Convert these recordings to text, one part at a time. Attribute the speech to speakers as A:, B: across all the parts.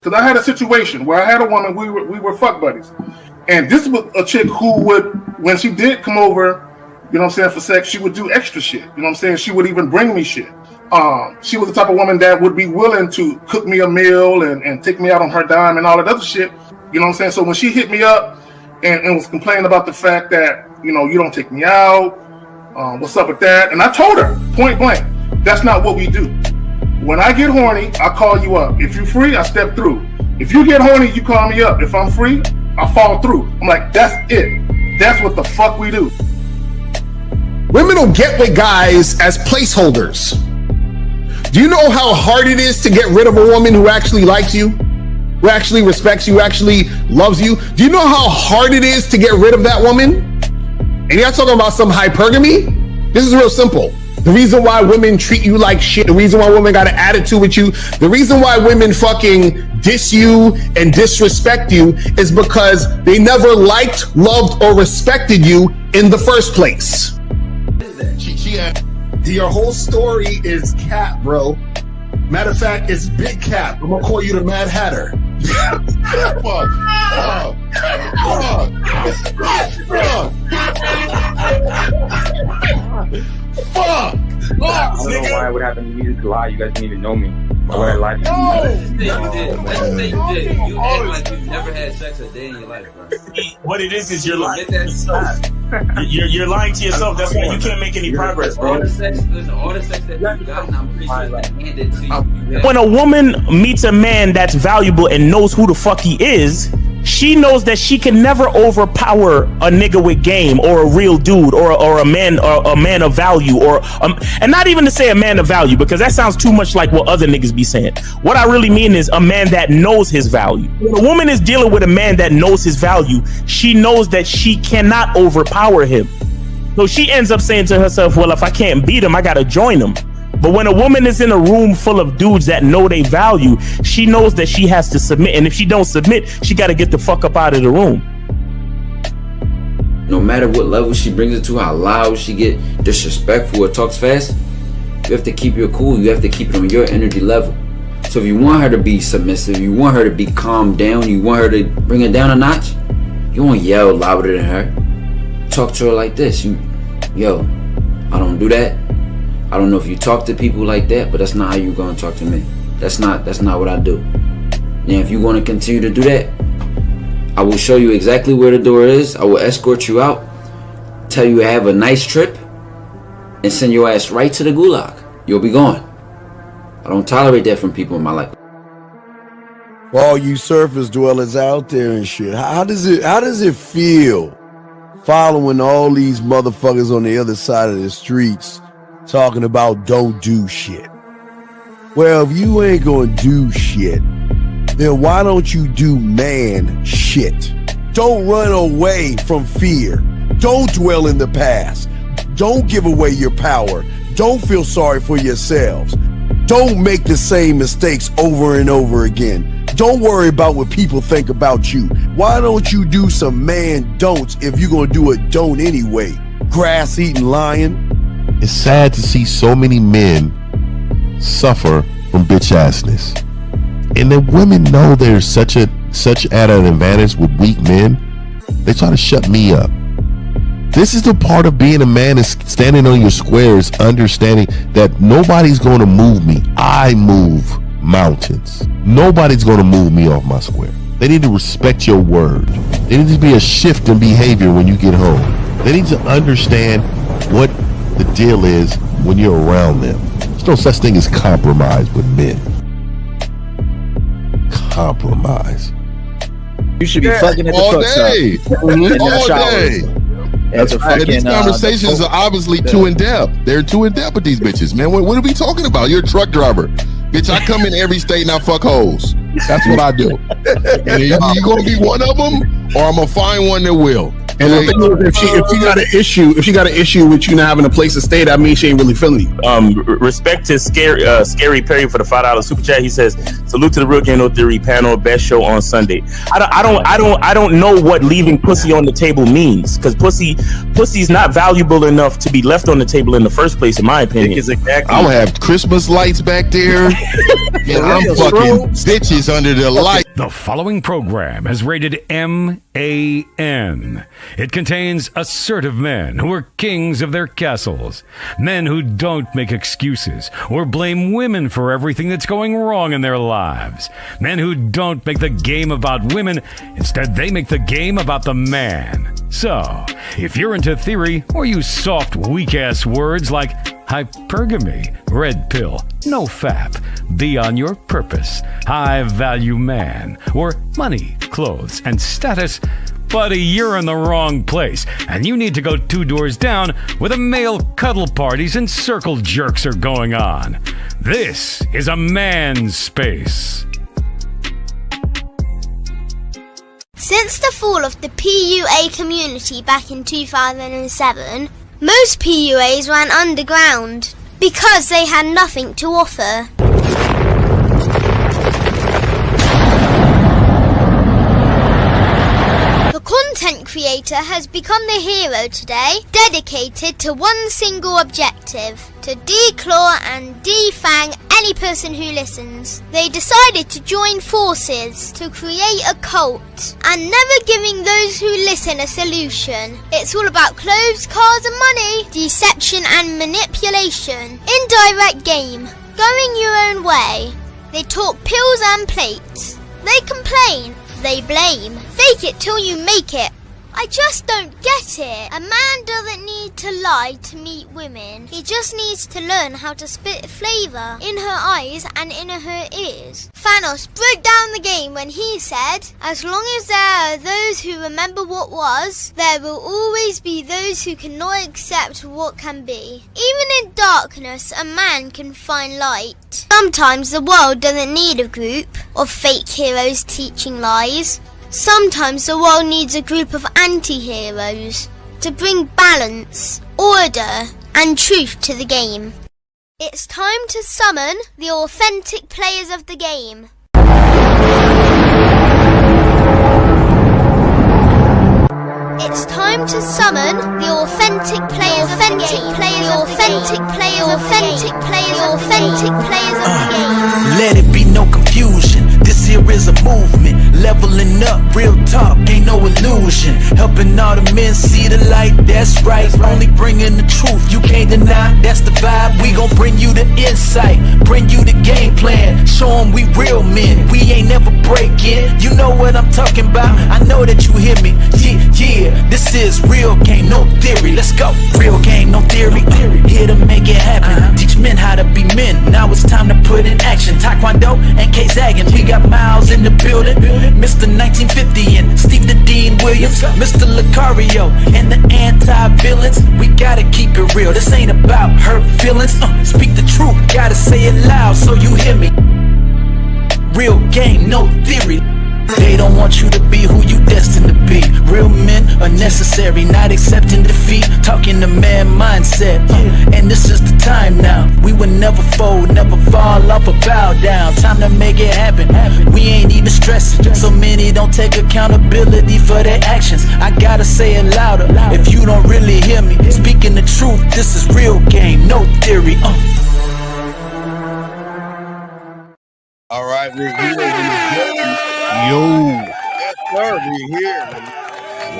A: Because I had a situation where I had a woman, we were fuck buddies. And this was a chick who would, when she did come over, you know what I'm saying, for sex, she would do extra shit. You know what I'm saying? She would even bring me shit. She was the type of woman that would be willing to cook me a meal and take me out on her dime and all that other shit. You know what I'm saying? So when she hit me up and was complaining about the fact that, you know, you don't take me out, what's up with that? And I told her, point blank, that's not what we do. When I get horny, I call you up. If you're free, I step through. If you get horny, you call me up. If I'm free, I fall through. I'm like, that's it. That's what the fuck we do.
B: Women will get with guys as placeholders. Do you know how hard it is to get rid of a woman who actually likes you, who actually respects you, who actually loves you? Do you know how hard it is to get rid of that woman? And you're not talking about some hypergamy? This is real simple. The reason why women treat you like shit, the reason why women got an attitude with you, the reason why women fucking diss you and disrespect you is because they never liked, loved, or respected you in the first place. Your whole story is cap, bro. Matter of fact, it's big cap. I'm gonna call you the Mad Hatter. Fuck!
C: I don't know why it would happen to me to lie. You guys didn't even know me. Why would I lie to you?
D: Let's say you did. You act like you've never had sex a day in your life, bro.
E: What it is you're lying to yourself. You're lying to yourself. That's why you can't make any progress, bro.
D: All the sex that you've gotten, I'm pretty sure it's been handed to you.
E: When a woman meets a man that's valuable and knows who the fuck he is, she knows that she can never overpower a nigga with game or a real dude or a man of value and not even to say a man of value, because that sounds too much like what other niggas be saying. What I really mean is a man that knows his value. When a woman is dealing with a man that knows his value, she knows that she cannot overpower him. So she ends up saying to herself, well, if I can't beat him, I gotta join him. But when a woman is in a room full of dudes that know they value, she knows that she has to submit. And if she don't submit, she got to get the fuck up out of the room.
D: No matter what level she brings it to, how loud she get, disrespectful or talks fast, you have to keep your cool. You have to keep it on your energy level. So if you want her to be submissive, you want her to be calmed down, you want her to bring it down a notch, you won't yell louder than her. Talk to her like this. Yo, I don't do that. I don't know if you talk to people like that, but that's not how you gonna talk to me. That's not what I do. Now, if you want to continue to do that, I will show you exactly where the door is. I will escort you out, tell you have a nice trip, and send your ass right to the gulag. You'll be gone. I don't tolerate that from people in my life.
F: For all you surface dwellers out there and shit, how does it feel following all these motherfuckers on the other side of the streets talking about don't do shit? Well, if you ain't gonna do shit, then why don't you do man shit? Don't run away from fear. Don't dwell in the past. Don't give away your power. Don't feel sorry for yourselves. Don't make the same mistakes over and over again. Don't worry about what people think about you. Why don't you do some man don'ts if you're gonna do a don't anyway? Grass-eating lion.
G: It's sad to see so many men suffer from bitch assness, and the women know they're such at an advantage with weak men. They try to shut me up. This is the part of being a man, is standing on your squares, understanding that nobody's going to move me. I move mountains. Nobody's going to move me off my square. They need to respect your word. There needs to be a shift in behavior when you get home. They need to understand what the deal is when you're around them. There's no such thing as compromise with men. Compromise.
H: You should be fucking at the
G: all
H: truck
G: day.
H: stop.
G: All day.
H: That's fucking,
G: these conversations are obviously too in depth. They're too in depth with these bitches, man. What are we talking about? You're a truck driver. Bitch, I come in every state and I fuck hoes. That's what I do. And you gonna be one of them, or I'm gonna find one that will.
B: And the thing is, if she got an issue with you not having a place to stay, that means she ain't really feeling you.
E: Respect to Scary Perry for the $5 super chat. He says, "Salute to the Real Game No Theory panel, best show on Sunday." I don't know what leaving pussy on the table means, because pussy's not valuable enough to be left on the table in the first place, in my opinion.
G: I'm gonna have Christmas lights back there. And I'm fucking bitches under the light.
I: The following program is rated MAN. It contains assertive men who are kings of their castles. Men who don't make excuses or blame women for everything that's going wrong in their lives. Men who don't make the game about women. Instead, they make the game about the man. So, if you're into theory or use soft, weak-ass words like hypergamy, red pill, no fap, be on your purpose, high-value man, or money, clothes, and status, buddy, you're in the wrong place, and you need to go 2 doors down where the male cuddle parties and circle jerks are going on. This is a man's space.
J: Since the fall of the PUA community back in 2007, most PUAs ran underground because they had nothing to offer. The content creator has become the hero today, dedicated to one single objective: to declaw and defang any person who listens. They decided to join forces to create a cult, and never giving those who listen a solution. It's all about clothes, cars and money, deception and manipulation, indirect game, going your own way. They talk pills and plates. They complain. They blame. Fake it till you make it. I just don't get it. A man doesn't need to lie to meet women. He just needs to learn how to spit flavour in her eyes and in her ears. Thanos broke down the game when he said, as long as there are those who remember what was, there will always be those who cannot accept what can be. Even in darkness, a man can find light. Sometimes the world doesn't need a group of fake heroes teaching lies. Sometimes the world needs a group of anti-heroes to bring balance, order, and truth to the game. It's time to summon the authentic players of the game. It's time to summon the authentic players of the game. The authentic players of the game.
K: Let it be no confusion. This here is a movement, leveling up, real talk, ain't no illusion. Helping all the men see the light, that's right. Only bringing the truth, you can't deny, that's the vibe. We gon' bring you the insight, bring you the game plan. Show them we real men, we ain't never breaking. You know what I'm talking about, I know that you hear me. Yeah, this is real game, no theory. Let's go, real game, no theory. Here to make it happen, teach men how to be men. Now it's time to put in action. Taekwondo and K-Zagging, we got Miles in the building, Mr. 1950 and Steve the Dean Williams, Mr. Lucario and the anti-villains. We gotta keep it real, this ain't about hurt feelings. Speak the truth, gotta say it loud so you hear me. Real game, no theory. They don't want you to be who you destined to be. Real men are necessary, not accepting defeat. Talking the man mindset, and this is the time now. We will never fold, never fall off or bow down. Time to make it happen, we ain't even stressing. So many don't take accountability for their actions. I gotta say it louder, if you don't really hear me. Speaking the truth, this is real game, no theory.
F: All right, we're here.
G: Yo,
F: Yes, sir, we're here.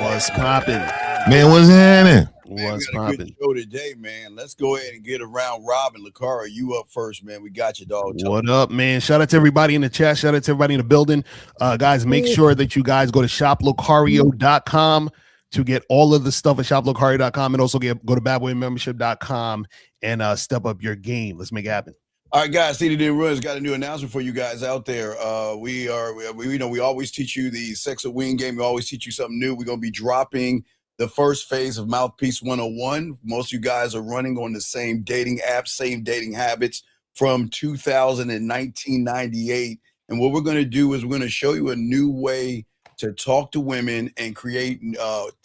H: What's poppin'?
G: man, what's happening?
H: What's
F: We got a good
H: poppin'?
F: show today, man. Let's go ahead and get around Robin Lucara. You up first, man. We got you, dog.
B: What up, man? Shout out to everybody in the chat. Shout out to everybody in the building. Guys, make sure that you guys go to shoplocario.com to get all of the stuff at shoplocario.com, and also go to badboymembership.com and step up your game. Let's make it happen.
F: All right, guys. CDD Runs got a new announcement for you guys out there. We always teach you the sex of wing game. We always teach you something new. We're gonna be dropping the first phase of Mouthpiece 101. Most of you guys are running on the same dating apps, same dating habits from 2000 and 1998. And what we're gonna do is we're gonna show you a new way to talk to women and create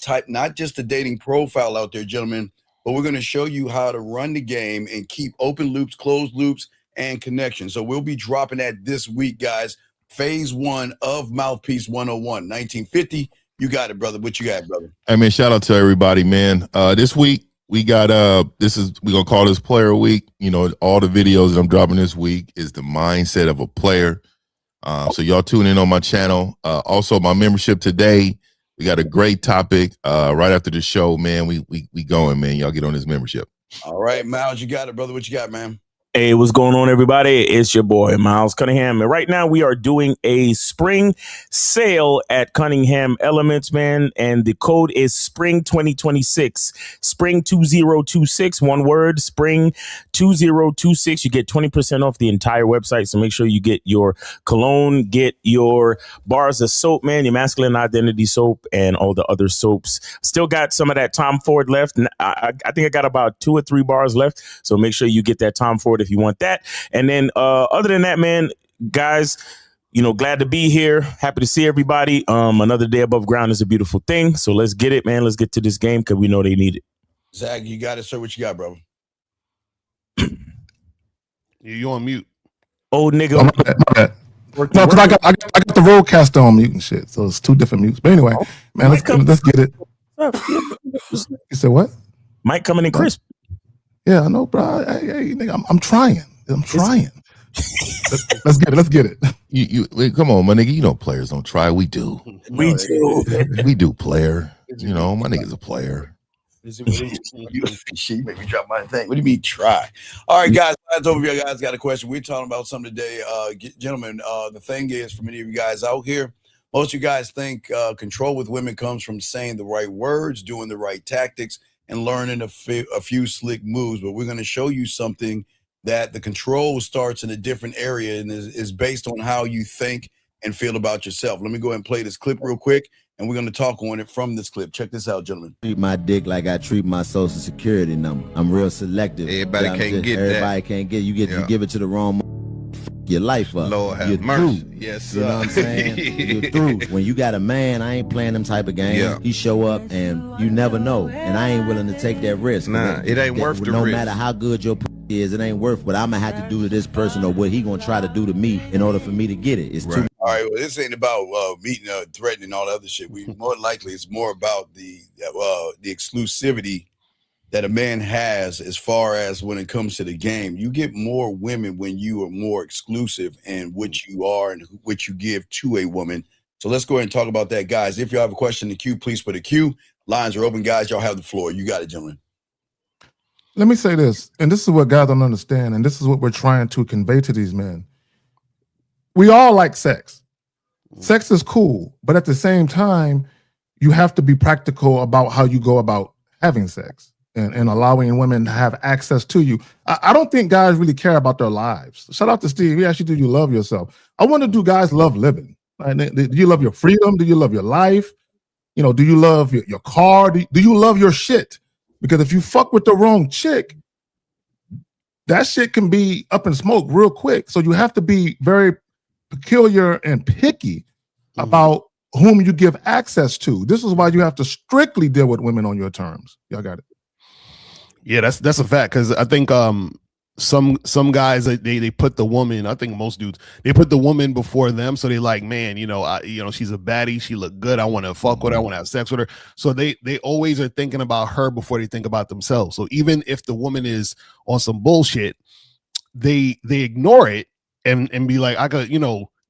F: type not just a dating profile out there, gentlemen, but we're gonna show you how to run the game and keep open loops, closed loops, and connection. So we'll be dropping that this week, guys. Phase 1 of Mouthpiece 101, 1950. You got it, brother. What you got, brother?
G: Hey, man, shout out to everybody, man. This week, we got we're gonna call this player week. You know, all the videos that I'm dropping this week is the mindset of a player. So y'all tune in on my channel. Also my membership today. We got a great topic right after the show, man. We going, man. Y'all get on this membership.
F: All right, Miles, you got it, brother. What you got, man?
E: Hey, what's going on, everybody? It's your boy, Miles Cunningham. And right now we are doing a spring sale at Cunningham Elements, man. And the code is Spring 2026. Spring 2026, one word, Spring 2026. You get 20% off the entire website. So make sure you get your cologne, get your bars of soap, man, your masculine identity soap, and all the other soaps. Still got some of that Tom Ford left. I think I got about 2 or 3 bars left. So make sure you get that Tom Ford if you want that. And then other than that, man, guys, you know, glad to be here. Happy to see everybody. Another day above ground is a beautiful thing. So let's get it, man. Let's get to this game because we know they need it.
F: Zach, you got it, sir. What you got, bro?
G: You on mute.
E: Old nigga.
A: Oh, my bad. No, because I got the roadcaster on mute and shit. So it's 2 different mutes. But anyway, man, let's get it. You said what?
E: Mike coming in crisp.
A: Yeah, I know, bro. Hey, nigga, I'm trying. I'm trying. Let's get it.
G: Wait, come on, my nigga. You know players don't try. We do.
E: We do.
G: We do, player. You know, my nigga's a player.
F: She made me drop my thing. What do you mean try? All right, guys. Over here, guys got a question. We're talking about something today. Gentlemen, the thing is, for many of you guys out here, most of you guys think control with women comes from saying the right words, doing the right tactics, and learning a few slick moves. But we're going to show you something that the control starts in a different area and is based on how you think and feel about yourself. Let me go ahead and play this clip real quick, and we're going to talk on it from this clip. Check this out, gentlemen.
L: Treat my dick like I treat my social security number. I'm real selective.
M: Everybody can't get that.
L: Everybody can't get. You give it to the wrong. Your life up.
M: Lord have
L: You're
M: mercy.
L: through.
M: Yes, sir.
L: You know what I'm saying? You're through. When you got a man, I ain't playing them type of games.
M: Yeah.
L: He show up and you never know. And I ain't willing to take that risk.
M: Nah, it ain't worth the
L: no
M: risk.
L: No matter how good your is, it ain't worth what I'm gonna have to do to this person or what he gonna try to do to me in order for me to get it. It's too.
F: All right, well, this ain't about meeting, threatening, all the other shit. We more likely it's more about the exclusivity that a man has as far as when it comes to the game. You get more women when you are more exclusive in what you are and what you give to a woman. So let's go ahead and talk about that, guys. If you have a question in the queue, please put a queue. Lines are open, guys. Y'all have the floor. You got it, gentlemen.
A: Let me say this, and this is what guys don't understand, and this is what we're trying to convey to these men. We all like sex. Sex is cool, but at the same time, you have to be practical about how you go about having sex and allowing women to have access to you. I don't think guys really care about their lives. Shout out to Steve. He actually, do you love yourself? I wonder, do guys love living? Right? Do you love your freedom? Do you love your life? You know, do you love your car? Do you love your shit? Because if you fuck with the wrong chick, that shit can be up in smoke real quick. So you have to be very peculiar and picky about whom you give access to. This is why you have to strictly deal with women on your terms. Y'all got it.
B: Yeah, that's a fact, because I think some guys they put the woman. I think most dudes, they put the woman before them, so they like, man, she's a baddie, she look good, I want to fuck with her, I want to have sex with her. So they always are thinking about her before they think about themselves. So even if the woman is on some bullshit, they ignore it and be like, I could,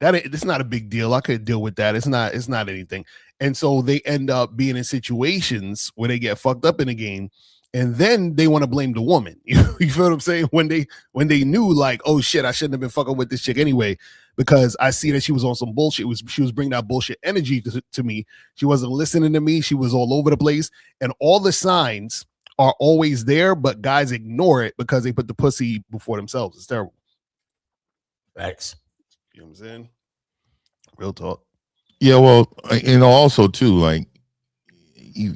B: that it's not a big deal, I could deal with that, it's not anything. And so they end up being in situations where they get fucked up in the game. And then they want to blame the woman. You feel what I'm saying? When they knew, like, oh shit, I shouldn't have been fucking with this chick anyway, because I see that she was on some bullshit. She was bringing that bullshit energy to me. She wasn't listening to me. She was all over the place. And all the signs are always there, but guys ignore it because they put the pussy before themselves. It's terrible.
E: Facts.
B: You know what I'm saying? Real talk.
G: Yeah, well, also too, like,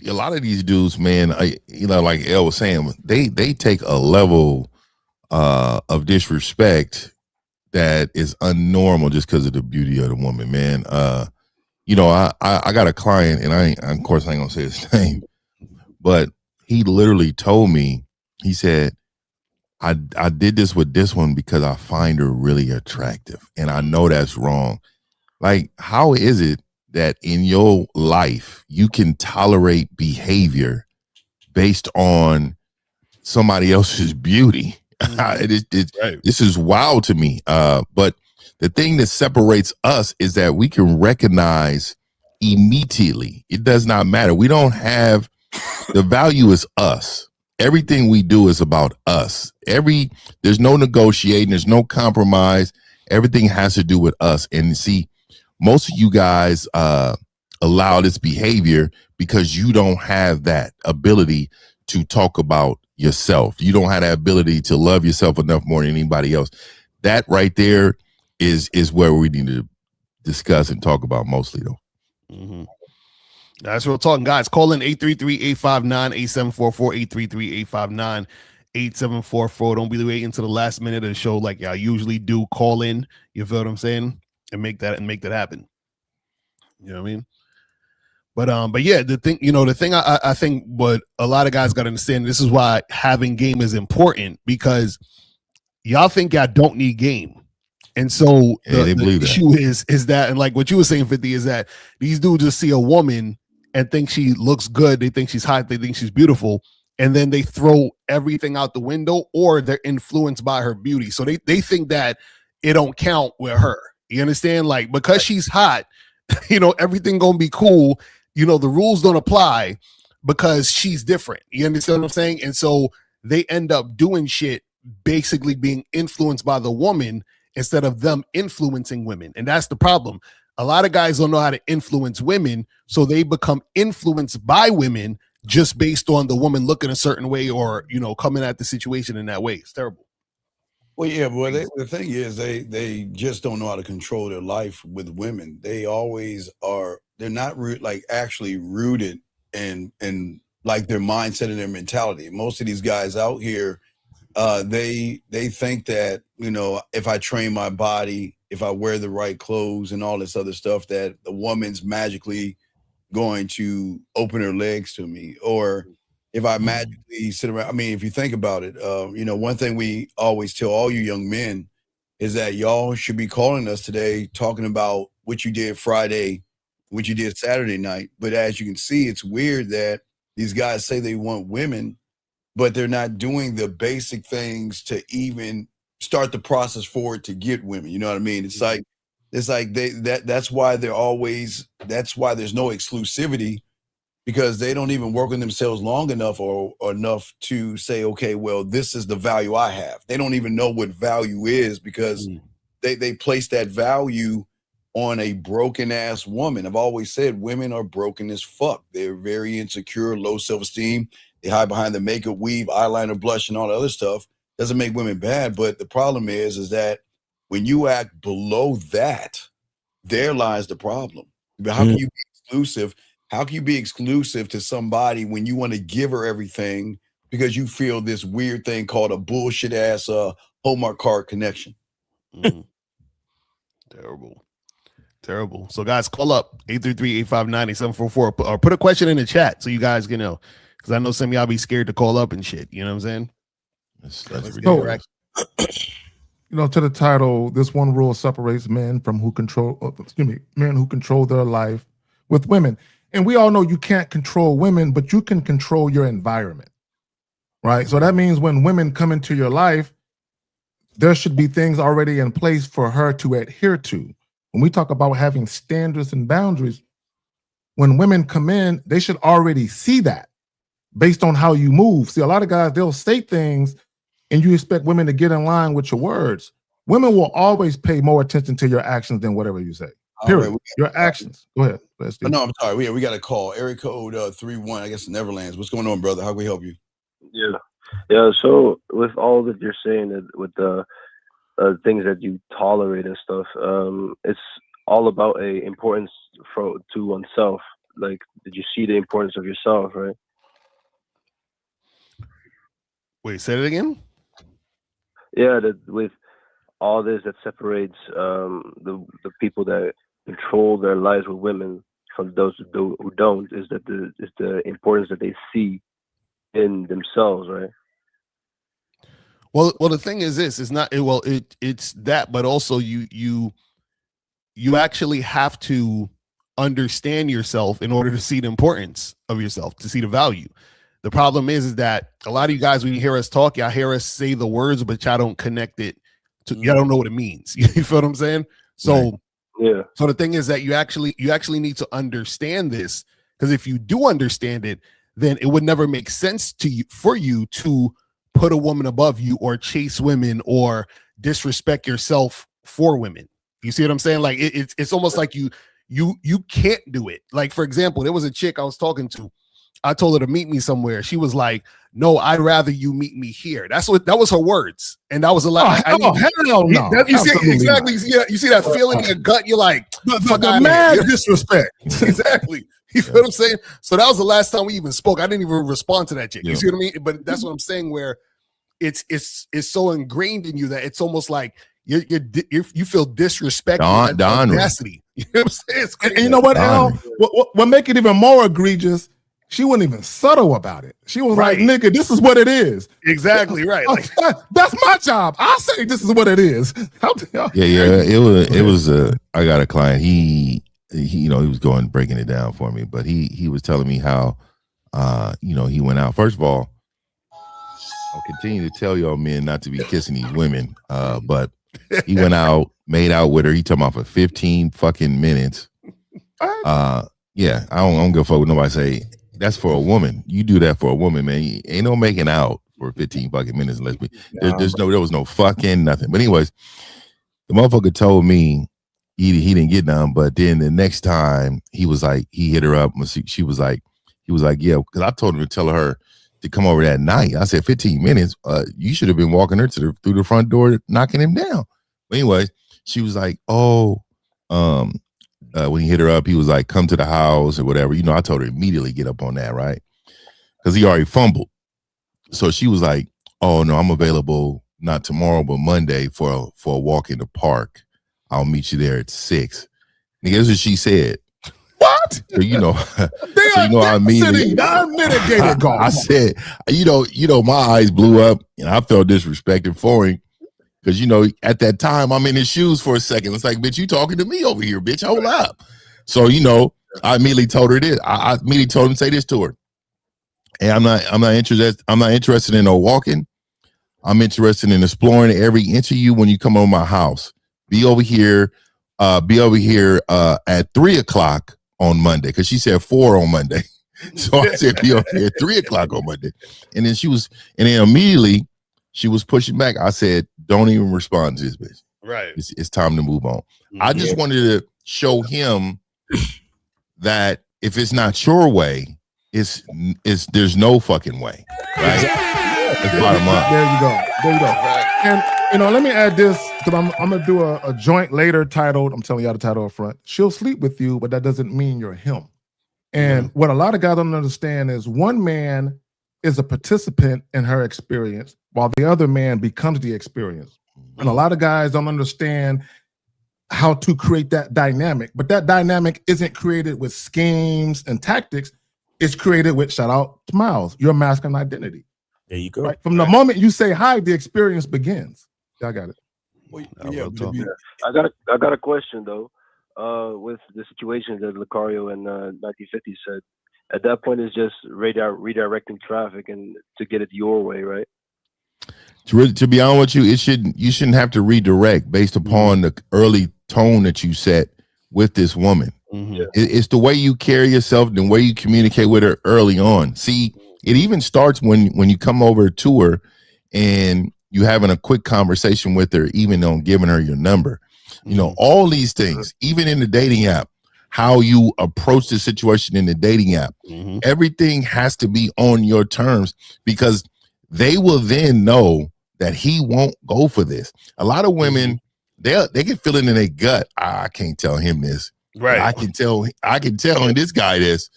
G: a lot of these dudes, man, like El was saying, they take a level of disrespect that is unnormal just because of the beauty of the woman, man. I got a client, and of course I ain't gonna say his name, but he literally told me, he said, I did this with this one because I find her really attractive, and I know that's wrong. Like, how is it that in your life you can tolerate behavior based on somebody else's beauty. This is wild to me. But the thing that separates us is that we can recognize immediately. It does not matter. We don't have, the value is us. Everything we do is about us. There's no negotiating, there's no compromise. Everything has to do with us. And see, most of you guys allow this behavior because you don't have that ability to talk about yourself. You don't have that ability to love yourself enough more than anybody else. That right there is where we need to discuss and talk about mostly, though.
B: Mm-hmm. That's what we're talking, guys. Call in 833-859-8744, 833-859-8744. Don't be waiting until the last minute of the show like y'all usually do. Call in, you feel what I'm saying? And make that happen. You know what I mean? But yeah, the thing I think what a lot of guys got to understand, this is why having game is important, because y'all think y'all don't need game. And so the issue is that, and like what you were saying, 50, is that these dudes just see a woman and think she looks good. They think she's hot. They think she's beautiful. And then they throw everything out the window, or they're influenced by her beauty. So they think that it don't count with her. You understand? Like, because she's hot, everything going to be cool. The rules don't apply because she's different. You understand what I'm saying? And so they end up doing shit, basically being influenced by the woman instead of them influencing women. And that's the problem. A lot of guys don't know how to influence women, so they become influenced by women just based on the woman looking a certain way, or coming at the situation in that way. It's terrible.
M: Well, yeah, but the thing is, they just don't know how to control their life with women. They always are. They're not actually rooted in like their mindset and their mentality. Most of these guys out here, they think that, if I train my body, if I wear the right clothes and all this other stuff, that the woman's magically going to open her legs to me, or if I magically sit around. I mean, if you think about it, one thing we always tell all you young men is that y'all should be calling us today, talking about what you did Friday, what you did Saturday night. But as you can see, it's weird that these guys say they want women, but they're not doing the basic things to even start the process forward to get women. You know what I mean? It's like that's why there's no exclusivity, because they don't even work on themselves long enough or enough to say, okay, well, this is the value I have. They don't even know what value is, because they place that value on a broken ass woman. I've always said women are broken as fuck. They're very insecure, low self-esteem. They hide behind the makeup, weave, eyeliner, blush, and all the other stuff. Doesn't make women bad, but the problem is that when you act below that, there lies the problem. But how can you be exclusive? How can you be exclusive to somebody when you want to give her everything because you feel this weird thing called a bullshit ass Hallmark card connection?
B: Terrible. So guys, call up 833-859-8744, or put a question in the chat so you guys can know, because I know some of y'all be scared to call up and shit. You know what I'm saying?
N: To the title, this one rule separates men who control their life with women. And we all know you can't control women, but you can control your environment, right? So that means when women come into your life, there should be things already in place for her to adhere to. When we talk about having standards and boundaries, when women come in, they should already see that based on how you move. See, a lot of guys, they'll say things and you expect women to get in line with your words. Women will always pay more attention to your actions than whatever you say. Period. Your actions. Go ahead.
M: No, I'm sorry. We got a call. Area code 31, I guess, Neverlands. What's going on, brother? How can we help you?
O: Yeah. So with all that you're saying, that with the things that you tolerate and stuff, it's all about a importance to oneself. Like, did you see the importance of yourself, right?
B: Wait, say it again.
O: Yeah, that with all this that separates the people that control their lives with women from those who don't, is the importance that they see in themselves, right?
B: Well, the thing is this: it's not it's that, but also you actually have to understand yourself in order to see the importance of yourself, to see the value.
G: The problem is that a lot of you guys, when you hear us talk, y'all hear us say the words, but y'all don't connect it to. Y'all don't know what it means. You feel what I'm saying? So,
O: yeah.
G: So the thing is that you actually need to understand this, because if you do understand it, then it would never make sense to you for you to put a woman above you or chase women or disrespect yourself for women. You see what I'm saying? Like it's almost like you can't do it. Like, for example, there was a chick I was talking to. I told her to meet me somewhere. She was like, "No, I'd rather you meet me here." That was her words, and that was a lot.
N: Hell no!
G: You see, exactly. You see that feeling in your gut. You're like,
N: the mad disrespect.
G: Exactly. You feel what I'm saying? So that was the last time we even spoke. I didn't even respond to that chick. You see what I mean? But that's what I'm saying. Where it's so ingrained in you that it's almost like you feel disrespected. Audacity. You know what I'm saying?
N: And you know what, Al? What make it even more egregious? She wasn't even subtle about it. She was like, "Nigga, this is what it is."
G: Exactly right. Like,
N: that's my job. I say this is what it is.
G: Yeah. It was. I got a client. He was breaking it down for me, but he was telling me how, he went out. First of all, I'll continue to tell y'all men not to be kissing these women. But he went out, made out with her. He talking about for 15 fucking minutes. Yeah, I don't give a fuck what nobody say. That's for a woman. You do that for a woman, man. Ain't no making out for 15 fucking minutes unless there was no fucking nothing. But anyways, the motherfucker told me he didn't get none, but then the next time he was like, he hit her up. He was like, yeah, because I told him to tell her to come over that night. I said 15 minutes. You should have been walking her through the front door, knocking him down. But anyways, she was like, when he hit her up, he was like, come to the house or whatever. I told her immediately get up on that, right? Because he already fumbled. So she was like, oh, no, I'm available not tomorrow, but Monday for a walk in the park. I'll meet you there at 6. And guess what she said?
N: What?
G: So, I said, my eyes blew up and I felt disrespected for him. Because, at that time, I'm in his shoes for a second. It's like, bitch, you talking to me over here, bitch. Hold up. So, I immediately told her this. I immediately told him to say this to her. And I'm not interested in no walking. I'm interested in exploring every inch of you when you come over my house. Be over here at 3:00 on Monday. Because she said 4 on Monday. So I said, be over here at 3:00 on Monday. And then immediately she was pushing back. I said, don't even respond to this bitch.
A: Right.
G: It's time to move on. I just wanted to show him that if it's not your way, it's there's no fucking way. Right? That's bottom line.
N: There you go. Right. And let me add this, because I'm gonna do a joint later titled, I'm telling y'all the title up front. She'll sleep with you, but that doesn't mean you're him. And what a lot of guys don't understand is one man is a participant in her experience, while the other man becomes the experience. And a lot of guys don't understand how to create that dynamic, but that dynamic isn't created with schemes and tactics. It's created with, shout out to Miles, your masculine identity.
E: There you go.
N: Right? From the moment you say hi, the experience begins. Y'all got it.
O: I got a question though. With the situation that Lucario and 1950 said, at that point it's just redirecting traffic and to get it your way, right?
G: To be honest with you, you shouldn't have to redirect based upon the early tone that you set with this woman. It's the way you carry yourself, the way you communicate with her early on. See, it even starts when you come over to her and you having a quick conversation with her, even on giving her your number. All these things, even in the dating app, how you approach the situation in the dating app, everything has to be on your terms, because they will then know that he won't go for this. A lot of women, they can feel it in their gut. I can't tell him this. Right. I can tell this guy this.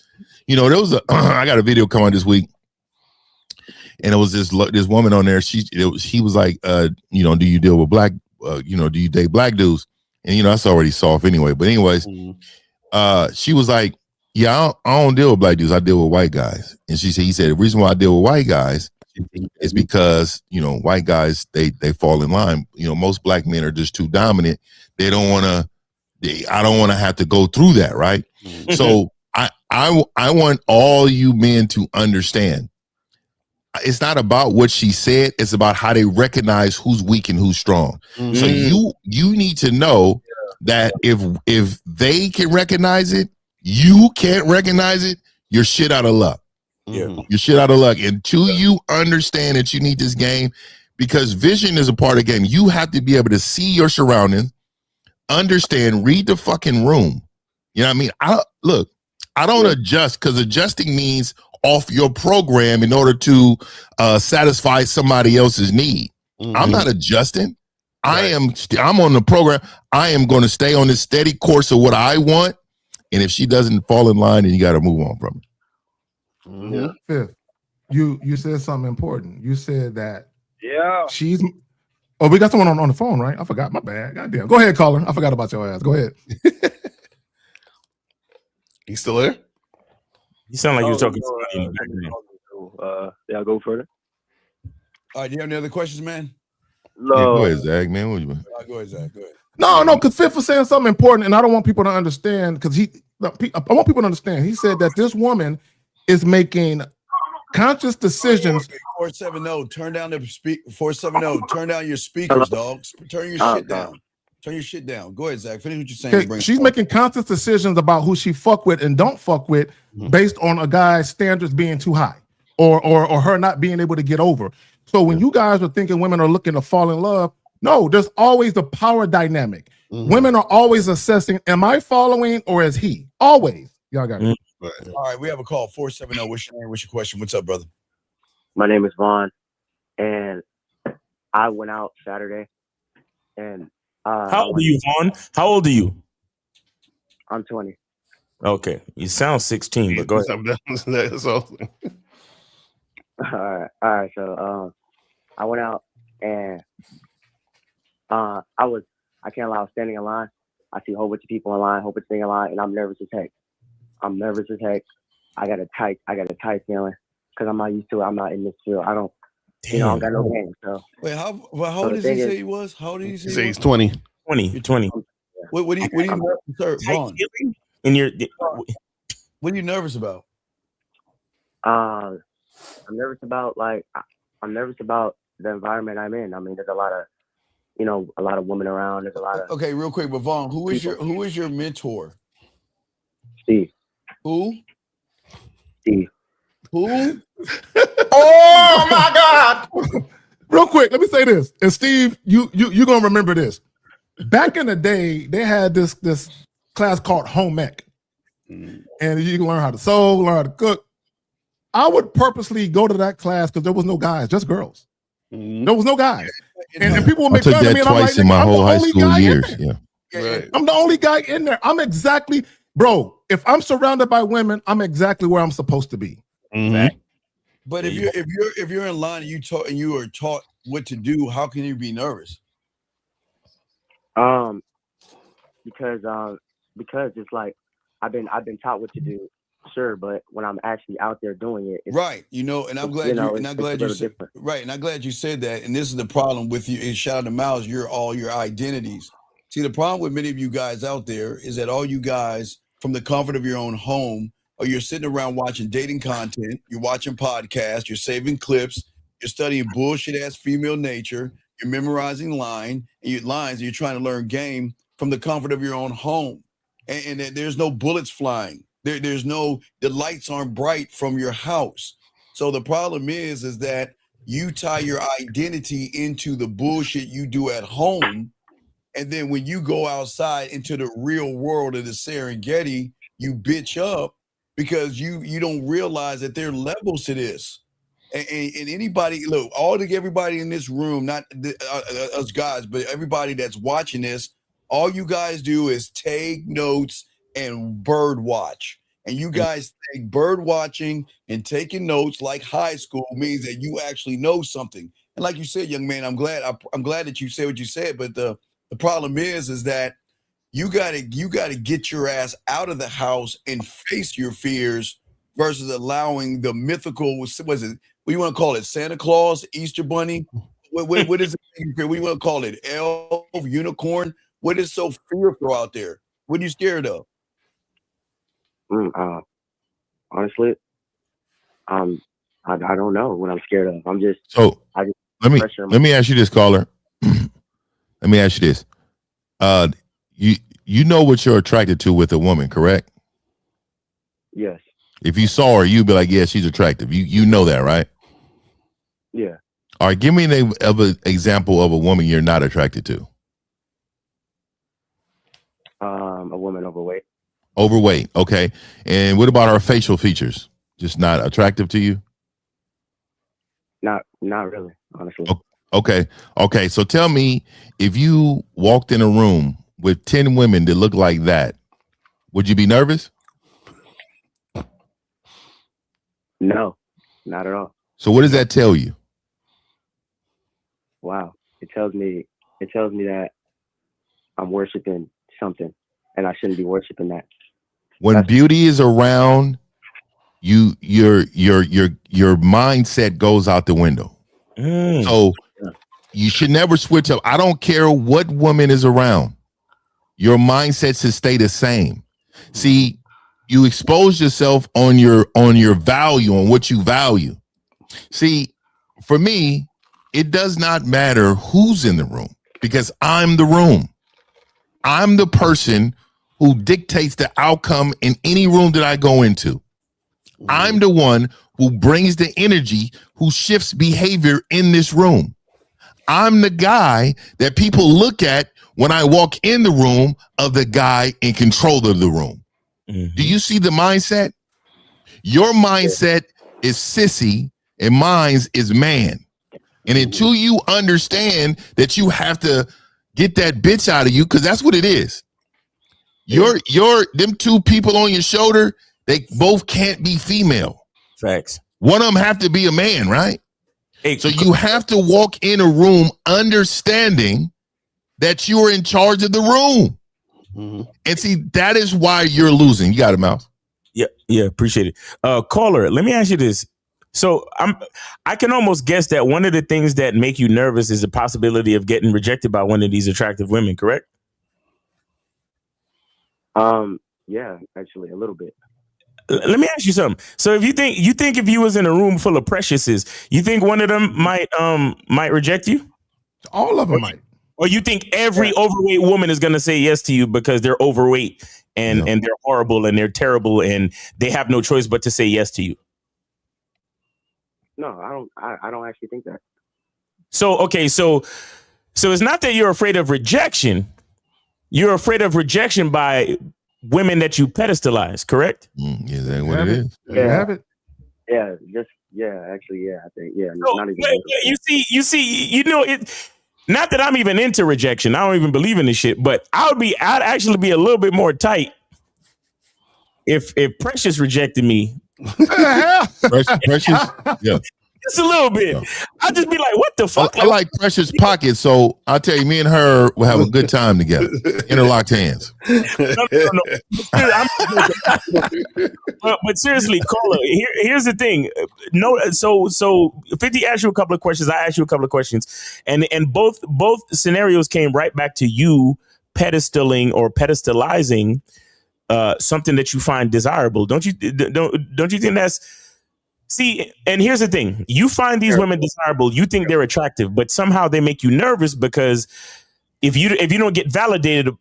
G: There was I got a video coming this week, and it was this woman on there. He was like, do you deal with black? Do you date black dudes? And that's already soft anyway. But anyways, she was like, yeah, I don't deal with black dudes. I deal with white guys. And he said the reason why I deal with white guys is because white guys they fall in line. Most black men are just too dominant. They don't want to. I don't want to have to go through that, right? So I want all you men to understand it's not about what she said. It's about how they recognize who's weak and who's strong.
F: Mm-hmm.
G: So you need to know that if they can recognize it, you can't recognize it, you're shit out of luck.
F: Yeah.
G: You're shit out of luck. Until you understand that you need this game, because vision is a part of the game. You have to be able to see your surroundings, understand, read the fucking room. You know what I mean? I don't adjust, because adjusting means off your program in order to satisfy somebody else's need.
F: Mm-hmm.
G: I'm not adjusting. I'm on the program. I am going to stay on this steady course of what I want. And if she doesn't fall in line, then you got to move on from it.
N: Mm-hmm. Fifth, you said something important. You said that she's. Oh, we got someone on the phone, right? I forgot. My bad. Goddamn. Go ahead, caller. I forgot about your ass. Go ahead.
B: You still there?
E: You sound like you're talking to somebody in the background.
O: Yeah, I'll go further.
M: All right, do you have any other questions, man?
O: No.
G: Yeah, go ahead, Zach, man. What you mean?
M: Go ahead, Zach. Go ahead.
N: No, because Fifth was saying something important, and I don't want people to understand, because I want people to understand. He said that this woman is making conscious decisions.
M: 470, turn down the 470, turn down your speakers, dog. Turn your shit down. Turn your shit down. Go ahead, Zach. Finish what you're saying.
N: Okay, she's making conscious decisions about who she fuck with and don't fuck with based on a guy's standards being too high or her not being able to get over. So when you guys are thinking women are looking to fall in love, no, there's always the power dynamic. Women are always assessing, am I following or is he? Always. Y'all got it.
M: All right, we have a call. 470. What's your name? What's your question? What's up, brother?
P: My name is Vaughn, and I went out Saturday, and
E: how old are you, Vaughn? How old are you?
P: I'm 20.
E: Okay, you sound 16, but go ahead.
B: That's all.
P: All right. So I went out, and I can't lie, I was standing in line. I see a whole bunch of people in line, whole bunch of things in line, and I'm nervous as heck. I got a tight feeling because I'm not used to it. I'm not in this field. I don't got no game. So
M: wait, how old does he say he was? How old did he say?
B: He says he's 20.
E: 20. You're 20.
M: What do you Vaughn? What are you nervous about?
P: I'm nervous about the environment I'm in. I mean, there's a lot of women around. There's a lot of.
M: Okay, real quick, but Vaughn, who is your mentor?
P: Steve.
M: Who?
P: Steve.
M: Who?
N: Oh my God! Real quick, let me say this. And Steve, you're gonna remember this. Back in the day, they had this class called home ec, and you can learn how to sew, learn how to cook. I would purposely go to that class because there was no guys, just girls. There was no guys, and people would make fun of me. And I'm like,
G: in my whole high school years. Yeah,
N: right. I'm the only guy in there. I'm exactly, bro. If I'm surrounded by women, I'm exactly where I'm supposed to be.
B: Mm-hmm.
M: But if you're in line and you are taught what to do, how can you be nervous?
P: Because it's like I've been taught what to do, sure, but when I'm actually out there doing it, it's,
M: right? And I'm glad I'm glad you said that. And this is the problem with you. And shout out to Miles, you're all your identities. See, the problem with many of you guys out there is that all you guys, from the comfort of your own home, or you're sitting around watching dating content, you're watching podcasts, you're saving clips, you're studying bullshit ass female nature, you're memorizing lines, and you're trying to learn game from the comfort of your own home. And there's no bullets flying. The lights aren't bright from your house. So the problem is that you tie your identity into the bullshit you do at home. And then when you go outside into the real world of the Serengeti, you bitch up because you don't realize that there are levels to this. And anybody, look, everybody in this room, not us guys, but everybody that's watching this, all you guys do is take notes and bird watch. And you guys think bird watching and taking notes like high school means that you actually know something. And like you said, young man, I'm glad that you said what you said, but the problem is that you gotta get your ass out of the house and face your fears versus allowing the mythical, what do you want to call it? Santa Claus, Easter Bunny? What is it? What do you want to call it? Elf, unicorn? What is so fearful out there? What are you scared of?
P: Honestly, I don't know what I'm scared of. I'm just
G: So
P: I just
G: let me ask you this, caller. Let me ask you this. You know what you're attracted to with a woman, correct?
P: Yes.
G: If you saw her, you'd be like, yeah, she's attractive. You know that, right?
P: Yeah.
G: All right, give me an example of a woman you're not attracted to.
P: A woman overweight.
G: Overweight, okay. And what about her facial features? Just not attractive to you?
P: Not really, honestly.
G: Okay. So tell me, if you walked in a room with 10 women that look like that, would you be nervous?
P: No, not at all.
G: So what does that tell you?
P: Wow. It tells me that I'm worshiping something, and I shouldn't be worshiping that.
G: When beauty is around, your mindset goes out the window. So you should never switch up. I don't care what woman is around. Your mindset should stay the same. See, you expose yourself on your value, on what you value. See, for me, it does not matter who's in the room, because I'm the room. I'm the person who dictates the outcome in any room that I go into. I'm the one who brings the energy, who shifts behavior in this room. I'm the guy that people look at when I walk in the room of the guy in control of the room. Do you see the mindset? Your mindset is sissy and mine's is man. And until you understand that you have to get that bitch out of you, because that's what it is. Them two people on your shoulder, they both can't be female.
E: Facts.
G: One of them have to be a man, right? So you have to walk in a room understanding that you are in charge of the room. And see, that is why you're losing. You got it, Mouse.
E: Yeah, appreciate it. Caller, let me ask you this. So I can almost guess that one of the things that make you nervous is the possibility of getting rejected by one of these attractive women, correct?
P: Yeah, actually a little bit.
E: Let me ask you something. So if you think if you was in a room full of preciouses, you think one of them might reject you?
N: All of them might.
E: Or you think every overweight woman is going to say yes to you because they're overweight and they're horrible and they're terrible and they have no choice but to say yes to you?
P: No, I don't actually think that.
E: So okay, so it's not that you're afraid of rejection. You're afraid of rejection by women that you pedestalize, correct?
G: Yeah, that's what it is.
P: Yeah.
N: Have it.
P: Yeah, actually, I think, not even.
E: You see, you know it. Not that I'm even into rejection. I don't even believe in this shit. But I'd actually be a little bit more tight if Precious rejected me.
G: Precious, yeah.
E: Just a little bit. I'd just be like, what the fuck?
G: I like Precious pockets, so I'll tell you, me and her will have a good time together. Interlocked hands.
E: No. But seriously, caller, here's the thing. No, so 50 asked you a couple of questions. I asked you a couple of questions, and both scenarios came right back to you pedestaling or pedestalizing something that you find desirable. Don't you think that's? See, and here's the thing. You find these women desirable, you think they're attractive, but somehow they make you nervous because if you don't get validated,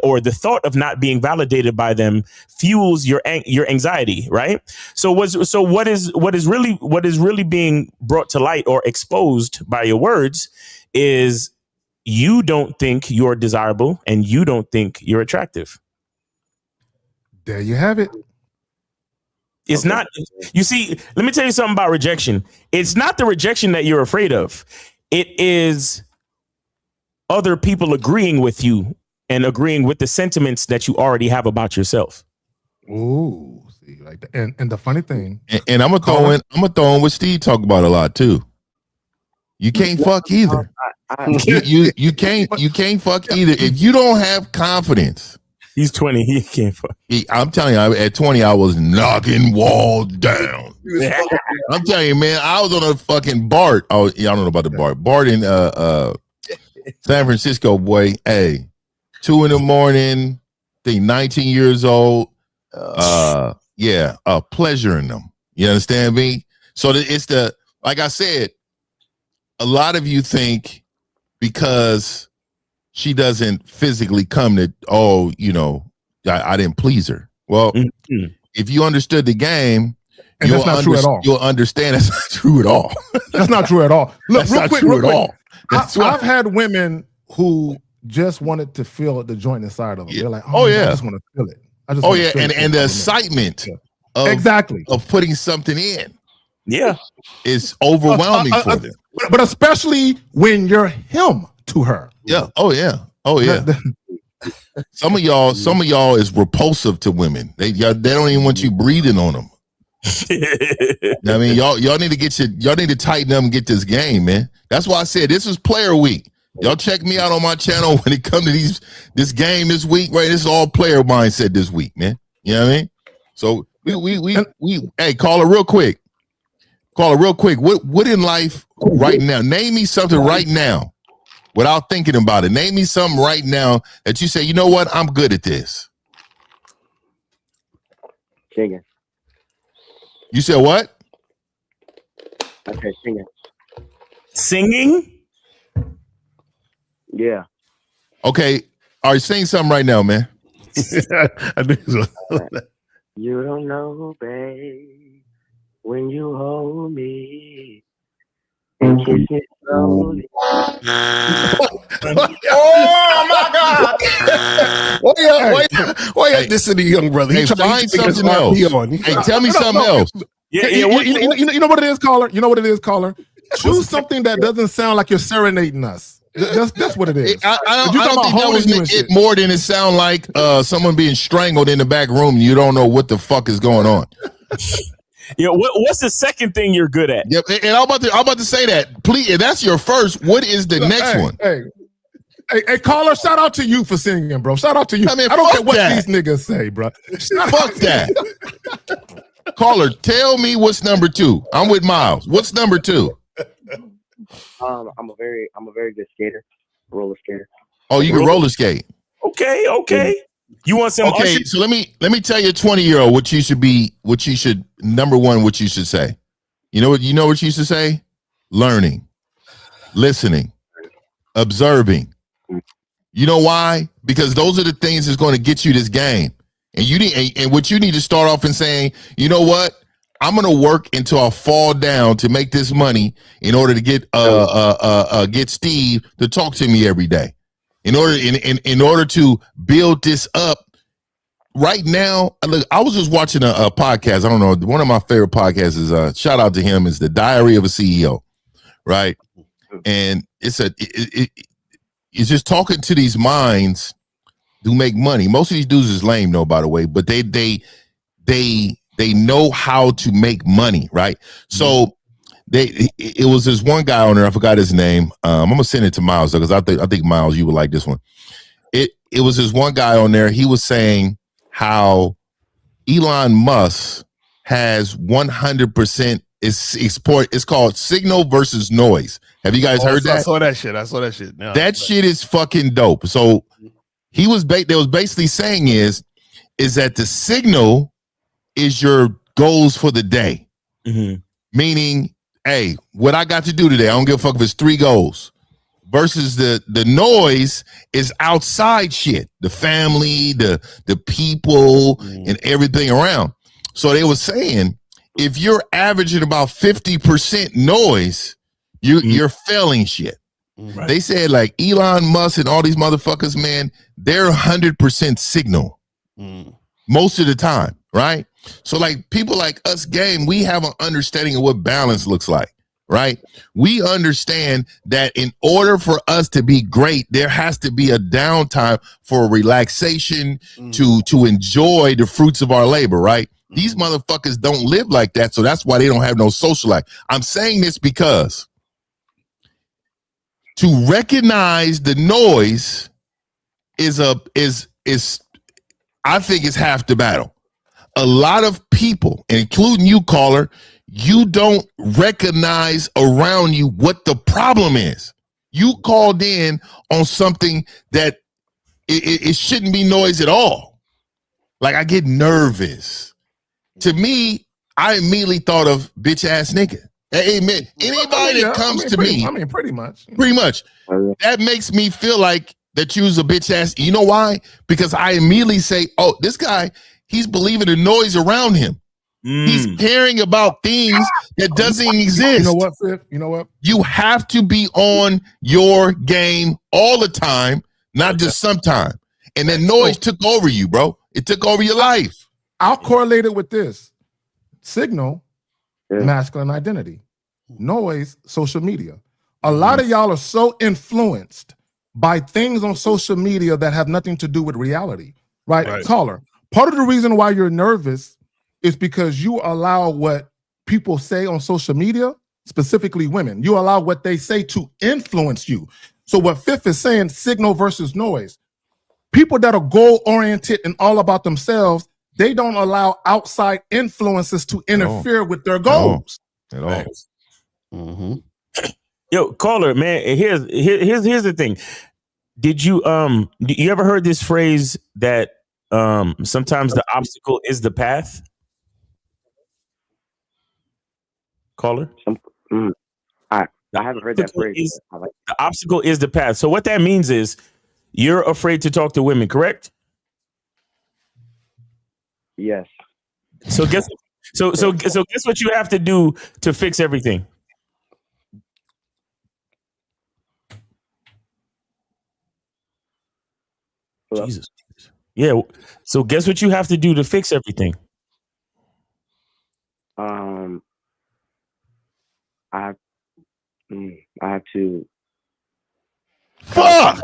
E: or the thought of not being validated by them fuels your anxiety, right? So what is really being brought to light or exposed by your words is you don't think you're desirable and you don't think you're attractive.
N: There you have it.
E: It's not, you see, let me tell you something about rejection. It's not the rejection that you're afraid of. It is other people agreeing with you and agreeing with the sentiments that you already have about yourself.
N: Ooh, see, like that. And the funny thing,
G: and I'm gonna throw in what Steve talk about a lot too. You can't fuck either. You can't fuck either if you don't have confidence.
E: He's 20. He can't fuck.
G: I'm telling you, at 20, I was knocking walls down. I'm telling you, man, I was on a fucking BART. Oh, y'all don't know about the BART. BART in San Francisco, boy. Hey, 2 a.m. I think 19 years old. Pleasuring them. You understand me? So it's like I said, a lot of you think because she doesn't physically come that, oh, you know, I didn't please her. Well, if you understood the game,
N: and that's not true at all.
G: You'll understand that's not true at all.
N: That's not true at all. Look,
G: that's
N: real
G: not
N: quick,
G: true
N: real
G: at
N: quick.
G: all.
N: I've had women who just wanted to feel the joint inside of them. They're like,
G: oh yeah,
N: I just want to feel it.
G: Oh yeah, and the excitement of putting something in, is overwhelming for them.
N: But especially when you're him to her.
G: Yeah. Oh yeah. Oh yeah. Some of y'all is repulsive to women. They don't even want you breathing on them. I mean, y'all need to tighten up and get this game, man. That's why I said this is player week. Y'all check me out on my channel when it comes to this game this week, right? This is all player mindset this week, man. You know what I mean? So we hey, caller real quick. What in life right now? Name me something right now without thinking about it. Name me something right now that you say, you know what? I'm good at this.
P: Singing.
G: You said what?
P: I said singing.
E: Singing?
P: Yeah.
G: Okay. All right, sing something right now, man.
F: I think so.
P: You don't know, babe, when you hold me and kiss me slowly.
F: Oh my God! Why you listen to the young brother?
G: Hey, find something else. Hey, tell me something else.
N: You know what it is, caller? You know what it is, caller? Choose something that doesn't sound like you're serenading us. That's what it is.
G: I don't think that was it more than it sound like someone being strangled in the back room. You don't know what the fuck is going on.
E: What's the second thing you're good at?
G: Yep, and I'm about to say that. Please, if that's your first, what is the next one?
N: Hey, caller, shout out to you for singing, bro. Shout out to you. I mean, I don't care what these niggas say, bro.
G: Fuck that. Caller, tell me what's number 2. I'm with Miles. What's number 2?
P: I'm a very good skater, roller skater.
G: Oh, you can roller skate.
E: Okay. You want some?
G: Okay, so let me tell you, a 20-year-old, what you should number 1, what you should say. You know what you should say? Learning, listening, observing. You know why? Because those are the things that's going to get you this game. And what you need to start off in saying, you know what? I'm gonna work until I fall down to make this money in order to get Steve to talk to me every day. In order to build this up. Right now, look, I was just watching a podcast. I don't know. One of my favorite podcasts is shout out to him, is The Diary of a CEO, right? And it's just talking to these minds who make money. Most of these dudes is lame, though, by the way, but they know how to make money, right? So it was this one guy on there. I forgot his name. I'm gonna send it to Miles because I think Miles, you would like this one. It was this one guy on there. He was saying how Elon Musk has 100% it's called signal versus noise. Have you guys heard that?
F: I saw that shit. No,
G: that shit is fucking dope. So they was basically saying is that the signal is your goals for the day.
E: Mm-hmm.
G: Meaning, hey, what I got to do today, I don't give a fuck if it's 3 goals. Versus the noise is outside shit, the family, the people, and everything around. So they were saying, if you're averaging about 50% noise, you're failing shit.
F: Right.
G: They said like Elon Musk and all these motherfuckers, man, they're 100% signal most of the time, right? So like people like us, game, we have an understanding of what balance looks like. Right? We understand that in order for us to be great, there has to be a downtime for relaxation to enjoy the fruits of our labor, right? These motherfuckers don't live like that, so that's why they don't have no social life. I'm saying this because to recognize the noise is I think is half the battle. A lot of people, including you, caller, you don't recognize around you what the problem is. You called in on something that it shouldn't be noise at all. Like I get nervous. To me, I immediately thought of bitch ass nigga. Hey, man, anybody that comes to me,
N: pretty much.
G: Pretty much. That makes me feel like that you was a bitch ass. You know why? Because I immediately say, oh, this guy, he's believing the noise around him. He's caring about things that doesn't exist.
N: You know what, Fifth? You know what?
G: You have to be on your game all the time, not just sometime. And that noise took over you, bro. It took over your life.
N: I'll correlate it with this. Signal, masculine identity. Noise, social media. A lot of y'all are so influenced by things on social media that have nothing to do with reality. Right? Caller, part of the reason why you're nervous is because you allow what people say on social media, specifically women, you allow what they say to influence you. So what Fifth is saying, signal versus noise. People that are goal-oriented and all about themselves, they don't allow outside influences to interfere with their goals.
G: At all.
E: Mm-hmm. Yo, caller, man, here's the thing. Did you ever heard this phrase that sometimes the obstacle is the path? Caller?
P: I haven't heard that phrase.
E: The obstacle is the path. So what that means is you're afraid to talk to women, correct?
P: Yes.
E: So guess what you have to do to fix everything?
P: Hello?
E: Jesus. Yeah. So guess what you have to do to fix everything?
P: I have to.
G: Fuck.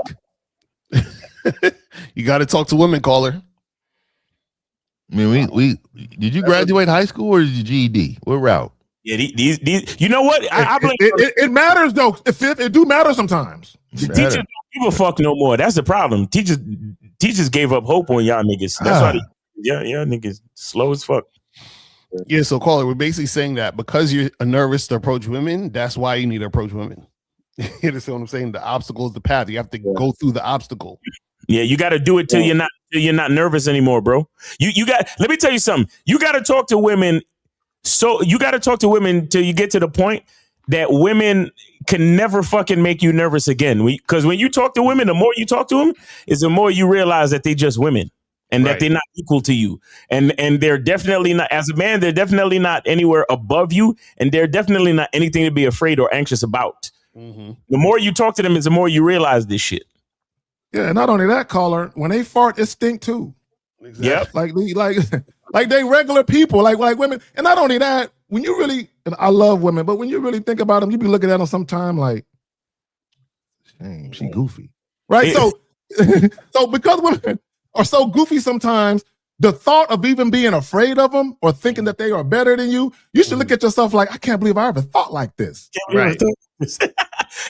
G: You got to talk to women, caller. I mean, we did you graduate high school or did you GED? What route?
E: Yeah, these you know what? I blame
N: it matters though. It do matter sometimes.
E: Teachers don't give a fuck no more. That's the problem. Teachers gave up hope on y'all niggas. That's why y'all niggas slow as fuck.
Q: Yeah, so caller, we're basically saying that because you're nervous to approach women, that's why you need to approach women. You understand what I'm saying? The obstacle is the path. You have to go through the obstacle.
E: Yeah, you got to do it till you're not nervous anymore, bro. You got. Let me tell you something. You got to talk to women. So you got to talk to women till you get to the point that women can never fucking make you nervous again. Because when you talk to women, the more you talk to them, is the more you realize that they just women. And that they're not equal to you. And they're definitely not, as a man, they're definitely not anywhere above you. And they're definitely not anything to be afraid or anxious about. Mm-hmm. The more you talk to them is the more you realize this shit.
N: Yeah, and not only that, caller, when they fart, it stink too.
E: Exactly.
N: Yep. Like they regular people, like women. And not only that, when you really, and I love women, but when you really think about them, you be looking at them sometime like, shame, she goofy. Right? So because women are so goofy sometimes, the thought of even being afraid of them or thinking that they are better than you should look at yourself like, I can't believe I ever thought like this.
E: Right.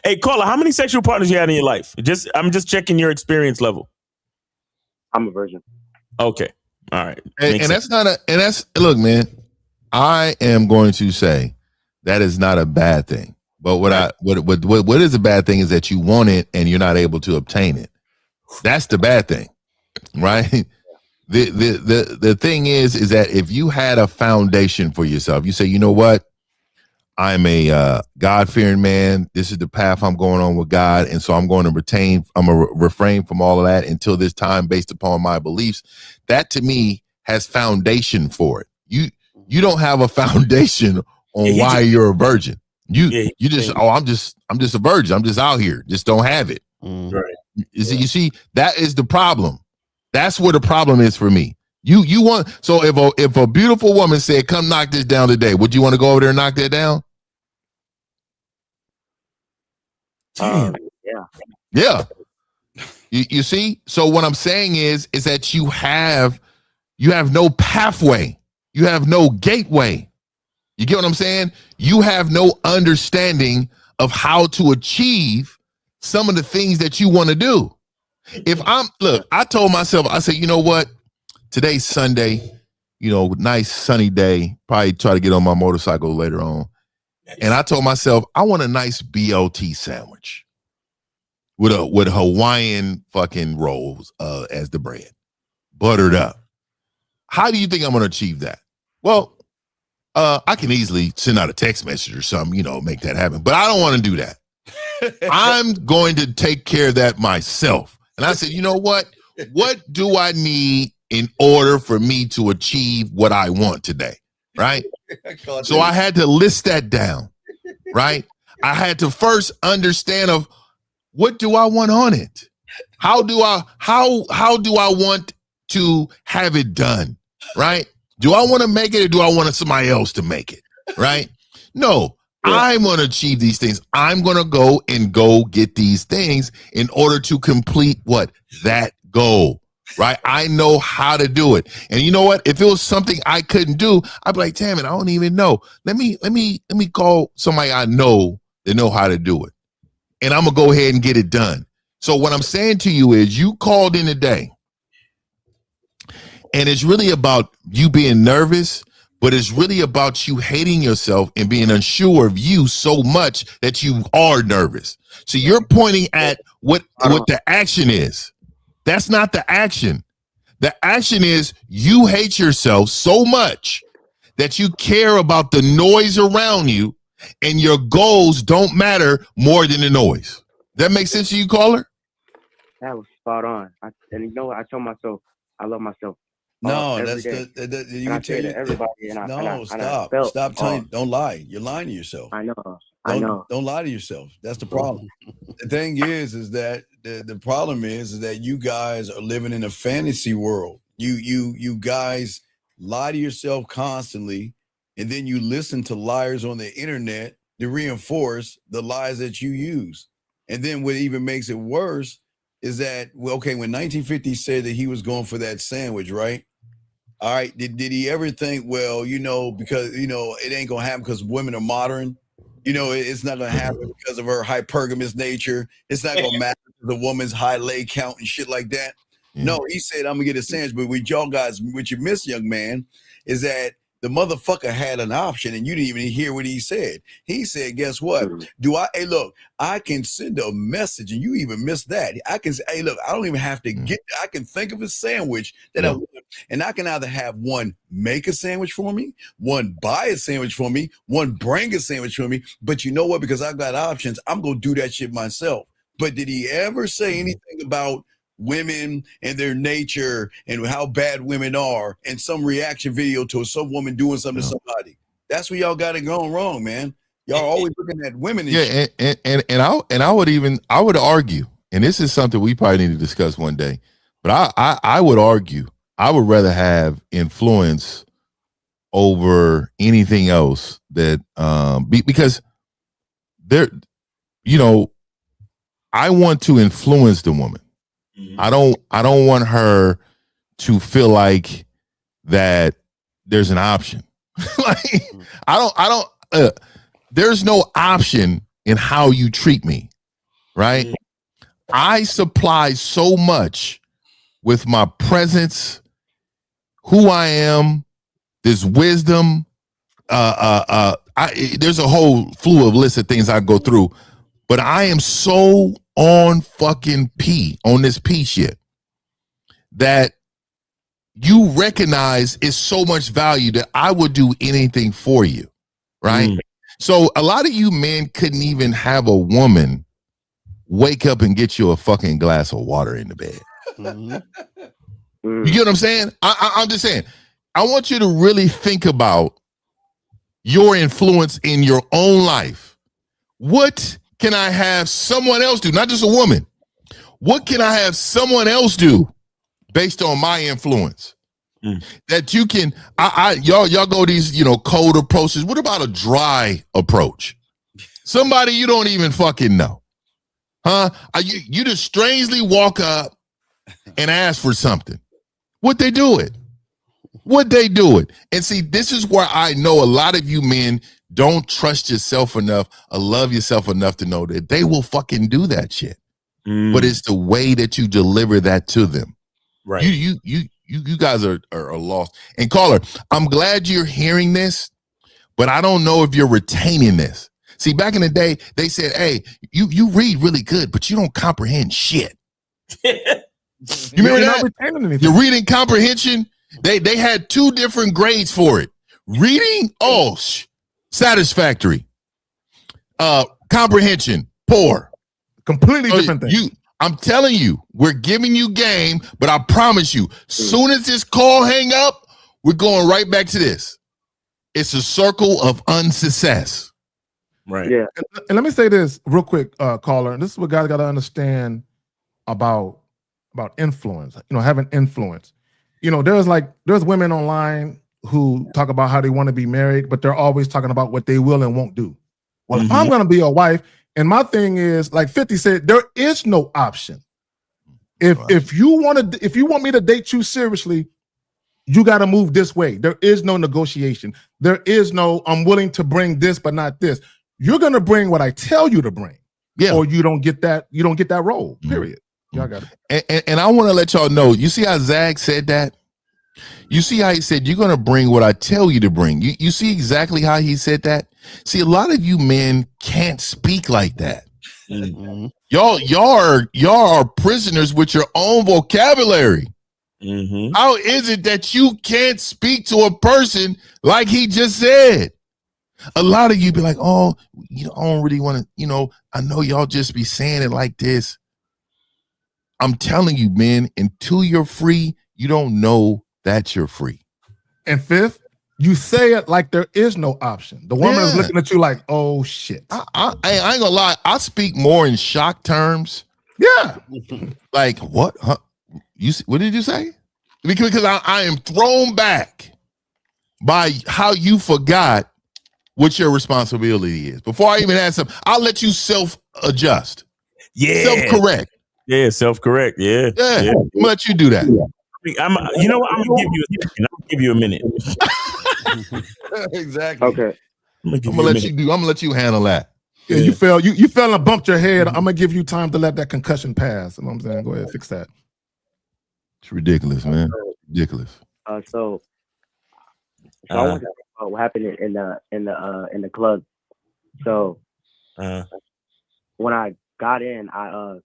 E: Hey, caller, how many sexual partners you had in your life? I'm just checking your experience level.
P: I'm a virgin.
E: Okay. All right.
G: And that's look, man, I am going to say that is not a bad thing. But what is a bad thing is that you want it and you're not able to obtain it. That's the bad thing. Right. The thing is that if you had a foundation for yourself, you say, you know what, I'm a God-fearing man. This is the path I'm going on with God, and so I'm going to refrain from all of that until this time, based upon my beliefs. That to me has foundation for it. You don't have a foundation on why you're a virgin. I'm just a virgin. I'm just out here. Just don't have it.
E: Right.
G: You see, that is the problem. That's where the problem is for me. You want, so if a beautiful woman said, come knock this down today, would you want to go over there and knock that down? Yeah. You see? So what I'm saying is that you have no pathway. You have no gateway. You get what I'm saying? You have no understanding of how to achieve some of the things that you want to do. I told myself, I said, you know what? Today's Sunday, nice sunny day. Probably try to get on my motorcycle later on. And I told myself, I want a nice BOT sandwich with Hawaiian fucking rolls as the bread, buttered up. How do you think I'm going to achieve that? Well, I can easily send out a text message or something, make that happen. But I don't want to do that. I'm going to take care of that myself. And I said, you know what? What do I need in order for me to achieve what I want today? Right? So I had to list that down. Right? I had to first understand of what do I want on it? How do I want to have it done? Right? Do I want to make it or do I want somebody else to make it? Right? No, I'm going to achieve these things. I'm going to go get these things in order to complete what? That goal. Right? I know how to do it. And you know what? If it was something I couldn't do, I'd be like, damn it, I don't even know. Let me call somebody I know that know how to do it. And I'm going to go ahead and get it done. So what I'm saying to you is you called in today. And it's really about you being nervous, but it's really about you hating yourself and being unsure of you so much that you are nervous. So you're pointing at what the action is. That's not the action. The action is you hate yourself so much that you care about the noise around you and your goals don't matter more than the noise. That makes sense to you, caller?
P: That was spot on. And you know what? I told myself I love myself.
M: No,
P: every
M: that's
P: day.
M: you
P: I
M: can tell
P: say to
M: you.
P: everybody.
M: Stop telling. Don't lie. You're lying to yourself.
P: I know.
M: Don't lie to yourself. That's the problem. The thing is that the problem is that you guys are living in a fantasy world. You guys lie to yourself constantly, and then you listen to liars on the internet to reinforce the lies that you use. And then what even makes it worse is that, when 1950 said that he was going for that sandwich, right? All right. Did he ever think, because, it ain't going to happen because women are modern. It's not going to happen because of her hypergamous nature. It's not going to matter the woman's high leg count and shit like that. No, he said, I'm going to get a sandwich. But what you miss, young man, is that the motherfucker had an option and you didn't even hear what he said. He said, guess what? I can send a message and you even missed that. I can say, hey, look, I don't even have to I can think of a sandwich that I want. And I can either have one make a sandwich for me, one buy a sandwich for me, one bring a sandwich for me. But you know what? Because I've got options, I'm going to do that shit myself. But did he ever say anything about women and their nature and how bad women are and some reaction video to some woman doing something to somebody? That's where y'all got it going wrong, man. Y'all always looking at women.
G: And I would argue, and this is something we probably need to discuss one day, but I would argue I would rather have influence over anything else that because there, I want to influence the woman. I don't want her to feel like that there's an option. There's no option in how you treat me, right? I supply so much with my presence, who I am, this wisdom. There's a whole slew of list of things I go through, but I am so on fucking on this P shit that you recognize is so much value that I would do anything for you, right? So a lot of you men couldn't even have a woman wake up and get you a fucking glass of water in the bed. You get what I'm saying? I'm just saying, I want you to really think about your influence in your own life. What can I have someone else do? Not just a woman. What can I have someone else do based on my influence? That you can, y'all go these, cold approaches. What about a dry approach? Somebody you don't even fucking know. Huh? You just strangely walk up and ask for something. What they do it? And see, this is where I know a lot of you men don't trust yourself enough or love yourself enough to know that they will fucking do that shit. But it's the way that you deliver that to them. Right. You guys are lost. And caller, I'm glad you're hearing this, but I don't know if you're retaining this. See, back in the day, they said, hey, you read really good, but you don't comprehend shit. You remember that? Your reading comprehension, they had two different grades for it. Reading, satisfactory. Comprehension, poor.
N: Completely different thing.
G: I'm telling you, we're giving you game, but I promise you, soon as this call hang up, we're going right back to this. It's a circle of unsuccess.
N: Right. Yeah. And let me say this real quick, caller. And this is what guys got to understand about influence. Having influence. There's women online who talk about how they want to be married, but they're always talking about what they will and won't do. Well, if I'm going to be a wife, and my thing is, like 50 said, there is no option. If you want me to date you seriously, you got to move this way. There is no negotiation. There is no, I'm willing to bring this, but not this. You're going to bring what I tell you to bring.
G: Yeah.
N: Or you don't get that role, period. Y'all got
G: it. And I want to let y'all know, you see how Zag said that? You see how he said, you're going to bring what I tell you to bring. You see exactly how he said that? See, a lot of you men can't speak like that. Mm-hmm. Y'all are prisoners with your own vocabulary. Mm-hmm. How is it that you can't speak to a person like he just said? A lot of you be like, I don't really want to, I know y'all just be saying it like this. I'm telling you, man, until you're free, you don't know that you're free.
N: And fifth, you say it like there is no option. The woman is looking at you like, oh shit.
G: I ain't gonna lie. I speak more in shock terms.
N: Yeah.
G: Like what? Huh? What did you say? Because I am thrown back by how you forgot what your responsibility is. Before I even ask something, I'll let you self-adjust.
E: Yeah.
G: Self-correct.
E: Yeah, self-correct. Yeah.
G: I'm gonna let you do that.
E: I'm gonna give you a minute.
M: Exactly.
P: Okay.
G: I'm gonna let you handle that.
N: Yeah, you fell and bumped your head. I'm gonna give you time to let that concussion pass. You know what I'm saying? Go ahead, fix that.
G: It's ridiculous, man. Ridiculous.
P: So I want to talk about what happened in the club. So when I got in, I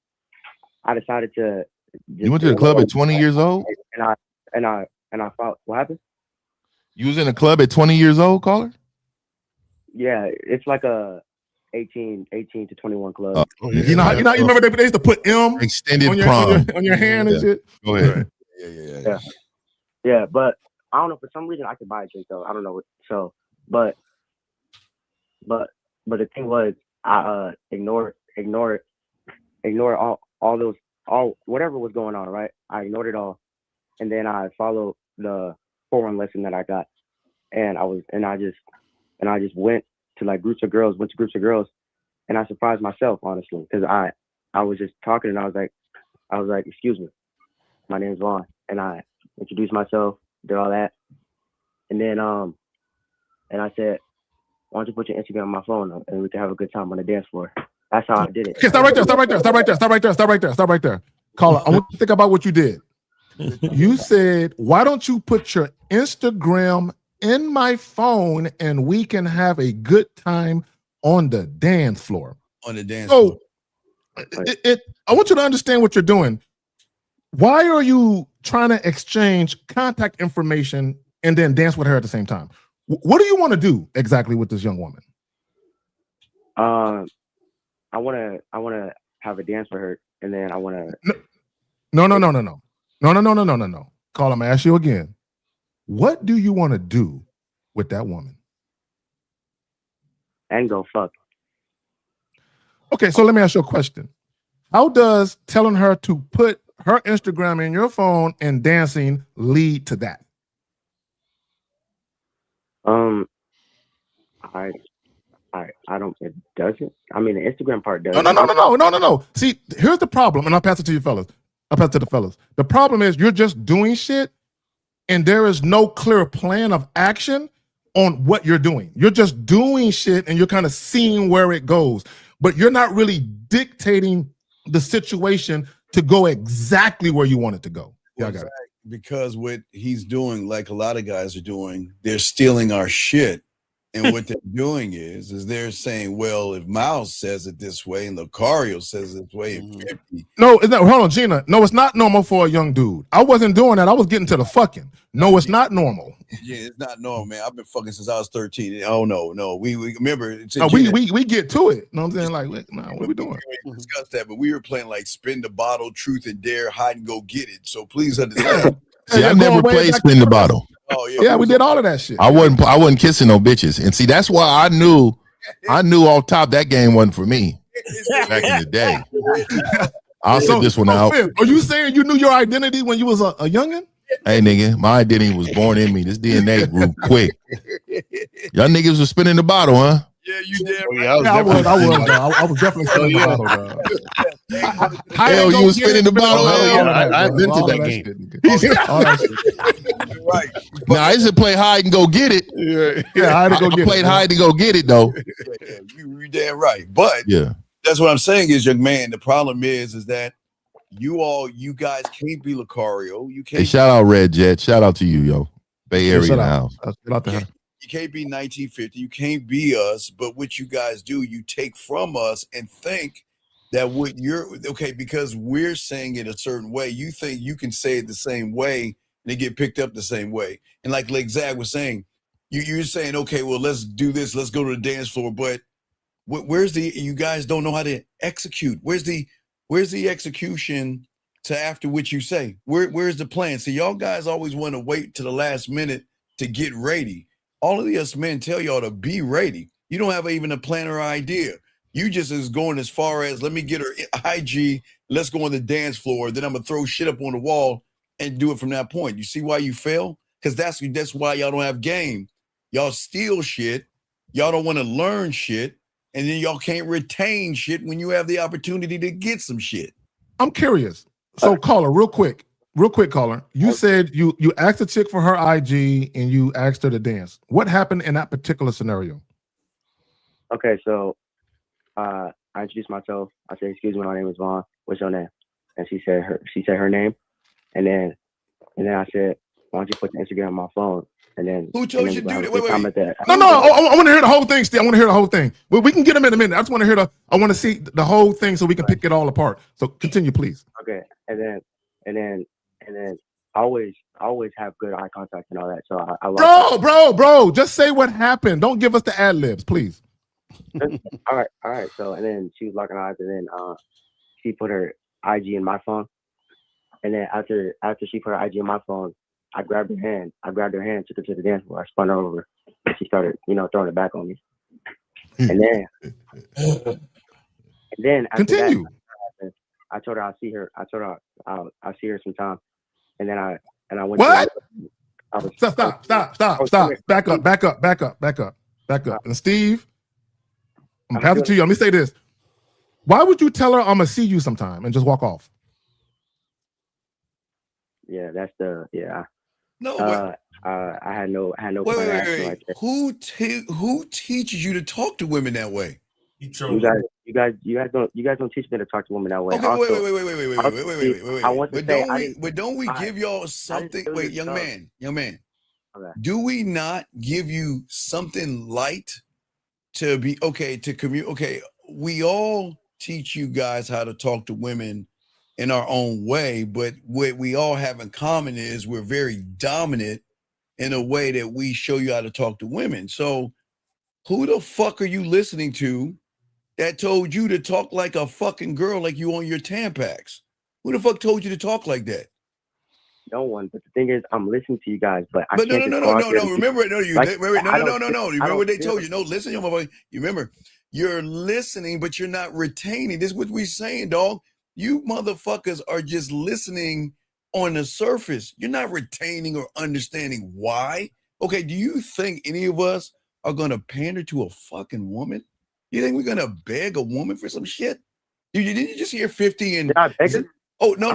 P: decided to.
G: You went to the club at 20 years old?
P: And I thought, what happened?
G: You was in a club at 20 years old, caller?
P: Yeah, it's like a 18 to 21 club.
N: You remember they used to put M
G: extended
N: prom on your hand and shit.
G: Go ahead.
P: Yeah, but I don't know, for some reason I could buy a drink though. I don't know what. So, but the thing was, I ignored all whatever was going on, right? I ignored it all, and then I followed the 4-1 lesson that I got, and I just went to like groups of girls, and I surprised myself, honestly, because I was just talking, and I was like, excuse me, my name's Vaughn, and I introduced myself, did all that, and then and I said, why don't you put your Instagram on my phone and we can have a good time on the dance floor. That's how I did it.
N: Okay, stop right there. Caller, I want you to think about what you did. You said, why don't you put your Instagram in my phone and we can have a good time on the dance floor.
M: On the dance floor.
N: I want you to understand what you're doing. Why are you trying to exchange contact information and then dance with her at the same time? What do you want to do exactly with this young woman?
P: I want to have a dance with her, and then I want to.
N: No. Call him. I ask you again. What do you want to do with that woman?
P: And go fuck.
N: Okay, so let me ask you a question. How does telling her to put her Instagram in your phone and dancing lead to that?
P: I don't. It doesn't. I mean, the Instagram part does.
N: No. See, here's the problem, and I'll pass it to you fellas. I'll pass it to the fellas. The problem is you're just doing shit, and there is no clear plan of action on what you're doing. You're just doing shit, and you're kind of seeing where it goes, but you're not really dictating the situation to go exactly where you want it to go. Yeah, I got it.
M: Because what he's doing, like a lot of guys are doing, they're stealing our shit And what they're doing is they're saying, well, if Miles says it this way and Lucario says it this way, and 50.
N: No, it's not. Hold on, Gina. No, it's not normal for a young dude. I wasn't doing that. I was getting to the fucking. No, it's not normal.
M: Yeah, it's not normal, man. I've been fucking since I was 13. Oh no. We remember.
N: No, we get to it. You know what I'm saying? Like, nah, what are we doing?
M: We discussed that, but we were playing like spin the bottle, truth and dare, hide and go get it. So please understand.
G: See, I never played spin the bottle.
M: Oh
N: yeah, we did all of that shit.
G: I wasn't kissing no bitches, and see that's why I knew off top that game wasn't for me back in the day. I'll sit this one out.
N: Are you saying you knew your identity when you was a youngin?
G: Hey nigga, my identity was born in me. This DNA grew quick. Y'all niggas was spinning the bottle, huh?
M: Yeah, you did.
N: I was definitely spinning the bottle, bro.
G: Hell, you was spinning the bottle.
Q: I invented that game.
M: Right.
G: Now I used to play hide and go get it.
N: Yeah,
G: I played hide and go get it though.
M: Yeah, you damn right. But
G: yeah,
M: that's what I'm saying is, young man. The problem is that you guys can't be Lucario. You can't.
G: Hey, shout out Red Jet. Shout out to you, yo. Bay Area now.
M: You can't be 1950. You can't be us. But what you guys do, you take from us and think that what you're okay because we're saying it a certain way. You think you can say it the same way and it get picked up the same way. And like Zach was saying, you're saying, okay, well, let's do this. Let's go to the dance floor. But where's you guys don't know how to execute. Where's the execution to after what you say? Where's the plan? So y'all guys always want to wait to the last minute to get ready. All of us men tell y'all to be ready. You don't have even a plan or idea. You just is going as far as let me get her IG. Let's go on the dance floor. Then I'm gonna throw shit up on the wall and do it from that point. You see why you fail? Because that's why y'all don't have game. Y'all steal shit. Y'all don't want to learn shit. And then y'all can't retain shit when you have the opportunity to get some shit.
N: I'm curious. So, caller, real quick, caller. You said you asked a chick for her IG and you asked her to dance. What happened in that particular scenario?
P: Okay, so I introduced myself. I said, "Excuse me, my name is Vaughn. What's your name?" And she said her name. And then I said, "Why don't you put the Instagram on my phone?" And then
M: who told you to do that? Wait.
N: No. I want to hear the whole thing. Steve. I want to hear the whole thing. Well, we can get them in a minute. I just want to hear I want to see the whole thing so we can pick it all apart. So continue, please.
P: Okay, and then I always have good eye contact and all that. So I
N: bro, just say what happened. Don't give us the ad libs, please.
P: all right. So and then she was locking eyes, and then she put her IG in my phone, and then after she put her IG in my phone, I grabbed her hand. Took her to the dance floor. I spun her over. And she started, throwing it back on me. And then after
N: continue.
P: That, I told her I'll see her. I told her I'll see her sometime. And then I went.
N: What? Stop. Back up. And Steve, I'm gonna pass it to you. Let me say this. Why would you tell her I'm gonna see you sometime and just walk off?
P: Yeah, that's
M: No,
P: I had no.
M: Wait.
P: Like that.
M: Who teaches you to talk to women that way?
P: You guys don't teach me to talk to women that way.
M: Okay,
P: also,
M: wait.
P: I want to say,
M: but don't we give y'all something? Wait, young man.
P: Okay.
M: Do we not give you something light to be okay to commute? Okay, we all teach you guys how to talk to women in our own way, but what we all have in common is we're very dominant in a way that we show you how to talk to women. So who the fuck are you listening to that told you to talk like a fucking girl, like you on your Tampax? Who the fuck told you to talk like that?
P: No one. But the thing is, I'm listening to you guys, but I
M: can't.
P: No.
M: Remember, remember what they told you. No, listen, you remember, you're listening, but you're not retaining. This is what we're saying, dog. You motherfuckers are just listening on the surface. You're not retaining or understanding why. Okay, do you think any of us are gonna pander to a fucking woman? You think we're gonna beg a woman for some shit? Didn't you just hear 50 and oh no.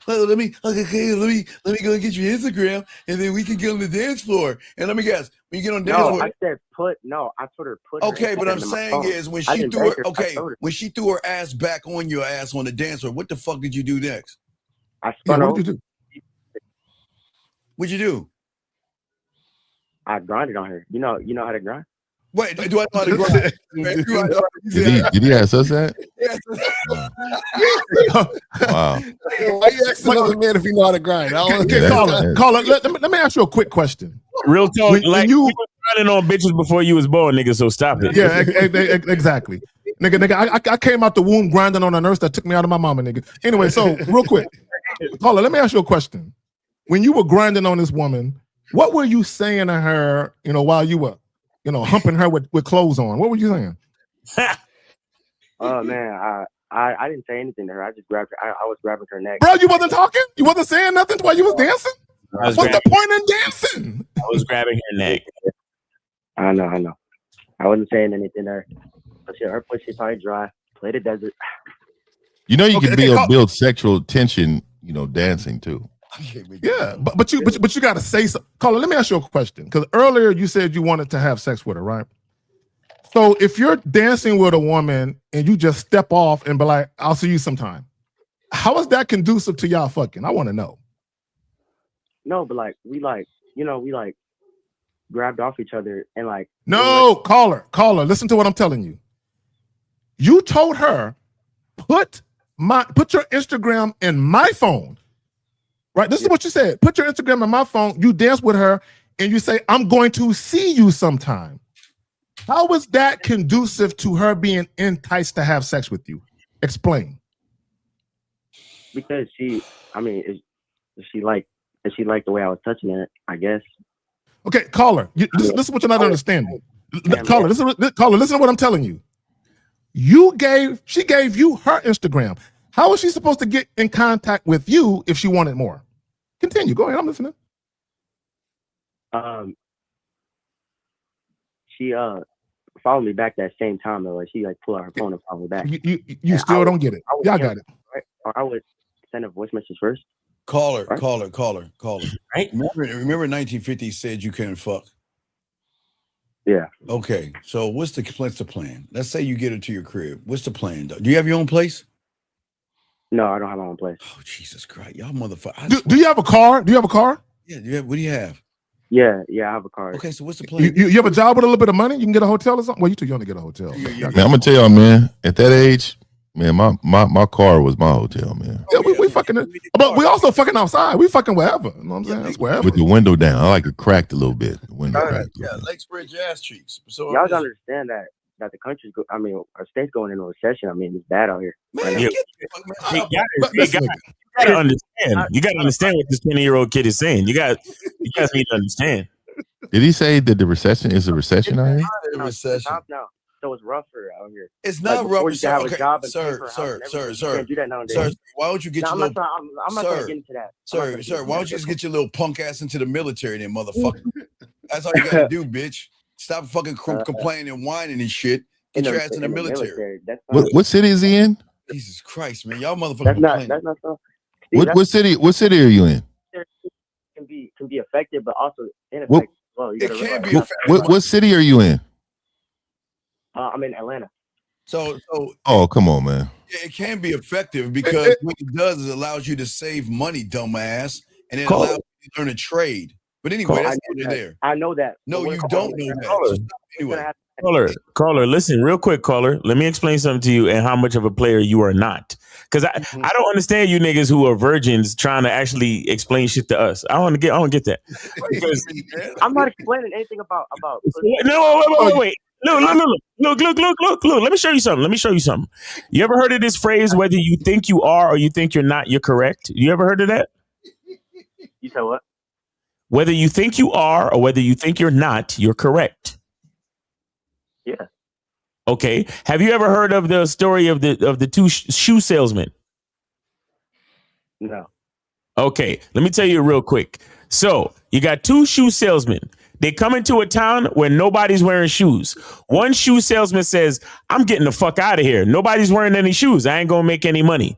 M: Let me go get your Instagram and then we can get on the dance floor. And let me guess, when you get on the dance floor.
P: I said I told her put her.
M: Okay, but I'm saying is when she threw when she threw her ass back on your ass on the dance floor, what the fuck did you do next?
P: I spun her.
N: What'd you do?
M: What'd you do?
P: I grinded on her. You know how to grind?
M: Wait, do I know how to grind?
G: Did he ask us that? Wow.
Q: Why you ask another man if he know how to grind?
N: Caller, let me ask you a quick question.
E: Real talk,
N: When
E: like
N: you-
E: you was grinding on bitches before you was born, nigga. So stop it.
N: Yeah, exactly. Nigga, I came out the womb grinding on a nurse that took me out of my mama, nigga. Anyway, so real quick, caller, let me ask you a question. When you were grinding on this woman, what were you saying to her, while you were, humping her with clothes on? What were you saying?
P: Oh man, I didn't say anything to her. I just grabbed her. I was grabbing her neck.
N: Bro, you wasn't talking? You wasn't saying nothing while you was dancing?
E: was
N: What's the
E: grabbing-
N: point in dancing?
E: I was grabbing her neck.
P: I know. I wasn't saying anything to her. But shit, her pussy probably dry. Play the desert.
G: You know you
N: Okay,
G: can build sexual tension, dancing too.
N: Yeah, but you got to say something. Caller, let me ask you a question. Because earlier you said you wanted to have sex with her, right? So if you're dancing with a woman and you just step off and be like, "I'll see you sometime," how is that conducive to y'all fucking? I want to know.
P: No, but we grabbed off each other and like.
N: No, caller, listen to what I'm telling you. You told her, put your Instagram in my phone. Right? This is what you said. Put your Instagram in my phone. You dance with her and you say, "I'm going to see you sometime." How was that conducive to her being enticed to have sex with you? Explain.
P: Because she liked the way I was touching it, I guess.
N: Okay, caller, listen to what you're not understanding. Caller, listen to what I'm telling you. She gave you her Instagram. How was she supposed to get in contact with you if she wanted more? Continue. Go ahead. I'm listening.
P: She followed me back that same time though. Like she pulled out her phone and followed me back.
N: You still don't get it. Y'all got it.
P: Right? Or I would send a voice message first.
M: Caller.
P: Right?
M: Right? Remember 1950 said you couldn't fuck.
P: Yeah.
M: Okay. So what's the plan? Let's say you get her to your crib. What's the plan though? Do you have your own place?
P: No, I don't have my own place.
M: Oh, Jesus Christ. Y'all motherfuckers.
N: Do you have a car?
M: Yeah, what do you have?
P: Yeah, I have a car.
M: Okay, so what's the plan?
N: You have a job with a little bit of money? You can get a hotel or something? Well, you too young to get a hotel.
G: Man, I'm gonna tell y'all, man, at that age, man, my car was my hotel, man.
N: Yeah, we fucking it. But we also fucking outside. We fucking wherever. You know what I'm saying? That's wherever.
G: With the window down. I like it cracked a little bit. The window cracked.
M: Yeah, Lakesbridge ass cheeks. So
P: y'all gotta understand that the country's our state's going into a recession. I mean, it's bad out here.
M: Man,
E: You gotta understand. You gotta understand what this 20-year-old kid is saying. You guys need to understand.
G: Did he say that the recession is a recession out here?
M: Recession.
P: No, so it's rougher out here.
M: It's not
P: before
M: rougher.
P: you can have
M: Okay,
P: a job and
M: sir,
P: pay for a house and everything,
M: sir.
P: You can't do that nowadays.
M: Sir, why don't you get
P: No,
M: your
P: I'm not trying to get into that.
M: Sir, why don't you just get your little punk ass into the military then, motherfucker? That's all you gotta do, bitch. Stop fucking complaining and whining and shit. Get your ass in the military.
G: What city is he in?
M: Jesus Christ, man. Y'all motherfuckers
P: That's not so.
G: What city are you in?
P: Can be effective, but also ineffective as well. You gotta realize.
G: What city are you in?
P: I'm in Atlanta.
M: So
G: Oh, come on, man.
M: it can be effective because what it does is it allows you to save money, dumbass, and it allows you to learn a trade. But anyway, that's neither there.
P: I know that.
M: No, you don't know that. So anyway.
E: Caller, listen, real quick, caller. Let me explain something to you and how much of a player you are not. Because I don't understand you niggas who are virgins trying to actually explain shit to us. I don't get that. Because
P: I'm not explaining anything about.
E: No, wait. Look. Let me show you something. You ever heard of this phrase, whether you think you are or you think you're not, you're correct? You ever heard of that?
P: You said what?
E: Whether you think you are or whether you think you're not, you're correct.
P: Yeah.
E: Okay. Have you ever heard of the story of the two shoe salesmen?
P: No.
E: Okay. Let me tell you real quick. So you got two shoe salesmen. They come into a town where nobody's wearing shoes. One shoe salesman says, "I'm getting the fuck out of here. Nobody's wearing any shoes. I ain't going to make any money."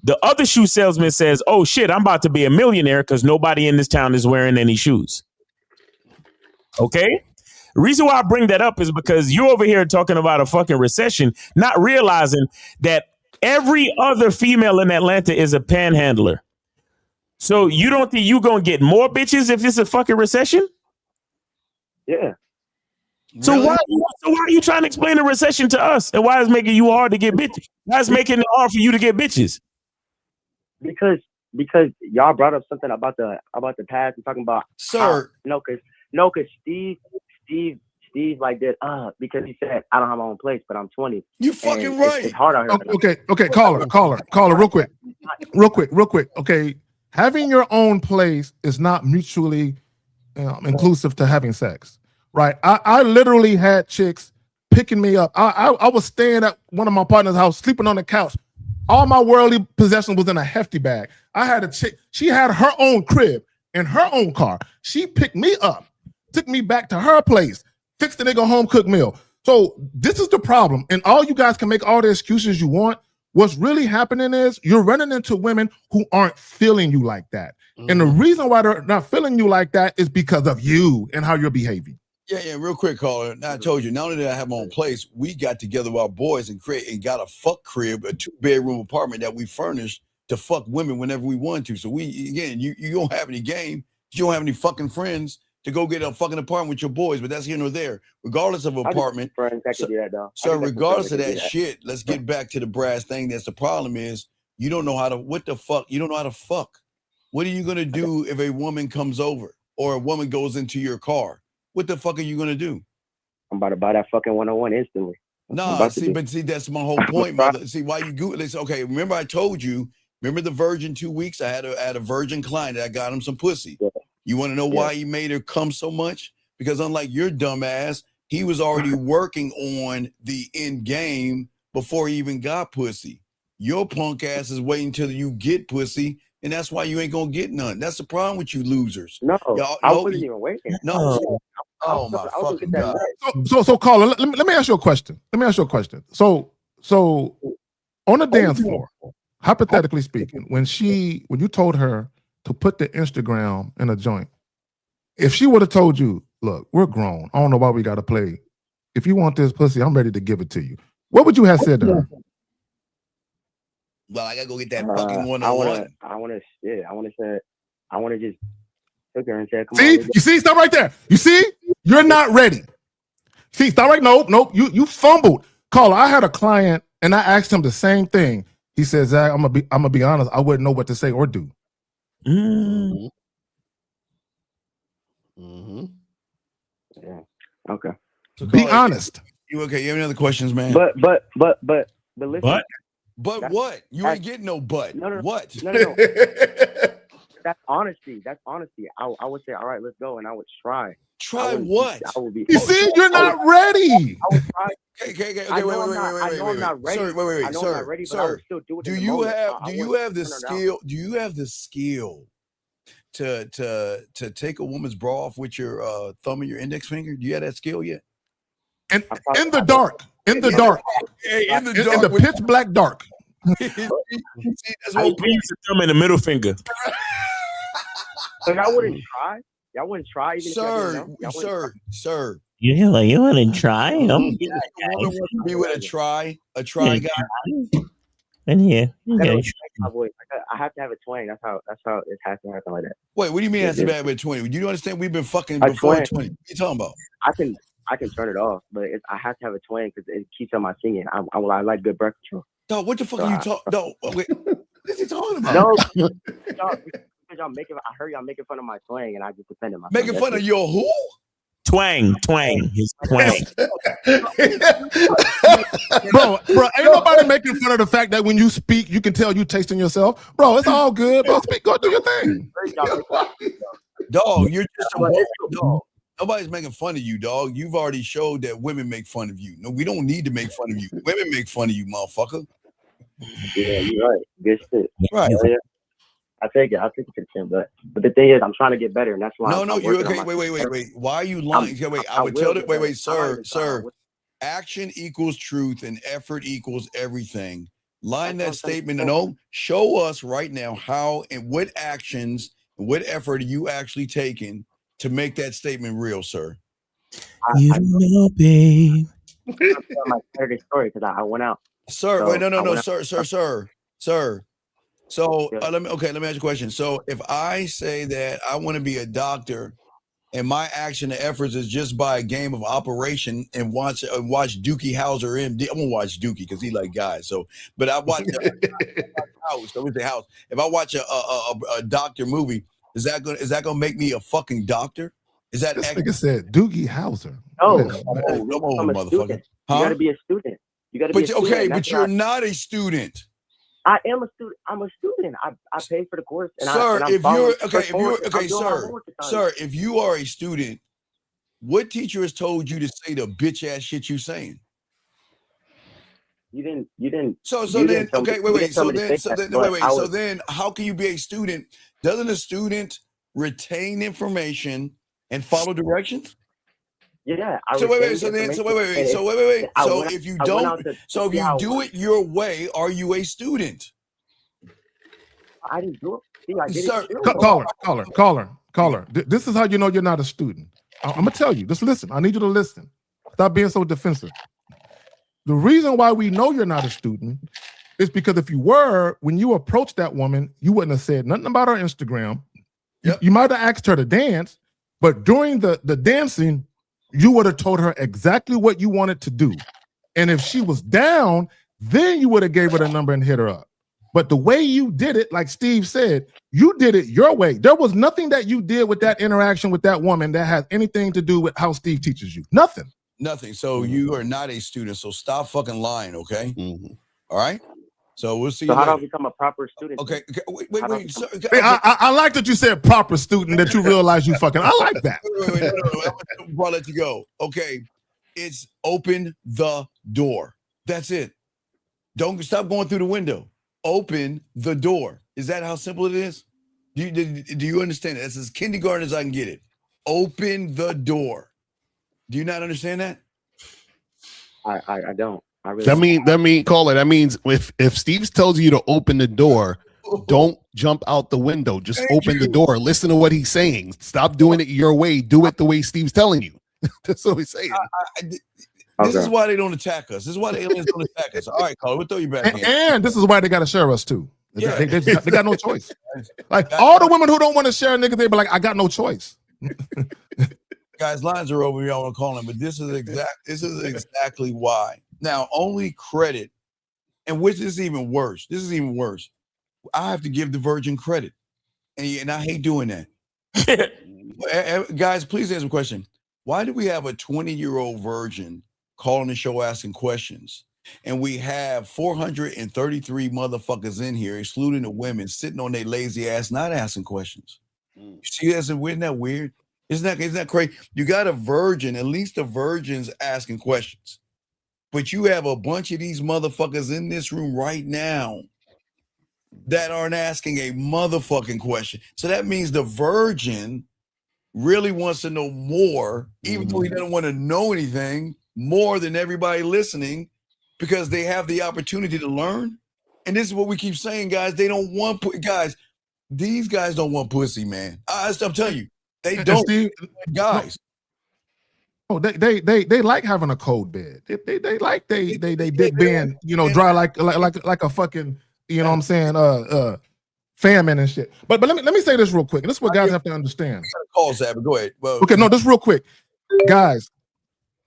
E: The other shoe salesman says, "Oh shit, I'm about to be a millionaire because nobody in this town is wearing any shoes." Okay. The reason why I bring that up is because you're over here talking about a fucking recession, not realizing that every other female in Atlanta is a panhandler. So you don't think you gonna get more bitches if it's a fucking recession?
P: Yeah.
E: So why are you trying to explain the recession to us? And why is it making you hard to get bitches? Why is it making it hard for you to get bitches?
P: Because y'all brought up something about the past and talking about
M: sir.
P: Because Steve like did because he said I don't have my own place, but I'm 20.
M: You fucking right.
P: It's hard out here.
N: Okay, caller, real quick. Okay, having your own place is not mutually inclusive to having sex, right? I literally had chicks picking me up. I was staying at one of my partner's house, sleeping on the couch. All my worldly possessions was in a hefty bag. I had a chick. She had her own crib and her own car. She picked me up, took me back to her place, fixed the nigga home cooked meal. So this is the problem. And all you guys can make all the excuses you want. What's really happening is you're running into women who aren't feeling you like that. And the reason why they're not feeling you like that is because of you and how you're behaving.
M: Yeah, real quick, caller. Now I told you, not only did I have my own place, we got together with our boys and got a fuck crib, a 2-bedroom apartment that we furnished to fuck women whenever we want to. So you don't have any game, you don't have any fucking friends to go get a fucking apartment with your boys, but that's here nor there. Regardless of apartment, so regardless of that shit, let's get back to the brass thing. That's the problem is you don't know how to you don't know how to fuck. What are you gonna do if a woman comes over or a woman goes into your car? What the fuck are you gonna do?
P: I'm about to buy that fucking 101 instantly.
M: See, that's my whole point, mother. See, why you Google this? Okay, remember I told you, remember the virgin 2 weeks? I had a virgin client that I got him some pussy. Yeah. You want to know why he made her come so much? Because unlike your dumb ass, he was already working on the end game before he even got pussy. Your punk ass is waiting till you get pussy, and that's why you ain't gonna get none. That's the problem with you losers.
P: No, I wasn't even waiting.
M: No. Oh my fucking God.
N: So caller, let me ask you a question. So on the dance floor, hypothetically speaking, when you told her to put the Instagram in a joint, if she would have told you, look, we're grown, I don't know why we got to play. If you want this pussy, I'm ready to give it to you. What would you have said to her?
M: Well, I gotta go get that fucking 101.
P: I want to just took her and said, come
N: see,
P: on.
N: You see, stop right there. You see, you're not ready. See, stop right. Nope. You fumbled. Caller, I had a client and I asked him the same thing. He said, Zach, I'm gonna be honest, I wouldn't know what to say or do.
P: Yeah. Okay.
M: So
N: be honest.
M: You okay? You have any other questions, man?
P: But listen.
M: But what? You ain't getting no butt.
P: No.
M: What?
P: No. That's honesty. I would say, all right, let's go, and I would try.
M: Try what?
P: I would be.
N: You see, you're not ready.
P: I would try.
M: Okay.
P: I know I'm not ready.
M: Sir, wait,
P: I know I'm not ready, but I would still do it.
M: Do you have the skill? Do you have the skill to take a woman's bra off with your thumb and your index finger? Do you have that skill yet?
N: And in the dark. In the pitch black dark.
E: See, that's what we used to thumb in the middle finger.
P: But I wouldn't try. Y'all wouldn't try, even
M: sir.
R: You wouldn't try?
M: You be with a try guy.
R: In here,
P: I have to have a twang. That's how it has to happen like that.
M: Wait, what do you mean it has to be with 20? Do you understand? We've been fucking before 20. What are you talking about?
P: I can turn it off, but I have to have a twang because it keeps on my singing. I like good breath control.
M: Dog, what the fuck are you talking? No, wait, what is he talking about?
P: No, y'all making. I heard y'all making fun of my twang, and I just defended myself.
M: Making fun of your who?
E: Twang, his twang.
N: bro, ain't nobody making fun of the fact that when you speak, you can tell you tasting yourself. Bro, it's all good. Bro, speak, go do your thing.
M: Dog, you're just a dog. Nobody's making fun of you, dog. You've already showed that women make fun of you. No, we don't need to make fun of you. Women make fun of you, motherfucker.
P: Yeah, you're right. Good shit.
M: Right.
P: Yeah. I take it to the chin, but the thing is, I'm trying to get better, and that's why.
M: No, you're okay. Wait. Why are you lying? Sir. Action equals truth, and effort equals everything. Line that statement. No, show us right now how and what actions and what effort are you actually taking to make that statement real, sir.
R: You know, babe.
P: My Saturday story because I went out.
M: Sir, so wait, no, sir. So let me ask you a question. So if I say that I want to be a doctor and my action and efforts is just by a game of operation and watch Dookie Howser MD. I'm gonna watch Dookie because he like guys. So, but I watch House. So we say House. If I watch a doctor movie, is that gonna make me a fucking doctor? Is that
N: this nigga said Doogie Howser?
P: No,
M: Come on, motherfucker.
P: You gotta be a student. You gotta be a student.
M: Okay, but you're not a student.
P: I am a student. I'm a student. I paid for the course. And
M: Sir,
P: if
M: you are a student, what teacher has told you to say the bitch ass shit you saying?
P: You didn't.
M: So then, how can you be a student? Doesn't a student retain information and follow directions?
P: Yeah.
M: So if you do it your way, are you a student?
P: I didn't do it. See, I did
M: Sir,
N: caller. This is how you know you're not a student. I'm gonna tell you. Just listen. I need you to listen. Stop being so defensive. The reason why we know you're not a student is because if you were, when you approached that woman, you wouldn't have said nothing about her Instagram. You might have asked her to dance, but during the dancing, you would have told her exactly what you wanted to do. And if she was down, then you would have gave her the number and hit her up. But the way you did it, like Steve said, you did it your way. There was nothing that you did with that interaction with that woman that has anything to do with how Steve teaches you. Nothing.
M: So you are not a student. So stop fucking lying, okay? All right? So we'll see.
P: So how do I become a proper student?
M: Okay. Wait.
N: I like that you said proper student, that you realize you fucking. I like that.
M: Before I let you go. Okay. It's open the door. That's it. Don't stop going through the window. Open the door. Is that how simple it is? Do you understand it? That's as kindergarten as I can get it. Open the door. Do you not understand that?
P: I don't. I really
Q: That means if Steve tells you to open the door, don't jump out the window. Just open the door. Listen to what he's saying. Stop doing it your way. Do it the way Steve's telling you. That's what he's saying.
M: This is why they don't attack us. This is why the aliens don't attack us. All right, Carl, we'll throw you back in.
N: And this is why they got to share us too. They got no choice. Like all the women who don't want to share niggas, they be like, I got no choice.
M: Guys, lines are over. Y'all want to call them, but this is exactly why. Now, only credit, and which is even worse. This is even worse. I have to give the virgin credit, and I hate doing that. Guys, please answer the question. Why do we have a 20-year-old virgin calling the show asking questions, and we have 433 motherfuckers in here, excluding the women, sitting on their lazy ass not asking questions? You see, isn't that weird? Isn't that crazy? You got a virgin, at least the virgin's asking questions. But you have a bunch of these motherfuckers in this room right now that aren't asking a motherfucking question. So that means the virgin really wants to know more, even though he doesn't want to know anything more than everybody listening, because they have the opportunity to learn. And this is what we keep saying, guys. They don't want guys. These guys don't want pussy, man. I'm telling you, they don't. Steve, guys.
N: Oh, they like having a cold bed. They like they dick being dry like a fucking what I'm saying famine and shit. But let me say this real quick. And this is what guys have to understand.
M: Call Zab, go ahead. Well,
N: okay, no, this real quick, guys.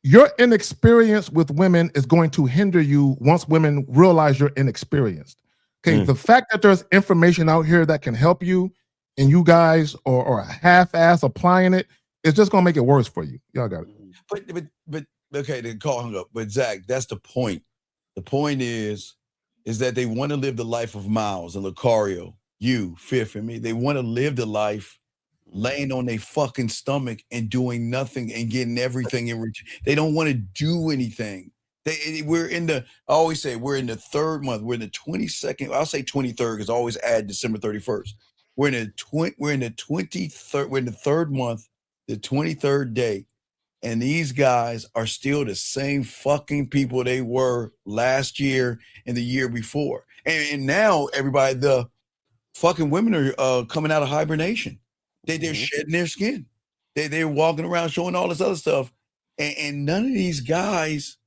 N: Your inexperience with women is going to hinder you once women realize you're inexperienced. Okay, the fact that there's information out here that can help you, and you guys are half-ass applying it, it's just gonna make it worse for you. Y'all got it.
M: But okay, the call hung up. But Zach, that's the point. The point is that they want to live the life of Miles and Lucario, you, Fifth, and me. They want to live the life laying on their fucking stomach and doing nothing and getting everything in return. They don't want to do anything. I always say we're in the third month. We're in the 22nd. I'll say 23rd because I always add December 31st. We're in the 23rd. We're in the third month, the 23rd day. And these guys are still the same fucking people they were last year and the year before. And now everybody, the fucking women are coming out of hibernation. They're shedding their skin. They're walking around showing all this other stuff. And none of these guys,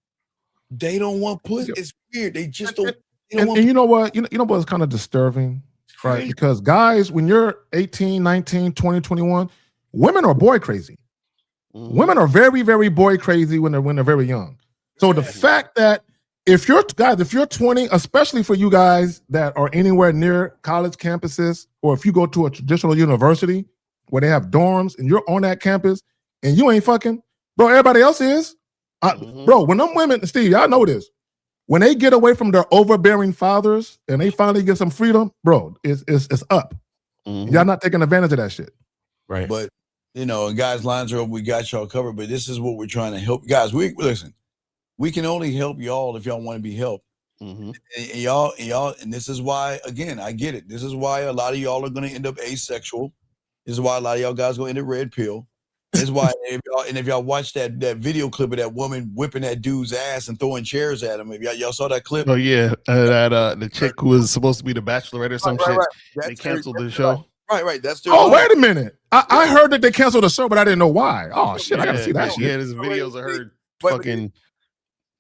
M: they don't want pussy. It's weird. They just don't.
N: And you know what? You know what's kind of disturbing, right? Because guys, when you're 18, 19, 20, 21, women are boy crazy. Women are very, very boy crazy when they're very young. So the fact that if you're 20, especially for you guys that are anywhere near college campuses, or if you go to a traditional university where they have dorms and you're on that campus and you ain't fucking, bro, everybody else is. Bro, when them women, Steve, y'all know this. When they get away from their overbearing fathers and they finally get some freedom, bro, it's up. Y'all not taking advantage of that shit.
E: Right.
M: But guys, lines are open. We got y'all covered. But this is what we're trying to help, guys. Listen. We can only help y'all if y'all want to be helped. And y'all, and this is why, again, I get it. This is why a lot of y'all are going to end up asexual. This is why a lot of y'all guys going to end up red pill. This is why, if y'all watch that video clip of that woman whipping that dude's ass and throwing chairs at him, if y'all saw that clip.
Q: Oh yeah, the chick who was supposed to be the Bachelorette or some shit. They canceled the show.
M: Right. That's their
N: Oh, wait a minute. I heard that they canceled the show, but I didn't know why. Oh shit, I gotta see that shit.
Q: Yeah, there's videos of her fucking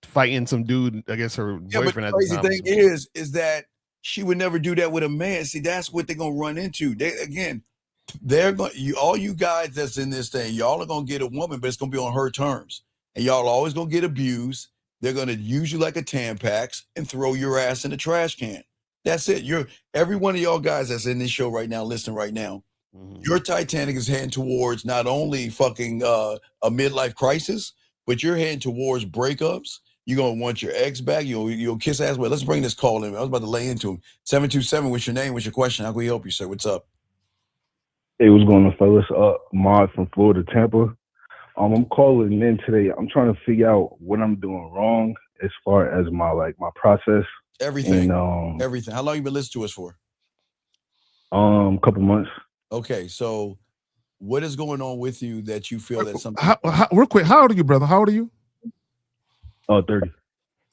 Q: fighting some dude, I guess her boyfriend at the time.
M: The crazy thing is that she would never do that with a man. See, that's what they're gonna run into. They're going. All you guys that's in this thing, y'all are gonna get a woman, but it's gonna be on her terms, and y'all always gonna get abused. They're gonna use you like a Tampax and throw your ass in the trash can. That's it. Every one of y'all guys that's in this show right now, listening right now. Your Titanic is heading towards not only fucking a midlife crisis, but you're heading towards breakups. You're gonna want your ex back. You'll kiss ass. Well, let's bring this call in. I was about to lay into him. 727. What's your name? What's your question? How can we help you, sir? What's up?
S: Hey, what's going on, fellas? Mod from Florida, Tampa. I'm calling in today. I'm trying to figure out what I'm doing wrong as far as my process.
M: Everything.
S: And,
M: everything. How long you been listening to us for?
S: Couple months.
M: Okay, so what is going on with you that you feel that something?
N: Real quick, how old are you, brother? How old are you?
S: 30.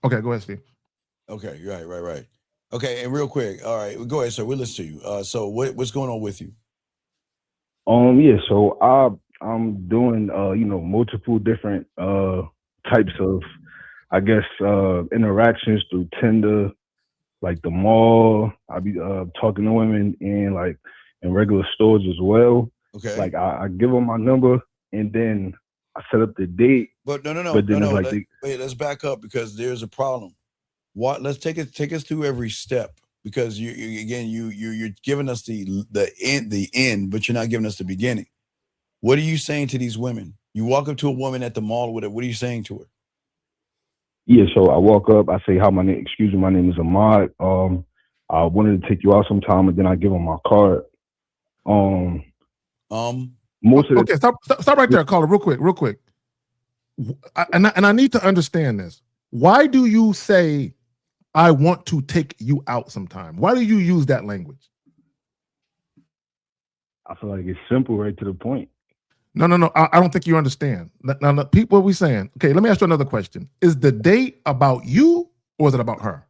N: Okay, go ahead, Steve.
M: Okay, right. Okay, and real quick, all right, go ahead, sir. We'll listen to you. So what's going on with you?
S: Yeah, so I'm doing multiple different types of, I guess, interactions through Tinder, like the mall. I be talking to women in regular stores as well.
M: Okay.
S: Like I give them my number and then I set up the date.
M: But no.
S: But then
M: Wait, let's back up because there's a problem. Let's take us through every step because you're giving us the end, but you're not giving us the beginning. What are you saying to these women? You walk up to a woman at the mall with her. What are you saying to her?
S: Yeah, so I walk up, I say, my name is Ahmad. I wanted to take you out sometime, and then I give them my card.
N: Stop right there, caller, real quick. And I need to understand this. Why do you say, I want to take you out sometime? Why do you use that language?
S: I feel like it's simple, right to the point.
N: No. I don't think you understand. Now, people, what we saying? Okay, let me ask you another question. Is the date about you or is it about her?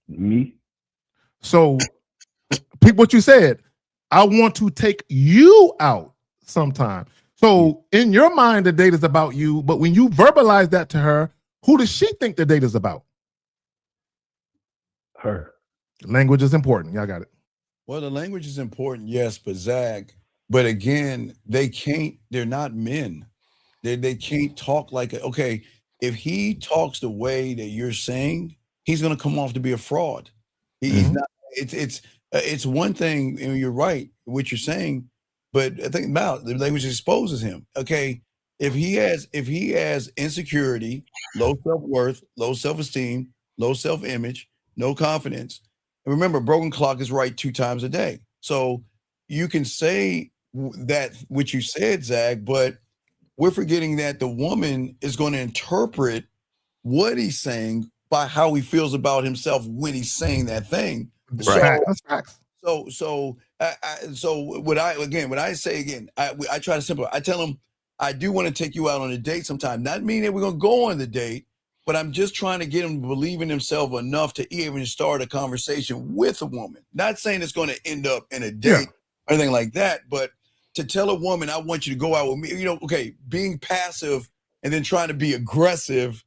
S: Me.
N: So, what you said, I want to take you out sometime. So, in your mind, the date is about you, but when you verbalize that to her, who does she think the date is about?
S: Her.
N: Language is important. Y'all got it.
M: Well, the language is important, yes, but Zach, but again, they're not men. They can't talk like, okay, if he talks the way that you're saying, he's going to come off to be a fraud. He's not, it's one thing, and you're right, what you're saying, but think about the language exposes him. Okay, if he has insecurity, low self-worth, low self-esteem, low self-image, no confidence. And remember, broken clock is right 2 times a day. So you can say that what you said, Zach, but we're forgetting that the woman is going to interpret what he's saying by how he feels about himself when he's saying that thing.
N: Right. That's facts.
M: So when I try to simplify. I tell him I do want to take you out on a date sometime. Not meaning that we're gonna go on the date, but I'm just trying to get him to believe in himself enough to even start a conversation with a woman. Not saying it's going to end up in a date or anything like that, but to tell a woman, I want you to go out with me, being passive and then trying to be aggressive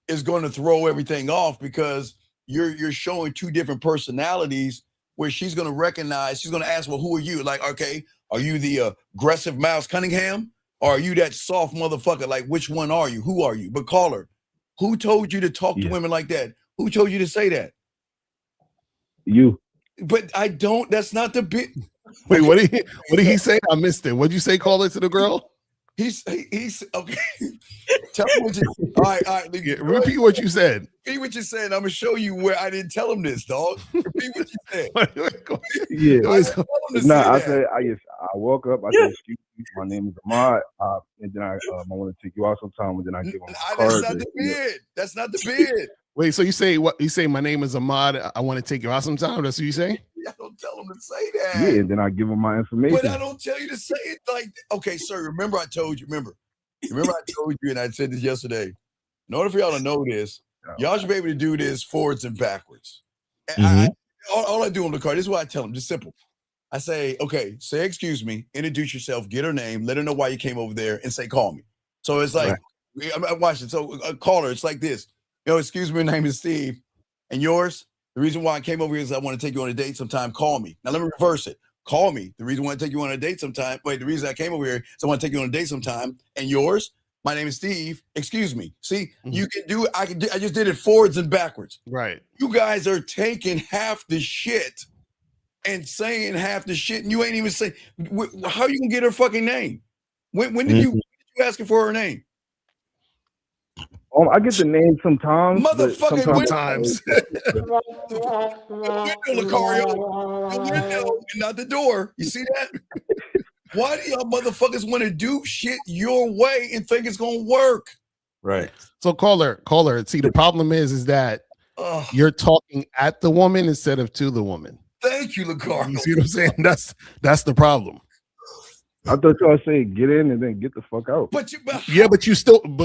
M: is going to throw everything off because you're showing 2 different personalities where she's going to recognize, she's going to ask, well, who are you? Like, okay, Are you the aggressive Miles Cunningham? Or are you that soft motherfucker? Like, which one are you? Who are you? But caller, who told you to talk to women like that? Who told you to say that?
S: You.
M: But I don't. That's not the bit.
Q: Wait, what did he say? I missed it. What'd you say? Call it to the girl.
M: He's okay. Tell me what you. All right.
Q: Repeat what you said.
M: Repeat what you said. I'm gonna show you where I didn't tell him this, dog. Repeat what you said.
S: Yeah.
M: I didn't tell him to
S: Nah,
M: say
S: I
M: that.
S: said I woke up. I said, "Excuse me, my name is Ahmad," and then I want to take you out sometime, and then I give him my card.
M: That's not the bid. That's not the bid.
Q: Wait, so you say what? You say my name is Ahmad. I want to take you out sometime. That's what you say?
M: I don't tell him to say that.
S: Yeah, and then I give him my information.
M: But I don't tell you to say it like, okay, sir, remember I told you, remember I told you, and I said this yesterday. In order for y'all to know this, y'all should be able to do this forwards and backwards. And all I do on the card, this is what I tell them, just simple. I say, okay, say excuse me, introduce yourself, get her name, let her know why you came over there, and say, call me. So it's like, I'm watching. So a caller, it's like this. Excuse me, my name is Steve. And yours? The reason why I came over here is I want to take you on a date sometime. Call me. Now let me reverse it. Call me. The reason why I want to take you on a date sometime. Wait, the reason I came over here is I want to take you on a date sometime. And yours? My name is Steve. Excuse me. See, you can do it. I just did it forwards and backwards.
Q: Right.
M: You guys are taking half the shit and saying half the shit, and you ain't even saying. How you gonna get her fucking name? When did you asking for her name?
S: I get the name sometimes.
M: Motherfucking
Q: sometimes.
M: The window, Lucario. The window and not the door. You see that? Why do y'all motherfuckers want to do shit your way and think it's gonna work?
Q: Right. So caller. See, the problem is that you're talking at the woman instead of to the woman.
M: Thank you, Lucario.
Q: You see what I'm saying? That's the problem.
S: I thought y'all saying get in and then get the fuck out.
M: But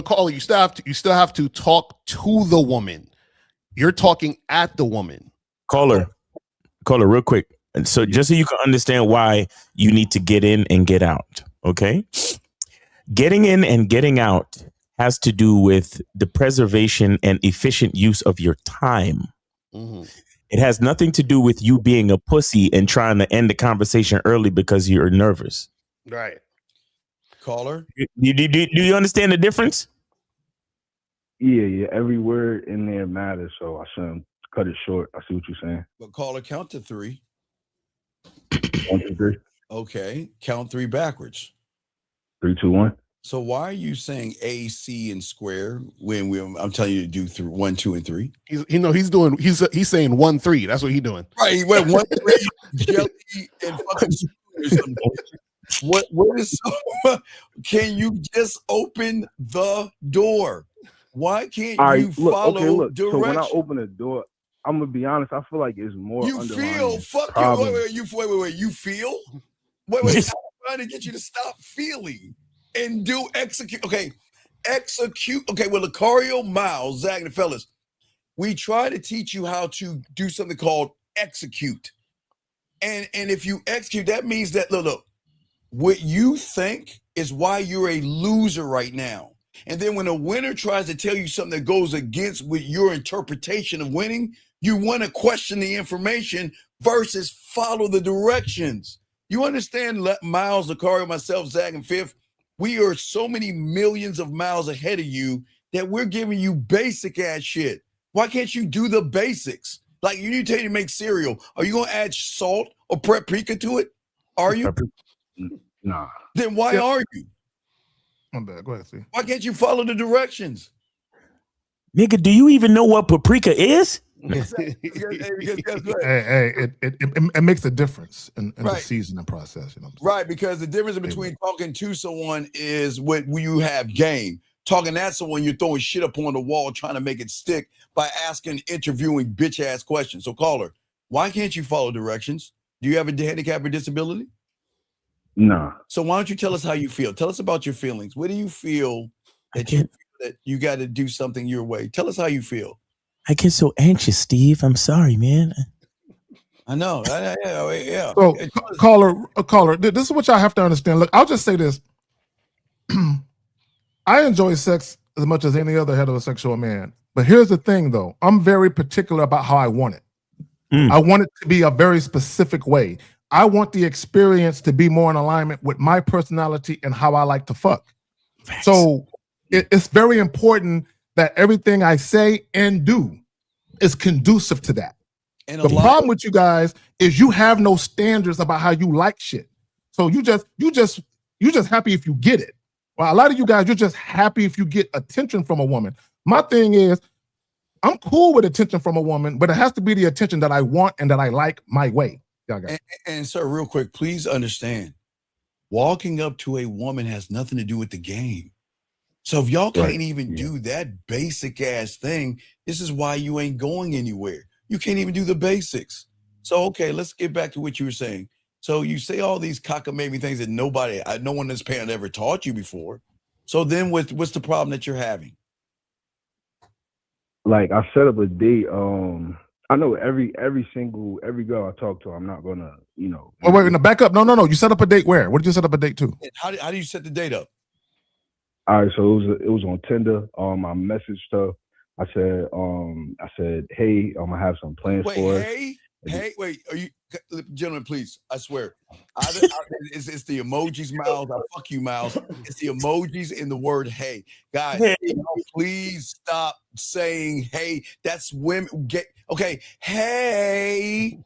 Q: caller, you still have to talk to the woman. You're talking at the woman.
E: Caller, real quick. And so just so you can understand why you need to get in and get out. Okay. Getting in and getting out has to do with the preservation and efficient use of your time. It has nothing to do with you being a pussy and trying to end the conversation early because you're nervous.
Q: Right.
M: Caller.
E: Do you understand the difference?
S: Yeah. Every word in there matters, so I shouldn't cut it short. I see what you're saying.
M: But caller, count to 3.
S: 1, 2, 3.
M: Okay. Count 3 backwards.
S: 3, 2, 1.
M: So why are you saying A, C, and square when I'm telling you to do 1, 2, and 3?
Q: He's saying 1, 3. That's what he's doing.
M: Right. He went 1, 3, jelly, and fucking or something. What is can you just open the door? Why can't you follow directions?
S: So when I open the door, I'm gonna be honest, I feel like it's more
M: you feel fuck you. Wait, you feel? Wait, I'm trying to get you to stop feeling and do execute. Okay, execute. Okay, well, Lucario, Miles, Zach, and fellas, we try to teach you how to do something called execute. And if you execute, that means that look. What you think is why you're a loser right now. And then when a winner tries to tell you something that goes against with your interpretation of winning, you want to question the information versus follow the directions. You understand, Miles, Lucario, myself, Zach, and Fifth, we are so many millions of miles ahead of you that we're giving you basic ass shit. Why can't you do the basics? Like you need to make cereal. Are you going to add salt or paprika to it? Are you?
S: Nah.
M: Then why are you?
N: I'm bad. Go ahead, see.
M: Why can't you follow the directions?
E: Nigga, do you even know what paprika is?
N: Hey, it makes a difference in the seasoning process. You know.
M: Right, because the difference between talking to someone is when you have game. Talking at someone, you're throwing shit up on the wall, trying to make it stick by interviewing bitch ass questions. So caller, why can't you follow directions? Do you have a handicap or disability?
S: Nah.
M: So why don't you tell us how you feel? Tell us about your feelings. What do you feel that you got to do something your way? Tell us how you feel.
E: I get so anxious, Steve. I'm sorry, man.
M: I know. Yeah.
N: So, caller, this is what y'all have to understand. Look, I'll just say this. I enjoy sex as much as any other heterosexual man. But here's the thing, though. I'm very particular about how I want it. I want it to be a very specific way. I want the experience to be more in alignment with my personality and how I like to fuck. So it's very important that everything I say and do is conducive to that.
M: And
N: the problem with you guys is you have no standards about how you like shit. So you just happy if you get it. Well, a lot of you guys, you're just happy if you get attention from a woman. My thing is, I'm cool with attention from a woman, but it has to be the attention that I want and that I like my way.
M: And sir, real quick, please understand, walking up to a woman has nothing to do with the game. So if y'all can't even do that basic ass thing, this is why you ain't going anywhere. You can't even do the basics. So, okay, let's get back to what you were saying. So you say all these cockamamie things that no one in this parent ever taught you before. So then what's the problem that you're having?
S: Like, I set up a date. I know every girl I talk to, I'm not gonna,
N: Oh, wait, back up. No. You set up a date where? What did you set up a date to?
M: How do you set the date up?
S: All right, so it was on Tinder. I messaged her. I said, hey, I have some plans for us.
M: Wait, are you, gentlemen, please, I swear. It's the emojis, Miles. I fuck you, Miles. It's the emojis in the word hey. Guys, please stop saying hey. That's women. Hey.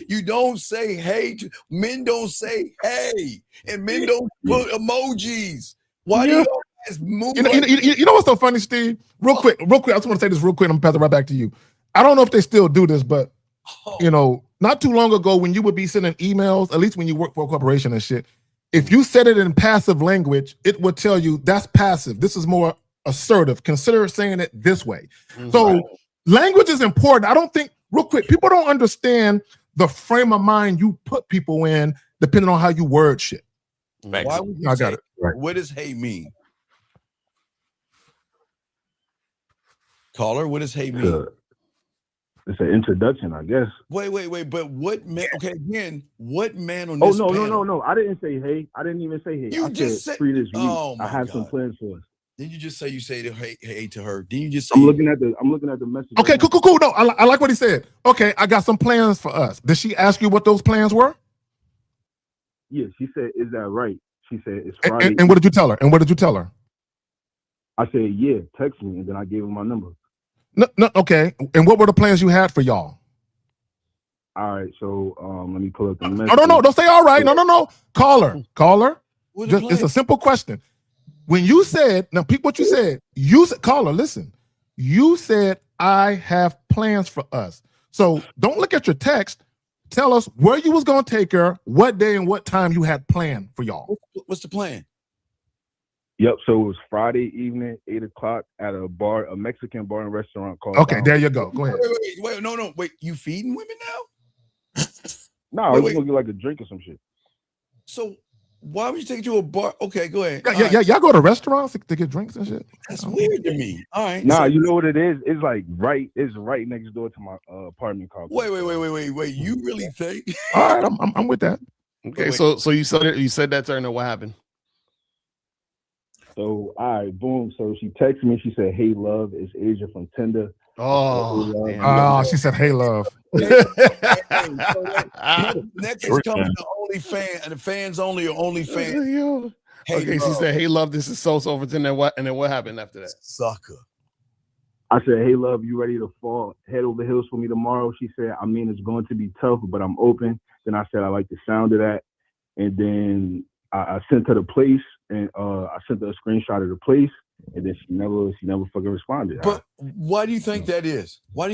M: You don't say hey. Men don't say hey. And men don't put emojis. Why do you guys move?
N: You know what's so funny, Steve? Real quick. I just want to say this real quick. I'm gonna pass it right back to you. I don't know if they still do this, but not too long ago when you would be sending emails, at least when you work for a corporation and shit, if you said it in passive language, it would tell you that's passive. This is more assertive. Consider saying it this way. So language is important. I don't think, real quick, people don't understand the frame of mind you put people in depending on how you word shit.
M: Why would you say, what does hey mean? Caller, what does hey mean?
S: It's an introduction, I guess.
M: Wait. But what man? Okay, again, what man on this?
S: No. I didn't say hey. I didn't even say hey.
M: You just said
S: free this week.
M: Oh my
S: I have
M: God.
S: some plans for us.
M: Did you just say hey to her? Did you just say?
S: I'm looking at the message.
N: Okay,
S: right
N: cool. No, I like what he said. Okay, I got some plans for us. Did she ask you what those plans were?
S: Yeah, she said, "Is that right?" She said, "It's Friday."
N: And what did you tell her?
S: I said, "Yeah, text me," and then I gave her my number.
N: No, okay. And what were the plans you had for y'all?
S: All right, so let me pull up the message.
N: No, don't say all right. No. Caller. It's a simple question. When you said, now peep what you said. You said, caller, listen. You said, I have plans for us. So don't look at your text. Tell us where you was going to take her, what day and what time you had planned for y'all.
M: What's the plan?
S: Yep, so it was Friday evening, 8 o'clock at a bar, a Mexican bar and restaurant called.
N: Okay, there you go. Go ahead.
M: Wait, no. Wait, you feeding women now?
S: No, I was gonna get like a drink or some shit.
M: So why would you take it to a bar? Okay, go ahead.
N: Yeah, y'all go to restaurants to get drinks and shit.
M: That's weird to me. All right.
S: Nah, you know what it is? It's like it's right next door to my apartment complex.
M: Wait. You really think?
N: All right, I'm with that.
Q: Okay, so you said that to her, and what happened?
S: So, all right, boom. So she texted me. She said, "Hey, love, it's Asia from Tinder."
N: She said, "Hey, love."
M: Next is coming to OnlyFans and the fans only or OnlyFans.
Q: She said, "Hey, love, this is so for Tinder." And then what happened after that?
M: Sucker.
S: I said, "Hey, love, you ready to fall head over heels for me tomorrow?" She said, "I mean, it's going to be tough, but I'm open." Then I said, "I like the sound of that," and then I sent her the place. And I sent her a screenshot of the place, and then she never fucking responded.
M: But why do you think that is?
S: I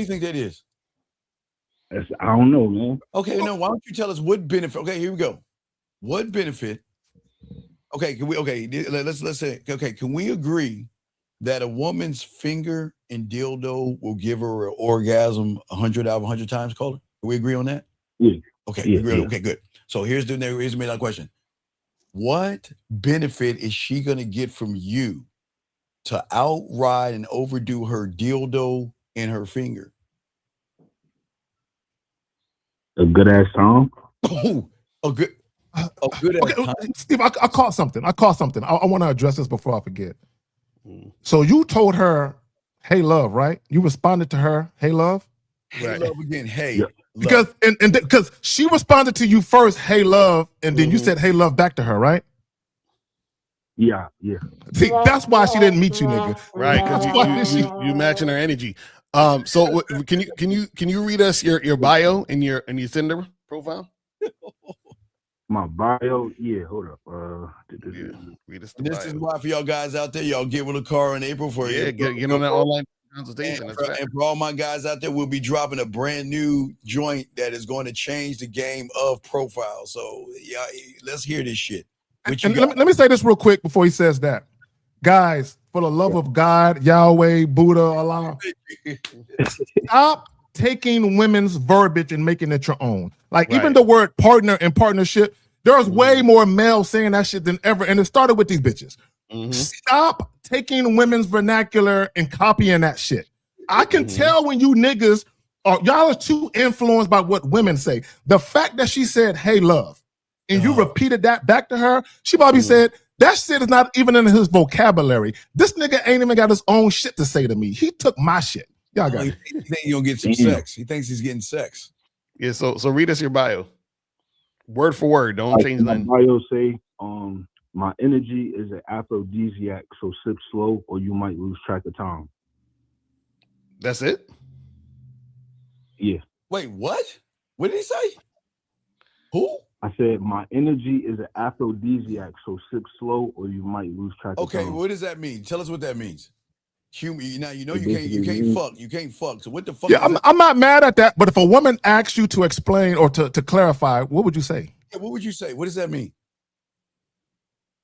S: don't know, man.
M: Okay, no. Why don't you tell us what benefit? Okay, here we go. What benefit? Okay, let's say. Okay, can we agree that a woman's finger and dildo will give her an orgasm 100 out of 100 times? Caller, can we agree on that?
S: Yeah.
M: Okay.
S: Yeah,
M: Okay, good. So here's my question. What benefit is she going to get from you to outride and overdo her dildo and her finger?
S: A good ass song.
M: Oh, a good ass time.
N: Steve, I caught something. I want to address this before I forget. So you told her, "Hey, love," right? You responded to her, "Hey, love."
M: Hey, love again. Hey.
N: Because because she responded to you first, hey love, and then you said hey love back to her, right?
S: Yeah.
N: See, that's why she didn't meet you, nigga.
Q: Right, because you matching her energy. So can you read us your bio and your Tinder profile?
S: My bio, hold up.
Q: Read us the
M: This
Q: bio.
M: is why for y'all guys out there, y'all get with a car in April for
Q: get on that online consultation.
M: And for all my guys out there, we'll be dropping a brand new joint that is going to change the game of profile. So yeah, let's hear this shit.
N: And let me say this real quick before he says that. Guys, for the love of God, Yahweh, Buddha, Allah, stop taking women's verbiage and making it your own. Like even the word partner and partnership, there's way more males saying that shit than ever. And it started with these bitches. Stop taking women's vernacular and copying that shit. I can tell when you niggas y'all are too influenced by what women say. The fact that she said, hey, love, and you repeated that back to her, she probably said, that shit is not even in his vocabulary. This nigga ain't even got his own shit to say to me. He took my shit. Y'all got it.
M: He thinks you're gonna get some sex. He thinks he's getting sex.
Q: Yeah, so read us your bio. Word for word. Don't change
S: my
Q: nothing.
S: bio say, my energy is an aphrodisiac, so sip slow or you might lose track of time.
Q: That's it?
S: Yeah.
M: Wait, what? What did he say? Who?
S: I said my energy is an aphrodisiac, so sip slow or you might lose track of time.
M: Okay, what does that mean? Tell us what that means. Now you know you can't fuck. You can't fuck. So what the fuck?
N: Yeah, I'm not mad at that, but if a woman asks you to explain or to clarify, what would you say?
M: Yeah, what would you say? What does that mean?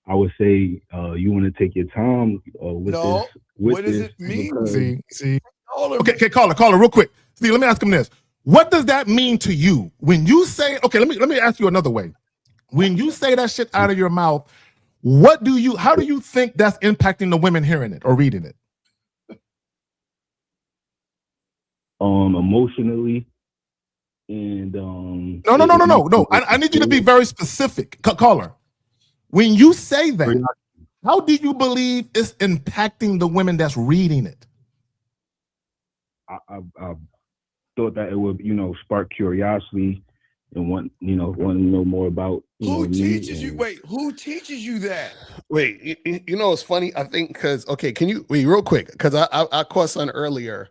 S: I would say you want to take your time with this.
M: What does it mean?
N: See. Okay, caller, real quick. See, let me ask him this. What does that mean to you when you say? Okay, let me ask you another way. When you say that shit out of your mouth, how do you think that's impacting the women hearing it or reading it?
S: Emotionally, and
N: no. I need you to be very specific, caller. When you say that, how do you believe it's impacting the women that's reading it?
S: I thought that it would, spark curiosity and want to know more about.
M: Who teaches you? Wait, who teaches you that?
Q: Wait, it's funny. I think because can you wait real quick? Because I caught something earlier,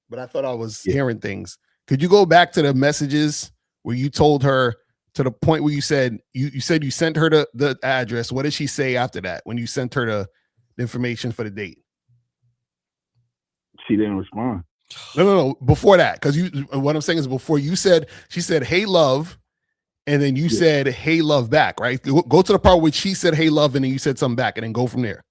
Q: but I thought I was hearing things. Could you go back to the messages where you told her to the point where you said you sent her the address? What did she say after that when you sent her the information for the date?
S: She didn't respond.
Q: No. Before that, because what I'm saying is before she said, hey, love. And then you said, hey, love back, right? Go to the part where she said, hey, love. And then you said something back and then go from there.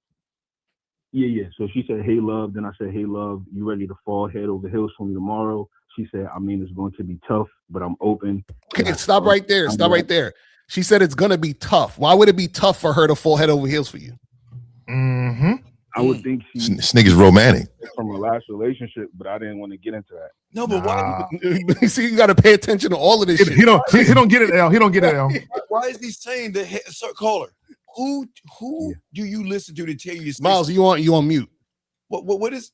S: Yeah. So she said, hey, love. Then I said, hey, love, you ready to fall head over heels for me tomorrow? She said, I mean, it's going to be tough, but I'm open.
Q: Okay, stop right there. Right there. She said it's going to be tough. Why would it be tough for her to fall head over heels for you?
S: I would think
G: this nigga's romantic
S: from a last relationship, but I didn't want to get into that.
M: No, but why?
Q: See, you got to pay attention to all of this shit.
N: He don't get it, L. He don't get it, L.
M: Why is he saying that? Sir, caller, who do you listen to tell you this?
Q: Miles, you on mute?
M: What is?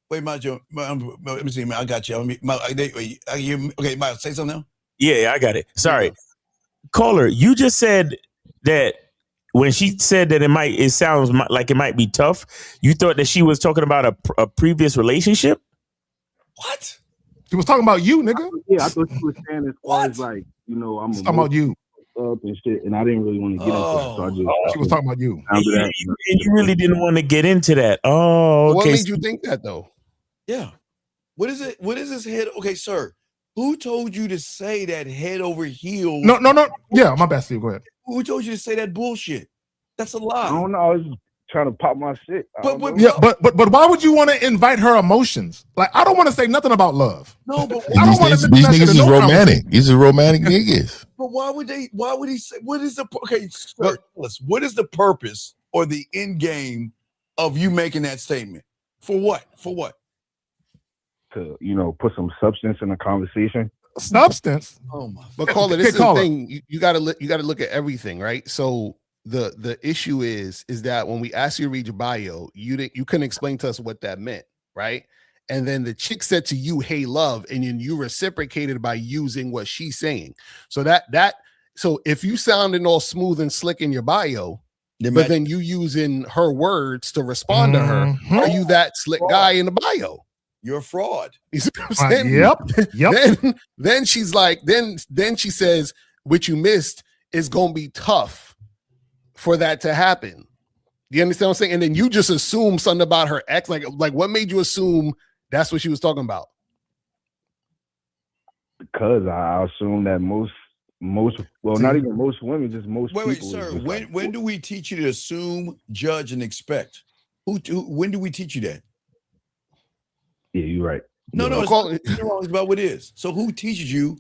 M: Wait, Miles, let me see, man. I got you. Okay, Miles, say something now.
E: Yeah, I got it. Sorry, caller, you just said that. When she said that it sounds like it might be tough, you thought that she was talking about a previous relationship?
M: What?
N: She was talking about you, nigga.
S: Yeah, I thought she was saying as far as like, I'm
N: talking about you
S: up and shit, and I didn't really want to get into that. So I just
N: she was talking about you.
E: And you really didn't want to get into that. Oh, okay.
Q: What made you think that though?
M: Yeah. What is it? What is this head? Okay, sir. Who told you to say that head over heels?
N: No. Yeah, my bad, Steve. Go ahead.
M: Who told you to say that bullshit? That's a lie.
S: I don't know. I was just trying to pop my shit.
N: But why would you want to invite her emotions? Like, I don't want to say nothing about love.
M: No, but
G: these niggas is romantic. These are romantic niggas.
M: But why would he say? What is the what is the purpose or the end game of you making that statement? For what?
S: To put some substance in the conversation.
N: Substance.
M: Oh my!
Q: But caller, this is the thing. You got to look at everything, right? So the issue is that when we asked you to read your bio, you couldn't explain to us what that meant, right? and then the chick said to you, "Hey, love," and then you reciprocated by using what she's saying. So so if you sounding all smooth and slick in your bio, but then you using her words to respond to her, are you that slick guy in the bio?
M: You're a fraud.
Q: You see what I'm saying?
N: Yep.
Q: Then she's like, then she says, "What you missed is gonna be tough for that to happen." Do you understand what I'm saying? And then you just assume something about her ex. Like what made you assume that's what she was talking about?
S: Because I assume that most not even most women, just most people.
M: Wait, sir. When do we teach you to assume, judge, and expect? When do we teach you that?
S: Yeah, you're right.
M: No, it's about what it is. So who teaches you?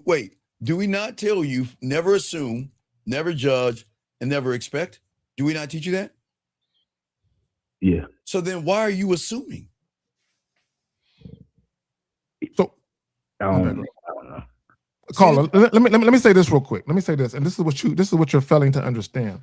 M: Wait, do we not tell you never assume, never judge, and never expect? Do we not teach you that?
S: Yeah.
M: So then why are you assuming?
N: So
S: I don't know.
N: Caller, let me say this real quick. Let me say this, and this is what you're failing to understand.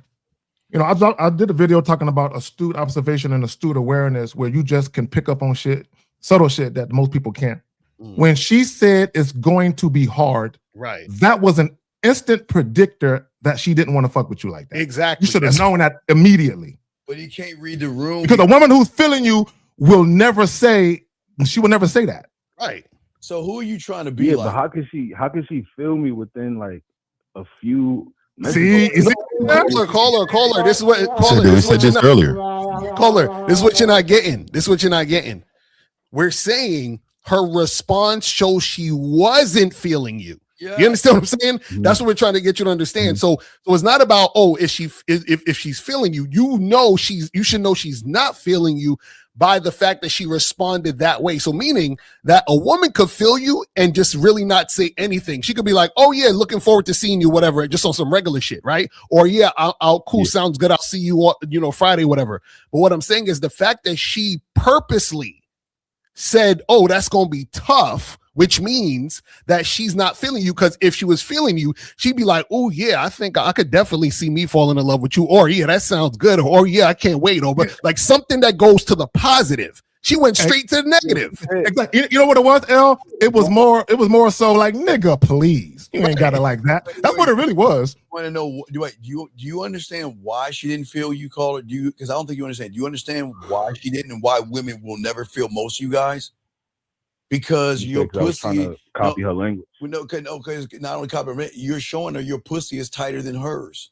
N: You know, I did a video talking about astute observation and astute awareness, where you just can pick up on shit, subtle shit that most people can't. When she said it's going to be hard,
Q: right?
N: That was an instant predictor that she didn't want to fuck with you like that.
Q: Exactly.
N: You should have known that immediately.
M: But you can't read the room.
N: Because a woman who's feeling you will never say that.
Q: Right.
M: So who are you trying to be
S: Yeah,
M: like?
S: but how can she feel me within like a few
N: See,
Q: caller. This is what
G: we said this earlier.
Q: Caller, this is what you're not getting. We're saying her response shows she wasn't feeling you.
M: Yeah.
Q: You understand what I'm saying? That's what we're trying to get you to understand. So it's not about, if she's feeling you, you should know she's not feeling you by the fact that she responded that way. So meaning that a woman could feel you and just really not say anything. She could be like, "Oh yeah, looking forward to seeing you," whatever, just on some regular shit, right? Or yeah, I'll cool, sounds good. I'll see you, Friday, whatever. But what I'm saying is the fact that she purposely said, "Oh, that's gonna be tough," which means that she's not feeling you. Because if she was feeling you, she'd be like, "Oh yeah, I think I could definitely see me falling in love with you," or "Yeah, that sounds good," or "Yeah, I can't wait," or but like something that goes to the positive. She went straight to the negative.
N: Exactly. You know what it was, L? It was more so like, "Nigga, please, you ain't got it like that." That's what it really was.
M: I want to know, do you understand why she didn't feel you, caller? Because I don't think you understand. Do you understand why she didn't, and why women will never feel most of you guys? Because your pussy.
S: I was trying to copy her language.
M: No, because not only copy, you're showing her your pussy is tighter than hers.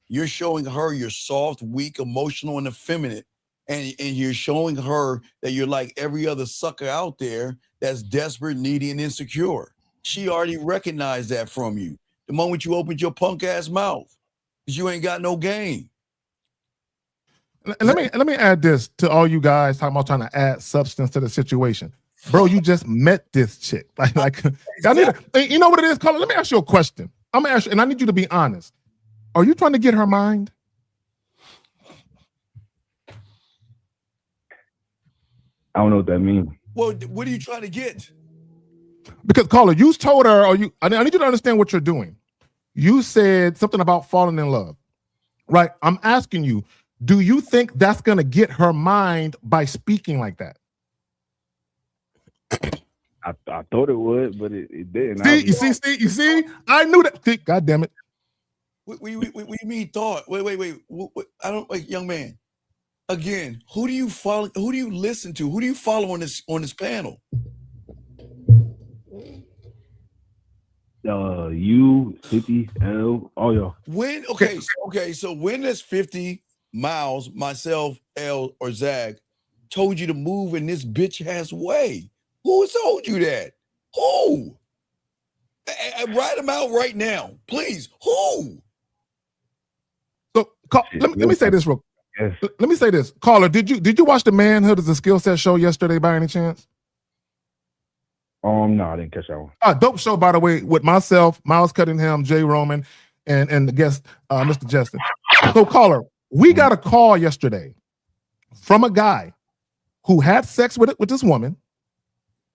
M: You're showing her you're soft, weak, emotional, and effeminate. And you're showing her that you're like every other sucker out there that's desperate, needy, and insecure. She already recognized that from you the moment you opened your punk ass mouth, because you ain't got no game.
N: Let me add this to all you guys talking about trying to add substance to the situation. Bro, you just met this chick. Like you know what it is, Carla? Let me ask you a question. I'm gonna ask you, and I need you to be honest. Are you trying to get her mind?
S: I don't know what that means.
M: Well, what are you trying to get?
N: Because Carla, you told her, I need you to understand what you're doing. You said something about falling in love, right? I'm asking you, do you think that's gonna get her mind by speaking like that?
S: I thought it would, but it didn't.
N: You see? I knew that. God damn it.
M: What do you mean thought? Wait. I don't, like, young man. Again, who do you follow? Who do you listen to? Who do you follow on this panel?
S: You, 50, L, all y'all.
M: So when does 50, Miles, myself, L, or Zag told you to move in this bitch ass way? Who told you that? Who? Write them out right now, please. Who?
N: So let me say this real. Yes. Let me say this, caller. Did you watch the Manhood as a Skill Set show yesterday by any chance?
S: No, I didn't catch that one.
N: A dope show, by the way, with myself, Miles Cunningham, Jay Roman, and the guest, Mr. Justin. So, caller, we got a call yesterday from a guy who had sex with this woman,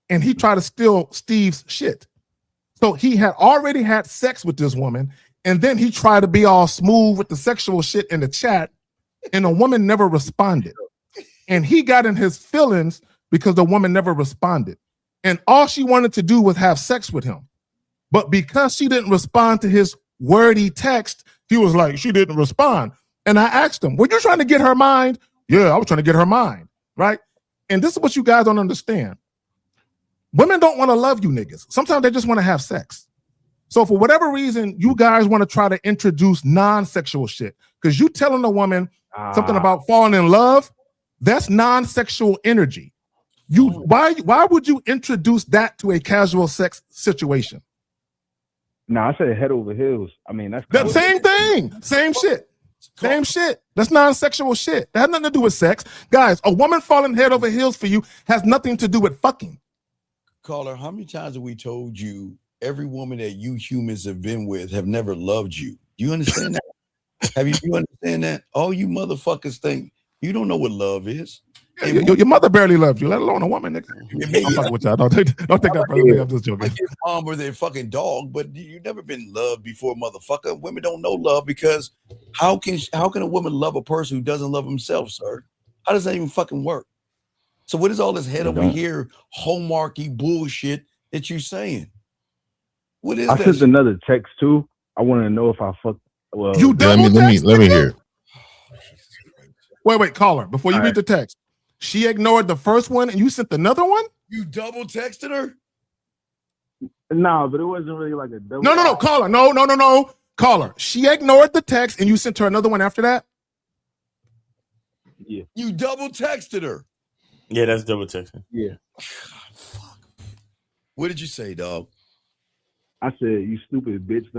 N: and he tried to steal Steve's shit. So he had already had sex with this woman, and then he tried to be all smooth with the sexual shit in the chat, and the woman never responded. And he got in his feelings because the woman never responded. And all she wanted to do was have sex with him. But because she didn't respond to his wordy text, he was like, she didn't respond. And I asked him, were you trying to get her mind? Yeah, I was trying to get her mind, right? And this is what you guys don't understand. Women don't want to love you niggas. Sometimes they just want to have sex. So for whatever reason, you guys want to try to introduce non-sexual shit. Because you telling a woman something about falling in love, that's non-sexual energy. Why would you introduce that to a casual sex situation?
S: No, I said head over heels. I mean, that's
N: the same thing. Same shit. Same shit. That's non-sexual shit. That has nothing to do with sex. Guys, a woman falling head over heels for you has nothing to do with fucking.
M: Caller, how many times have we told you every woman that you humans have been with have never loved you? Do you understand that? You understand that? All you motherfuckers think you don't know what love is.
N: Your mother barely loved you, let alone a woman, nigga. I'm fucking with y'all. Don't take that personally. I'm just joking.
M: Your mom or their fucking dog, but you've never been loved before, motherfucker. Women don't know love because how can a woman love a person who doesn't love himself, sir? How does that even fucking work? So what is all this head over here hallmarky bullshit that you saying? What is
S: I
M: that?
S: sent another text too. I want to know if I fucked. Well,
N: you
G: let me hear it.
N: Wait, caller. Before you read the text, she ignored the first one and you sent another one?
M: You double texted her?
S: No, but it wasn't really like a double.
N: No, caller. No. Caller. She ignored the text and you sent her another one after that?
S: Yeah.
M: You double texted her.
E: Yeah, that's double texting.
S: Yeah.
M: What did you say, dog?
S: I said, you stupid bitch.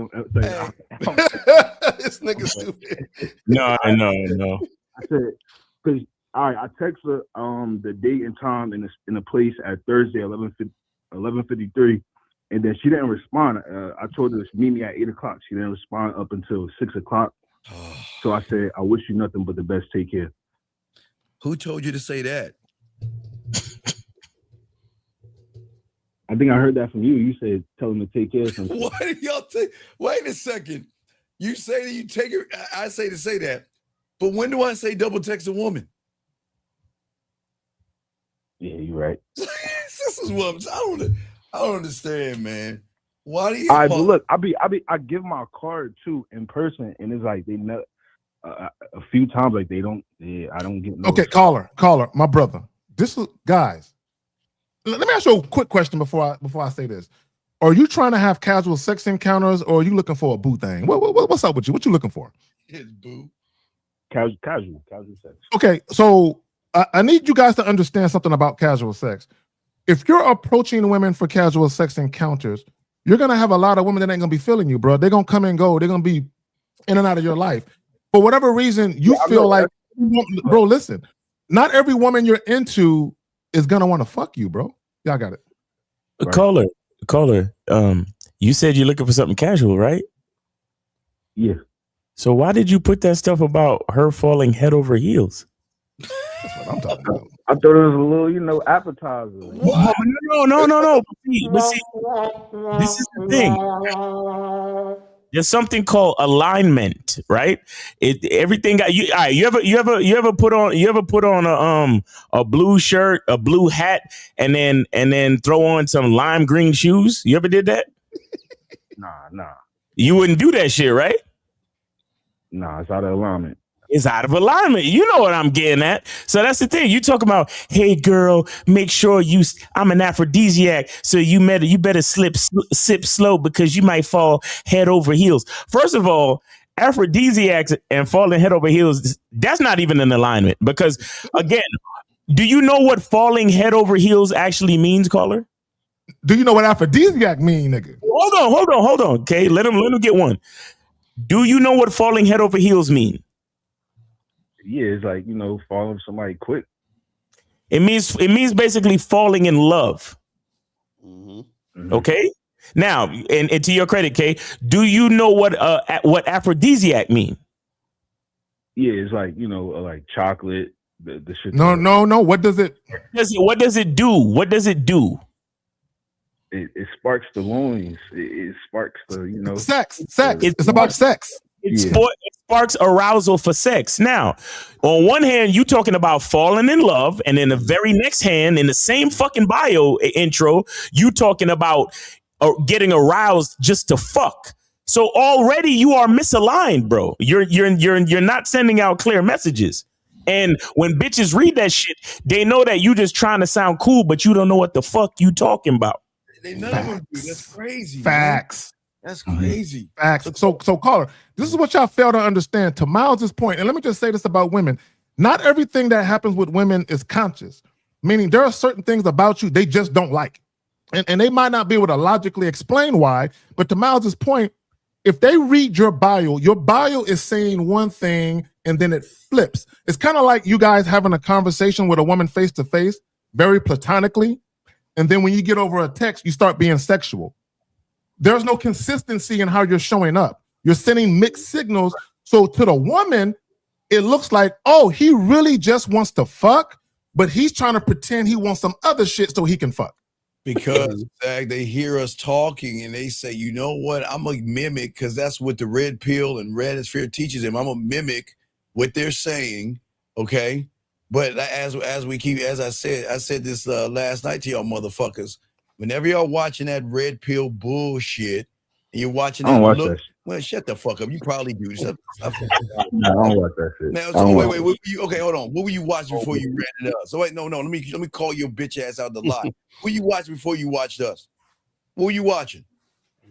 Q: This nigga stupid.
E: No.
S: I said, because all right, I text her the date and time and the place at Thursday 11:53, and then she didn't respond. I told her to meet me at 8:00. She didn't respond up until 6:00. So I said, I wish you nothing but the best. Take care.
M: Who told you to say that?
S: I think I heard that from you. You said tell him to take care of something.
M: Why did y'all take? Wait a second. You say that you take her. I say to say that, but when do I say double text a woman?
S: Yeah, you're right.
M: This is what I don't understand, man. Why do you?
S: All right, but look, I give my card too in person, and it's like they know a few times like they don't. Yeah, I don't get.
N: Okay, caller, my brother. This is guys. Let me ask you a quick question before I say this. Are you trying to have casual sex encounters, or are you looking for a boo thing? What's up with you? What you looking for?
M: It's boo.
S: Casual sex.
N: Okay, so I need you guys to understand something about casual sex. If you're approaching women for casual sex encounters, you're gonna have a lot of women that ain't gonna be feeling you, bro. They're gonna come and go. They're gonna be in and out of your life. For whatever reason, you feel like, bro, listen, not every woman you're into is gonna want to fuck you, bro. Y'all got it.
E: Right. Caller. You said you're looking for something casual, right?
S: Yeah.
E: So why did you put that stuff about her falling head over heels?
N: That's what I'm talking about.
S: I thought it was a little, appetizer.
E: What? No. But see, this is the thing. There's something called alignment, right? Everything got you. All right, you ever put on a blue shirt, a blue hat, and then throw on some lime green shoes? You ever did that?
S: Nah.
E: You wouldn't do that shit, right?
S: Nah, it's out of alignment.
E: It's out of alignment. You know what I'm getting at. So that's the thing. You talk about, hey girl, make sure I'm an aphrodisiac, so you better sip slow because you might fall head over heels. First of all, aphrodisiacs and falling head over heels, that's not even an alignment, because again, do you know what falling head over heels actually means, caller?
N: Do you know what aphrodisiac mean, nigga?
E: Hold on. Okay, let him get one. Do you know what falling head over heels mean?
S: Yeah, it's like, falling for somebody quick.
E: It means basically falling in love.
S: Mm-hmm.
E: Okay. Now, and to your credit, Kay, do you know what aphrodisiac mean?
S: Yeah, it's like, like chocolate. The shit.
N: No. What does it?
E: What does it do? What does it do?
S: It sparks the loins. It sparks the,
N: sex. It's about sex.
E: It sparks arousal for sex. Now, on one hand, you talking about falling in love, and in the very next hand, in the same fucking bio intro, you talking about getting aroused just to fuck. So already you are misaligned, bro. You're not sending out clear messages. And when bitches read that shit, they know that you just trying to sound cool, but you don't know what the fuck you talking about.
M: None of them do. That's crazy.
N: Facts.
M: Man. That's crazy.
N: Facts. So caller, this is what y'all fail to understand. To Miles's point, and let me just say this about women: not everything that happens with women is conscious. Meaning, there are certain things about you they just don't like, and they might not be able to logically explain why. But to Miles's point, if they read your bio is saying one thing and then it flips. It's kind of like you guys having a conversation with a woman face to face, very platonically. And then when you get over a text, you start being sexual. There's no consistency in how you're showing up. You're sending mixed signals. So to the woman, it looks like, oh, he really just wants to fuck, but he's trying to pretend he wants some other shit so he can fuck.
M: Because Zach, they hear us talking and they say, you know what, I'm a mimic, because that's what the red pill and red sphere teaches them. I'm a mimic what they're saying, okay? But as I said this last night to y'all motherfuckers, whenever y'all watching that red pill bullshit, and you're watching that look, well, shut the fuck up. You probably do.
S: No, I don't watch that shit.
M: Now, so wait. Okay, hold on. What were you watching before you ran it up? So wait, no. Let me call your bitch ass out the lot. What were you watching before you watched us? What were you watching?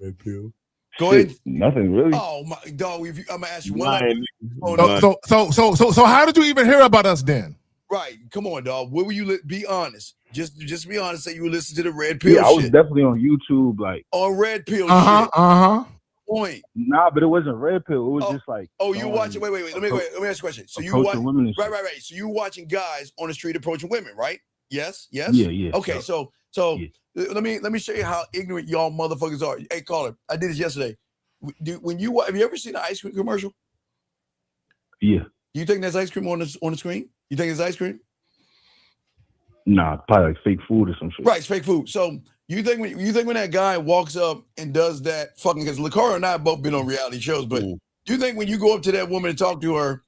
S: Red pill.
M: Go ahead.
S: Nothing really.
M: Oh my dog. I'm gonna ask you one.
N: So how did you even hear about us then?
M: Right. Come on, dog. Where were you? Be honest. Just be honest. Say you were listening to the red pill.
S: Yeah, I was definitely on YouTube, like
M: on red pill.
N: Point.
S: Nah, but it wasn't red pill. It was just like.
M: Oh, you watching? Wait. Let me ask you a question. So you watching? Right. So you watching guys on the street approaching women, right? Yes.
S: Yeah.
M: Okay. So let me show you how ignorant y'all motherfuckers are. Hey, caller, I did this yesterday. Have you ever seen an ice cream commercial?
S: Yeah.
M: Do you think there's ice cream on the screen? You think it's ice cream?
S: Nah, probably like fake food or some shit.
M: Right, it's fake food. So you think when that guy walks up and does that fucking, because Lakara and I have both been on reality shows, but do you think when you go up to that woman and talk to her,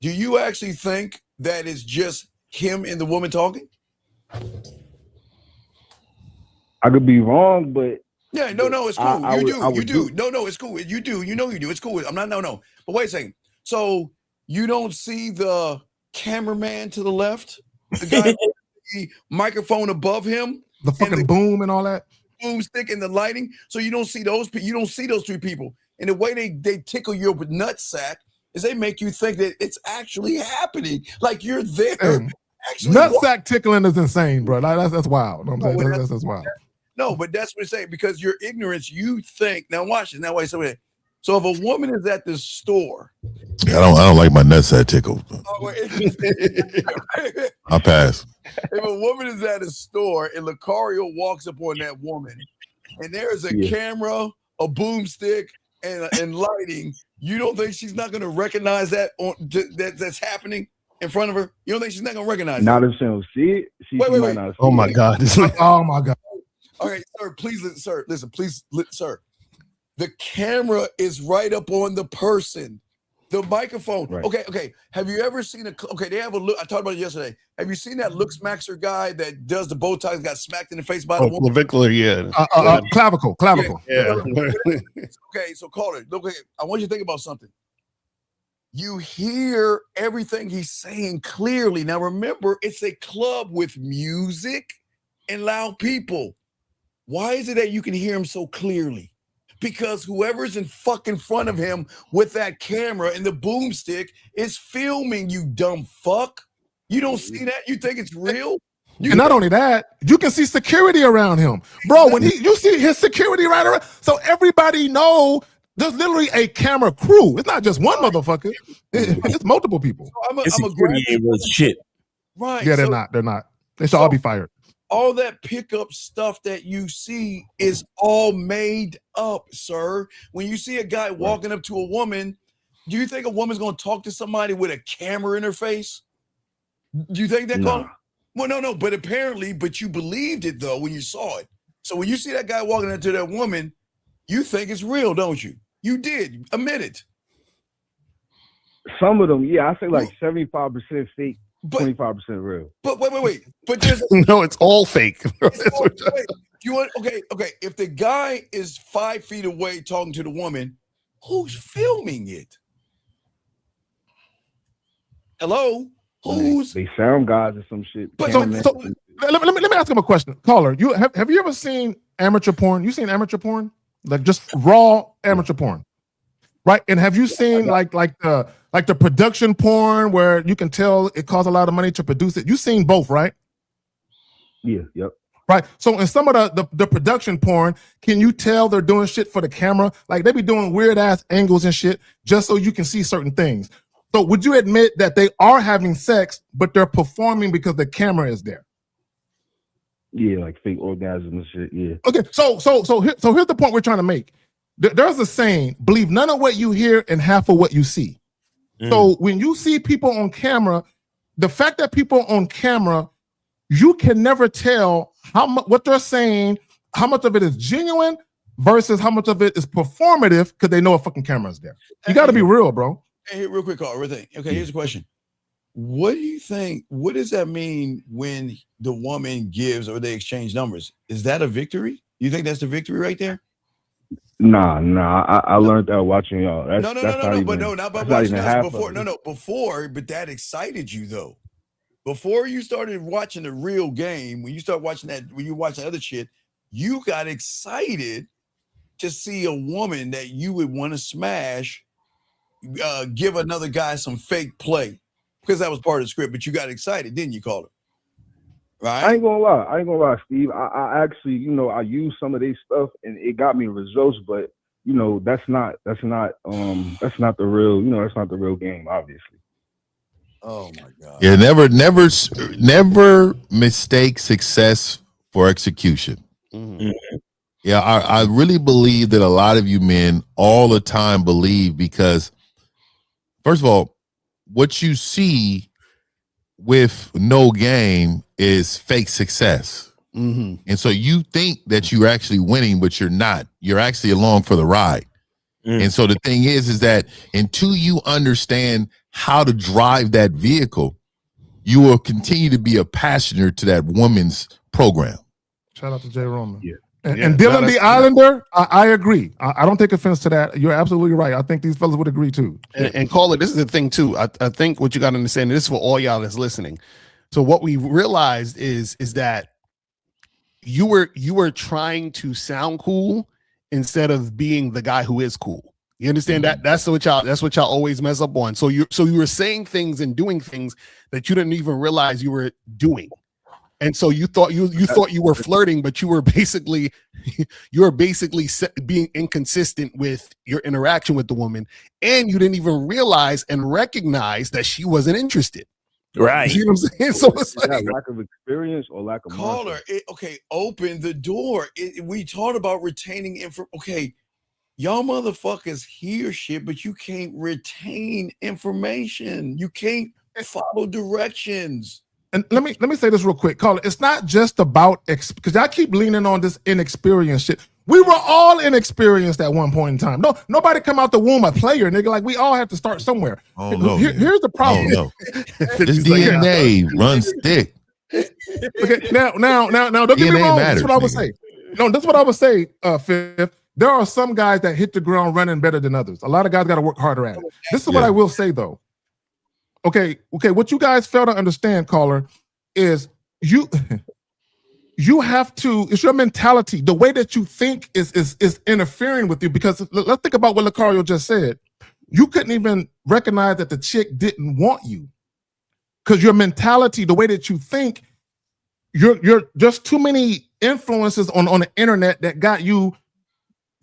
M: do you actually think that it's just him and the woman talking?
S: I could be wrong, but
M: yeah, no, it's cool. You do. No, it's cool. You do. You know you do. It's cool. I'm not. No. But wait a second. So you don't see the cameraman to the left, the guy with the microphone above him,
N: the fucking boom and all that,
M: boomstick and the lighting. So you don't see those. You don't see those three people. And the way they tickle your nutsack is they make you think that it's actually happening, like you're there.
N: Nutsack tickling is insane, bro. That's wild. That's wild.
M: No, but that's what I'm saying, because your ignorance, you think. Now watch this. Now wait, so if a woman is at the store,
G: I don't like my nutsack tickled. I pass.
M: If a woman is at a store and Lucario walks up on that woman, and there is a camera, a boomstick, and lighting, you don't think she's not going to recognize that that's happening in front of her? You don't think she's not going to recognize it?
S: Not if she don't see it.
M: Wait.
S: Oh
G: my God.
N: Oh my God.
M: All right, sir, please, listen, sir. The camera is right up on the person. The microphone. Right. Okay. Have you ever seen they have a look. I talked about it yesterday. Have you seen that look smaxer guy that does the bow ties, got smacked in the face by the woman?
G: Clavicular, yeah.
N: Clavicle.
M: Yeah. Okay, so call it. Look, I want you to think about something. You hear everything he's saying clearly. Now remember, it's a club with music and loud people. Why is it that you can hear him so clearly? Because whoever's in fucking front of him with that camera and the boomstick is filming, you dumb fuck. You don't see that? You think it's real?
N: And not only that, you can see security around him. Bro, when you see his security right around, so everybody know there's literally a camera crew. It's not just one motherfucker. It's multiple people.
E: So security ain't worth shit.
M: Right.
N: Yeah, they're not. They should all be fired.
M: All that pickup stuff that you see is all made up, sir. When you see a guy walking up to a woman, do you think a woman's going to talk to somebody with a camera in her face? Do you think that?
S: Nah.
M: Well, no, but you believed it though when you saw it. So when you see that guy walking into that woman, you think it's real, don't you? You did. Admit it.
S: Some of them, yeah, I say like 75% fake, 25% real.
M: But wait. But there's
Q: No, it's all fake.
M: wait, you want okay. If the guy is 5 feet away talking to the woman, who's filming it? Hello, who's
S: they sound guys or some shit?
N: But so let me ask him a question, caller. You have you ever seen amateur porn? You seen amateur porn, like just raw amateur porn, right? And have you seen like the production porn where you can tell it costs a lot of money to produce it? You've seen both, right?
S: Yeah. Yep.
N: Right. So in some of the production porn, can you tell they're doing shit for the camera? Like they be doing weird ass angles and shit just so you can see certain things. So would you admit that they are having sex, but they're performing because the camera is there?
S: Yeah, like fake orgasms and shit. Yeah.
N: Okay. So here's the point we're trying to make. There's a saying: believe none of what you hear and half of what you see. So when you see people on camera, the fact that people on camera, you can never tell how much what they're saying, how much of it is genuine versus how much of it is performative because they know a fucking camera is there. You got to be real, bro.
M: Hey, real quick, Carl. Real thing. Okay, here's a question. What do you think? What does that mean when the woman gives or they exchange numbers? Is that a victory? You think that's the victory right there?
S: Nah. I learned that watching y'all.
M: No, not by watching us before. Before, but that excited you though. Before you started watching the real game, when you start watching that, when you watch other shit, you got excited to see a woman that you would want to smash, give another guy some fake play because that was part of the script. But you got excited, didn't you, Caller? Right?
S: I ain't gonna lie, Steve. I actually, I used some of their stuff and it got me results, but that's not the real, that's not the real game, obviously.
M: Oh my God.
G: Yeah, never mistake success for execution.
Q: Mm-hmm.
G: Yeah, I really believe that a lot of you men all the time believe because, first of all, what you see with no game is fake success.
Q: Mm-hmm.
G: And so you think that you're actually winning, but you're not. You're actually along for the ride. And so the thing is that until you understand how to drive that vehicle, you will continue to be a passenger to that woman's program.
N: Shout out to Jay Roman.
Q: Yeah.
N: And Dylan the Islander, I agree. I don't take offense to that. You're absolutely right. I think these fellas would agree too.
Q: And Caller, this is the thing too. I think what you got to understand, this is for all y'all that's listening. So what we realized is that you were trying to sound cool instead of being the guy who is cool. You understand that? That's what y'all always mess up on. So you were saying things and doing things that you didn't even realize you were doing. And so you thought you thought you were flirting, but you were basically being inconsistent with your interaction with the woman, and you didn't even realize and recognize that she wasn't interested.
E: Right.
Q: You know what I'm saying? So it's
S: like lack of experience or lack of
M: Caller. Open the door. We talked about retaining info. Okay, y'all motherfuckers hear shit, but you can't retain information. You can't follow directions.
N: And let me say this real quick, Caller. It's not just about because I keep leaning on this inexperienced shit. We were all inexperienced at one point in time. No, nobody come out the womb a player, nigga. Like we all have to start somewhere.
G: Oh no.
N: Here's the problem.
G: Oh, no. This DNA runs thick.
N: Okay, now, don't get me wrong. That's what I would say. No, that's what I would say, Fifth. There are some guys that hit the ground running better than others. A lot of guys got to work harder at it. This is what I will say, though. Okay. What you guys fail to understand, Caller, is you have to. It's your mentality. The way that you think is interfering with you. Because let's think about what Lucario just said. You couldn't even recognize that the chick didn't want you because your mentality, the way that you think, you're just too many influences on the internet that got you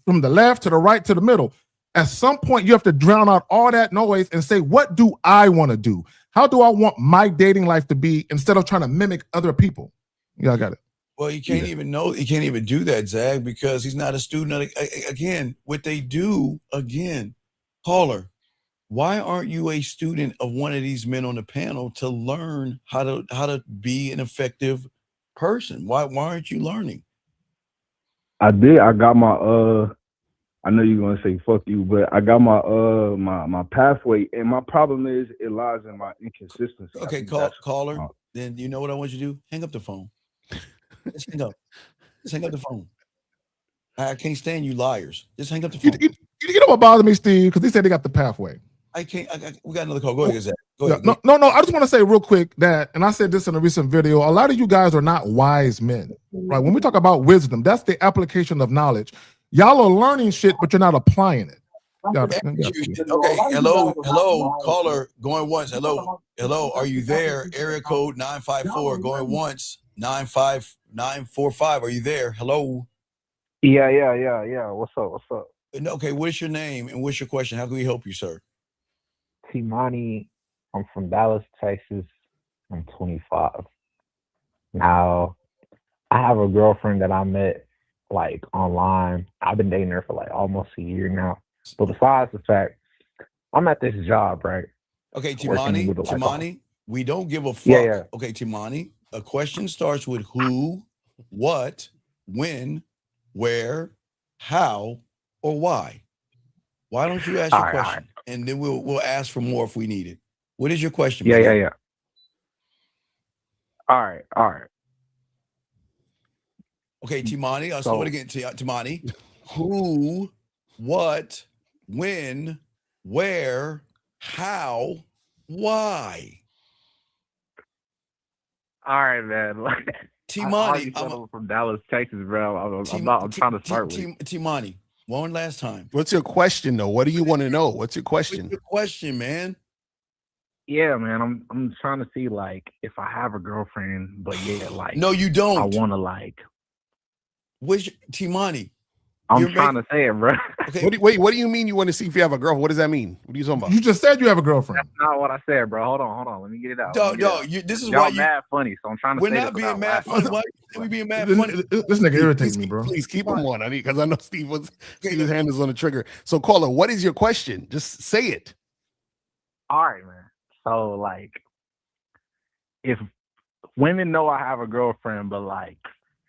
N: from the left to the right to the middle. At some point, you have to drown out all that noise and say, what do I want to do? How do I want my dating life to be instead of trying to mimic other people? Yeah, I got it.
M: Well, you can't even know. You can't even do that, Zach, because he's not a student. Again, what they do, Caller, why aren't you a student of one of these men on the panel to learn how to be an effective person? Why aren't you learning?
S: I did. I got my I know you're gonna say fuck you, but I got my my pathway, and my problem is it lies in my inconsistency.
M: Okay, caller. Then you know what I want you to do? Hang up the phone. Just hang up. Just hang up the phone. I can't stand you liars. Just hang up the phone.
N: You know what bothers me, Steve? Because they said they got the pathway.
M: I can't. We got another call. Go ahead, Zach. Go ahead.
N: No. I just want to say real quick that, and I said this in a recent video, a lot of you guys are not wise men, right? When we talk about wisdom, that's the application of knowledge. Y'all are learning shit, but you're not applying it.
M: Okay. Hello, caller. Going once. Hello. Are you there? Area code 954. Going once. 95945. Are you there? Hello.
T: Yeah. What's up?
M: Okay. What's your name and what's your question? How can we help you, sir?
T: T-Money. I'm from Dallas, Texas. I'm 25. Now, I have a girlfriend that I met like online. I've been dating her for like almost a year now. But besides the fact, I'm at this job, right?
M: Okay, Timani, we don't give a fuck.
T: Yeah.
M: Okay, Timani, a question starts with who, what, when, where, how, or why. Why don't you ask your question? And then we'll ask for more if we need it. What is your question?
T: Yeah. All right.
M: Okay, Timani, I'll start again. Timani, who, what, when, where, how, why?
T: All right, man.
M: T-Money,
T: I'm from Dallas, Texas, bro. I'm trying to start with
M: T-Money. One last time.
Q: What's your question, though? What do you want to know? What's your question?
M: What's your question, man?
T: Yeah, man. I'm trying to see like if I have a girlfriend, but like
M: no, you don't.
T: I want to like.
M: Which T-Money?
T: I'm trying to say it, bro.
Q: Okay. What do you mean you want to see if you have a girlfriend? What does that mean? What are you talking about?
N: You just said you have a girlfriend.
T: That's not what I said, bro. Hold on. Let me get it out.
M: This is
T: y'all
M: why you
T: mad funny. So I'm trying to.
M: We're not being mad funny. Why are we being mad funny?
N: This nigga irritates me, bro.
Q: Please keep him on, because I know Steve's hand is on the trigger. So, caller, what is your question? Just say it.
T: All right, man. So, like, if women know I have a girlfriend, but like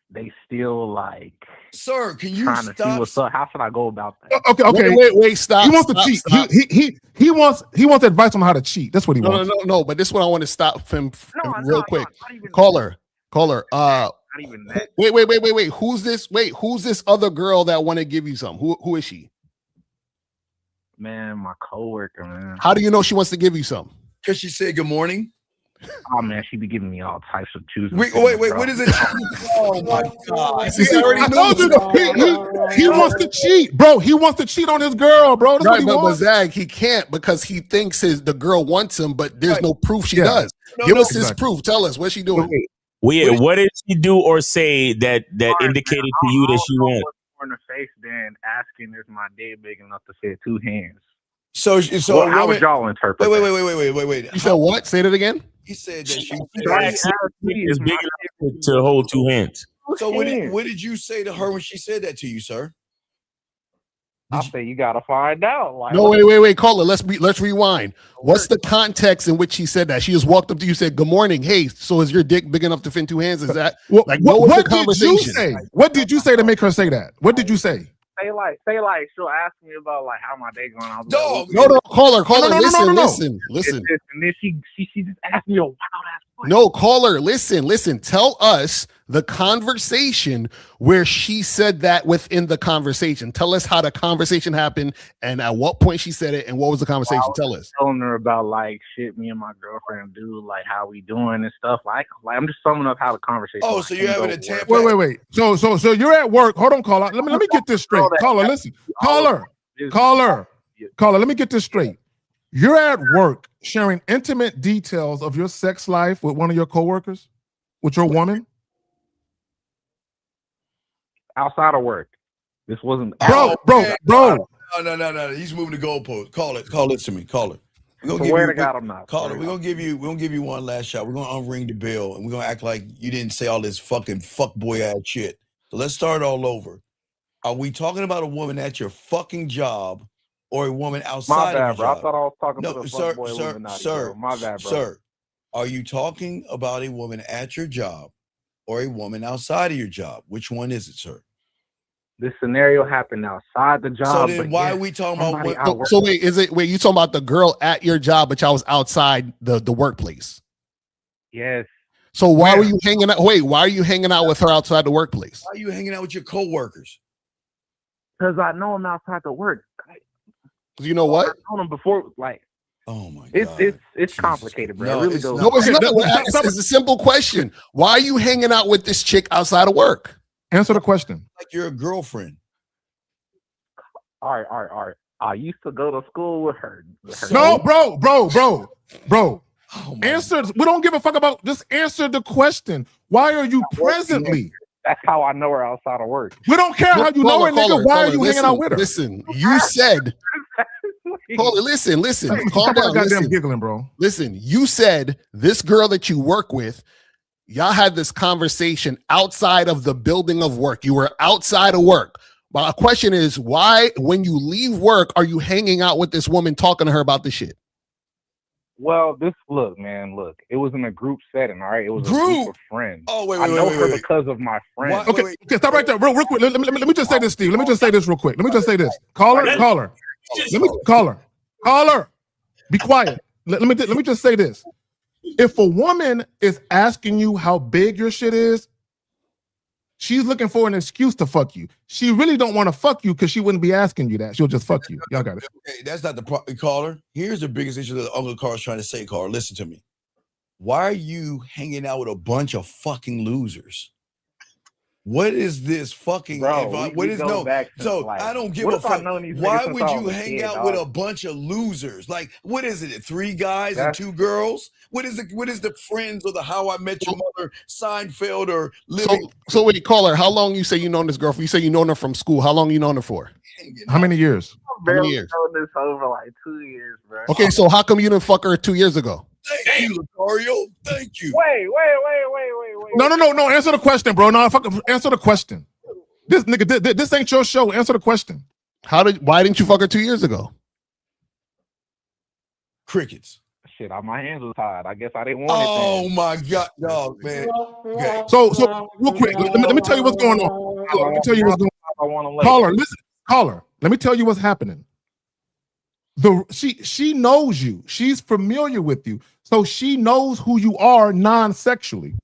T: they still like,
M: sir, can you
T: trying to see what's up? How should I go about that?
N: Okay.
Q: Wait, stop.
N: He wants to cheat.
Q: Stop.
N: He wants advice on how to cheat. That's what he wants.
Q: No. But this is what I want to stop him real quick. Caller. Wait. Who's this? Who's this other girl that want to give you some? Who is she?
T: Man, my coworker, man.
Q: How do you know she wants to give you some?
M: Because she said good morning.
T: Oh man, she be giving me all types of choosing.
M: Wait, what is it? Oh my god!
N: I told you he wants to cheat, bro. He wants to cheat on his girl, bro. That's
Q: right,
N: what he
Q: but
N: wants.
Q: Zag, he can't because he thinks the girl wants him, but there's no proof she does. Give us his proof. Tell us what's she doing.
E: What did she do or say that indicated to you that she wants?
T: More in the face than asking is my dick big enough to fit 2 hands.
M: So
T: how would y'all interpret?
M: Wait.
Q: You said what? Say that again.
M: He said that she
E: is big enough to hold 2 hands.
M: So what did you say to her when she said that to you, sir?
T: I say you gotta find out. Like,
Q: no, wait, caller. Let's rewind. What's the context in which she said that? She just walked up to you, said, "Good morning. Hey, so is your dick big enough to fit in 2 hands?" Is that
N: what did you say? What did you say to make her say that? What did you say?
T: Say like she'll ask me about like how my day going. I'll be
Q: like, no, caller, listen.
T: And then she just asked me a wild ass question.
Q: No, caller, listen. Tell us the conversation where she said that within the conversation. Tell us how the conversation happened and at what point she said it and what was the conversation. Tell us.
T: Telling her about like shit me and my girlfriend do, like how we doing and stuff. Like I'm just summing up how the conversation.
M: Oh, so you're having a tampon?
N: Wait. So you're at work. Hold on, caller. Let me get this straight. Caller, listen. Caller. Let me get this straight. You're at work sharing intimate details of your sex life with one of your coworkers, with your woman.
T: Outside of work. This wasn't
N: bro.
M: No. He's moving the goalpost. Call it to me. Call it. We're gonna give you one last shot. We're gonna unring the bell and we're gonna act like you didn't say all this fucking fuckboy ass shit. So let's start all over. Are we talking about a woman at your fucking job or a woman outside of your job?
T: I thought I was talking to the fuckboy woman. My bad, bro.
M: Sir, are you talking about a woman at your job or a woman outside of your job? Which one is it, sir?
T: this scenario happened outside the job.
M: So then
T: but
M: why
T: yeah,
M: are we talking about
T: somebody
M: what?
T: out work-
Q: So wait, you talking about the girl at your job, but y'all was outside the workplace?
T: Yes.
Q: So why were you hanging out? Wait, why are you hanging out with her outside the workplace?
M: Why are you hanging out with your coworkers?
T: Because I know I'm outside the work.
Q: You know what?
T: I told him before, like,
M: oh my
T: god, it's complicated, bro.
M: No,
T: it really
M: it's
T: goes.
Q: No, it's not. It's a simple question. Why are you hanging out with this chick outside of work?
N: Answer the question.
M: Like you're a girlfriend.
T: All right. I used to go to school with her.
N: No, bro. Answer. We don't give a fuck about. Just answer the question. Why are you presently?
T: That's how I know her outside of work.
N: We don't care how you know her, nigga. Why are you hanging out with her?
Q: Listen, you said. Caller, listen. Calm down.
N: Goddamn giggling, bro.
Q: Listen, you said this girl that you work with, y'all had this conversation outside of the building of work. You were outside of work. My question is, why, when you leave work, are you hanging out with this woman talking to her about this shit?
T: Well, look, it was in a group setting, all right? It was a group of friends.
M: Oh, wait,
T: I know her because of my friends.
N: Okay, stop right there. Real quick. Let me just say this, Steve. Let me just say this real quick. Let me just say this. Caller. Caller. Be quiet. Let me just say this. If a woman is asking you how big your shit is, she's looking for an excuse to fuck you. She really don't want to fuck you because she wouldn't be asking you that. She'll just fuck you. Y'all got it.
M: Okay, that's not the problem, caller. Here's the biggest issue that Uncle Carl's trying to say, caller. Listen to me. Why are you hanging out with a bunch of fucking losers? What is this fucking?
T: Bro,
M: I don't give a fuck. Why would you hang out with a bunch of losers? Like, what is it? 3 guys and 2 girls? What is the Friends or the How I Met Your Mother, Seinfeld, or Living?
Q: So wait, caller, how long you say you known this girl for? You say you known her from school. How long you known her for?
N: How many years?
T: I've known this over like 2 years, bro.
Q: Okay, so how come you didn't fuck her 2 years ago?
M: Thank you, Lucario. Thank you.
T: Wait.
N: No. Answer the question, bro. No, fuck. Answer the question. This nigga, this ain't your show. Answer the question.
Q: Why didn't you fuck her 2 years ago?
M: Crickets.
T: Shit, my hands were tied. I guess I didn't want it.
M: Oh my god, dog, man. Okay.
N: So real quick, let me tell you what's going on. Let me tell you what's going on. Caller. Let me tell you what's happening. She knows you. She's familiar with you. So she knows who you are non-sexually.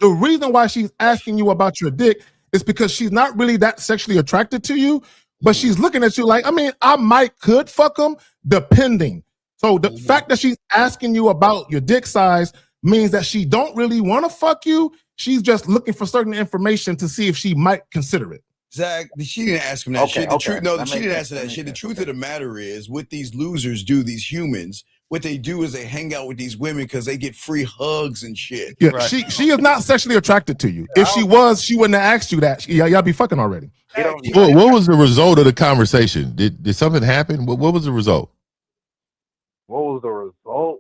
N: The reason why she's asking you about your dick is because she's not really that sexually attracted to you, but she's looking at you like, I could fuck him depending. So the fact that she's asking you about your dick size means that she don't really want to fuck you. She's just looking for certain information to see if she might consider it.
M: Zach, she didn't ask him that shit. She didn't answer that shit. The truth of the matter is, what these losers do, these humans, what they do is they hang out with these women because they get free hugs and shit.
N: Yeah, right. She is not sexually attracted to you. If she was, she wouldn't have asked you that. Y'all be fucking already.
G: What was the result of the conversation? Did something happen? What was the result?
T: What was the result?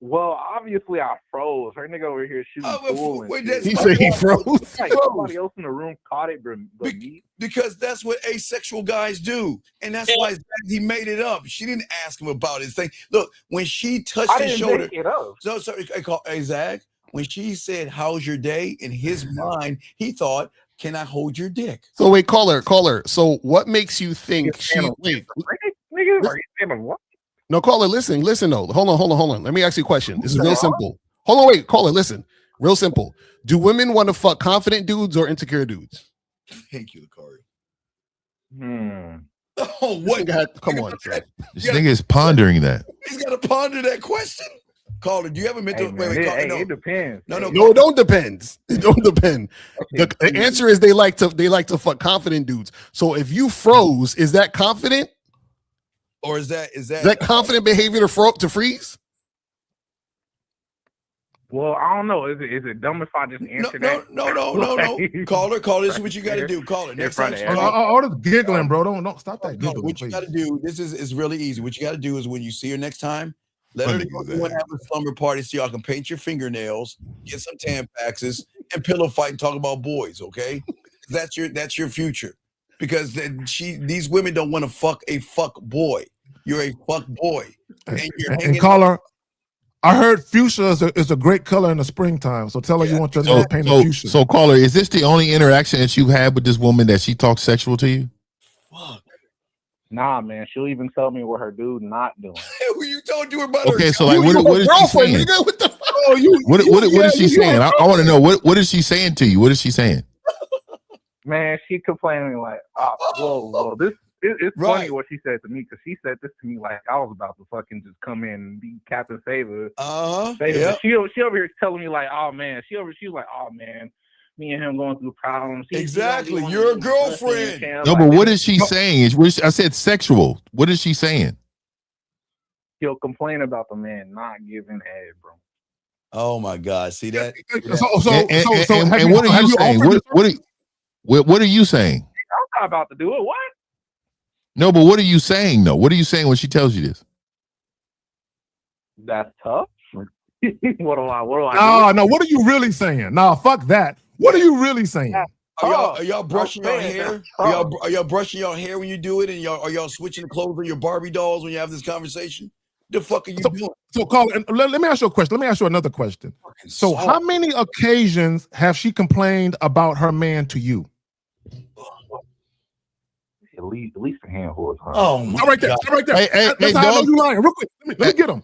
T: Well, obviously I froze. Her nigga over here shooting pool.
Q: He said he froze.
T: Like somebody else in the room caught it, but me.
M: Because that's what asexual guys do, and that's why he made it up. She didn't ask him about his thing. Look, when she touched his shoulder, hey Zach, when she said, "How's your day?" in his mind, he thought, "Can I hold your dick?"
Q: So wait, caller. So what makes you think she? Wait,
T: nigga, are you saying what?
Q: No, caller, listen though. Hold on. Let me ask you a question. This is real simple. Hold on, wait, caller, listen. Real simple. Do women want to fuck confident dudes or insecure dudes?
M: Thank you, Lucari.
Q: Oh, what? Come on, Zach.
G: This nigga is pondering that.
M: He's got to ponder that question. Caller, do you have a mental?
T: It depends.
M: No,
Q: it don't depend. It don't depend. The answer is they like to fuck confident dudes. So if you froze, is that confident?
M: Or is that
Q: confident behavior to freeze?
T: Well, I don't know. Is it dumb if I just answer that?
M: No. Caller, this is what you got to do. Caller, next time.
N: All this giggling, bro. Don't stop that giggling.
M: What you got to do? This is really easy. What you got to do is when you see her next time, let her go and have a slumber party so y'all can paint your fingernails, get some Tampaxes, and pillow fight and talk about boys. Okay, that's your future. Because these women don't want to fuck a fuck boy. You're a fuck boy.
N: And caller, I heard fuchsia is a great color in the springtime. So tell her you want your nails painted fuchsia.
G: So, caller, is this the only interaction that you've had with this woman that she talks sexual to you?
T: Nah, man. She'll even tell me what her dude not doing.
M: You told you about
G: Okay,
M: her.
G: so like, what is she saying?
M: Nigga? What the fuck?
G: What is she saying? I want to know what is she saying to you? What is she saying?
T: Man, she complaining like, whoa, this it's funny what she said to me because she said this to me like I was about to fucking just come in and be Captain Favor.
M: Yeah.
T: She over here telling me like, oh man, she was like, oh man, me and him going through problems.
M: Exactly, you're a girlfriend.
G: No, but what is she saying? I said sexual. What is she saying?
T: He'll complain about the man not giving head, bro.
M: Oh my God! See that?
G: And what are you saying? What are you saying?
T: I'm not about to do it. What?
G: No, but what are you saying though? What are you saying when she tells you this?
T: That's tough. What do I?
N: No. What are you really saying? No, fuck that. What are you really saying?
M: Are y'all brushing your hair? Are y'all brushing your hair when you do it? And are y'all switching the clothes on your Barbie dolls when you have this conversation? The fuck are you doing?
N: So, Colin, let me ask you a question. Let me ask you another question. So, how many occasions have she complained about her man to you?
T: At least a handful of times.
M: Oh my
N: God. Right there. That's how I know you lying. Real quick, let me get him.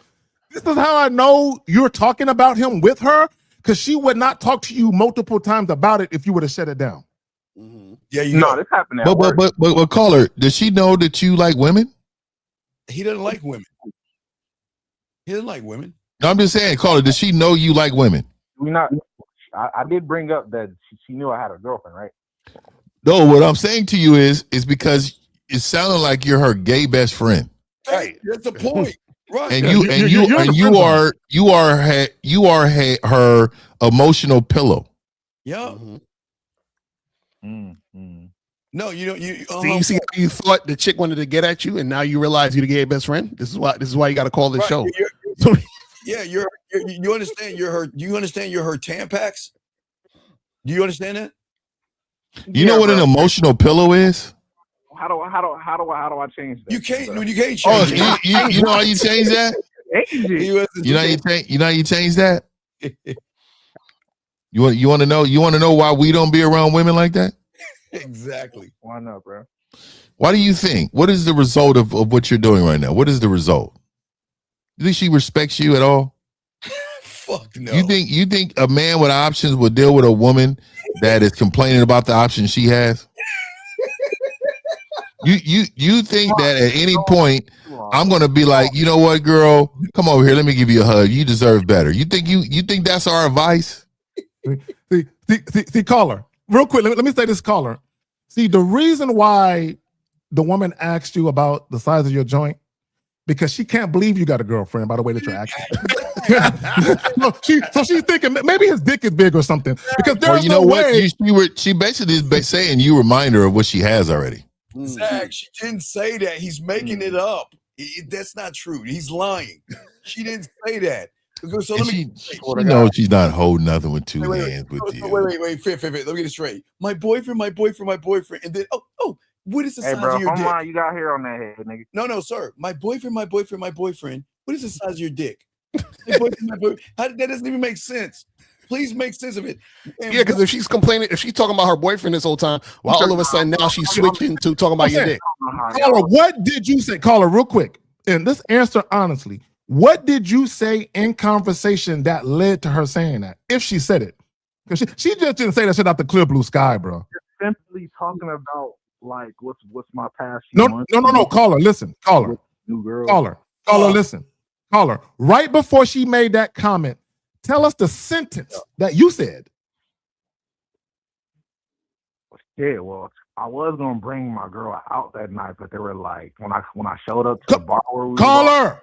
N: This is how I know you're talking about him with her, because she would not talk to you multiple times about it if you would have shut it down.
M: Yeah,
T: this happened.
G: But caller, does she know that you like women?
M: He doesn't like women. He doesn't like women.
G: No, I'm just saying, caller, does she know you like women?
T: I did bring up that she knew I had a girlfriend, right?
G: No, what I'm saying to you is because it sounded like you're her gay best friend.
M: Right, that's the point. Right.
G: And you are her emotional pillow.
M: Yeah. No, you don't.
Q: You see how you thought the chick wanted to get at you, and now you realize you're the gay best friend. This is why you got to call this show.
M: Yeah, you understand. You understand you're her Tampax. Do you understand that?
G: You know what an emotional pillow is?
T: How do I change that?
M: You can't change.
G: You know how you change that? You know how you change that? You want to know why we don't be around women like that?
M: Exactly.
T: Why not, bro?
G: Why do you think? What is the result of what you're doing right now? What is the result? You think she respects you at all?
M: Fuck no.
G: You think a man with options will deal with a woman that is complaining about the options she has? You think that at any point I'm gonna be like, you know what, girl, come over here, let me give you a hug. You deserve better. You think that's our advice?
N: See, caller, real quick. Let me say this, caller. See, the reason why the woman asked you about the size of your joint, because she can't believe you got a girlfriend by the way that you're acting. so she's thinking maybe his dick is big or something. Because there's
G: you know
N: no
G: what?
N: way.
G: She basically is saying you remind her of what she has already.
M: Zach, she didn't say that. He's making it up. That's not true. He's lying. She didn't say that. So let me.
G: She knows she's not holding nothing with two hands with you.
M: Wait. Fit. Let me get it straight. My boyfriend, and then what is the size of your dick?
T: You got hair on that head, nigga.
M: No, sir. My boyfriend. What is the size of your dick? my boyfriend. That doesn't even make sense. Please make sense of it.
Q: Yeah, because if she's complaining, if she's talking about her boyfriend this whole time, while all of a sudden now she's switching to talking about your dick.
N: Caller, what did you say? Caller, real quick, and this answer honestly. What did you say in conversation that led to her saying that? If she said it, because she just didn't say that shit out the clear blue sky, bro.
T: You're simply talking about like what's my past.
N: No. Caller, listen. Caller,
T: new girl.
N: Caller, listen. Caller, right before she made that comment, tell us the sentence that you said.
T: Yeah, well, I was gonna bring my girl out that night, but they were like, when I showed up to the bar where we caller,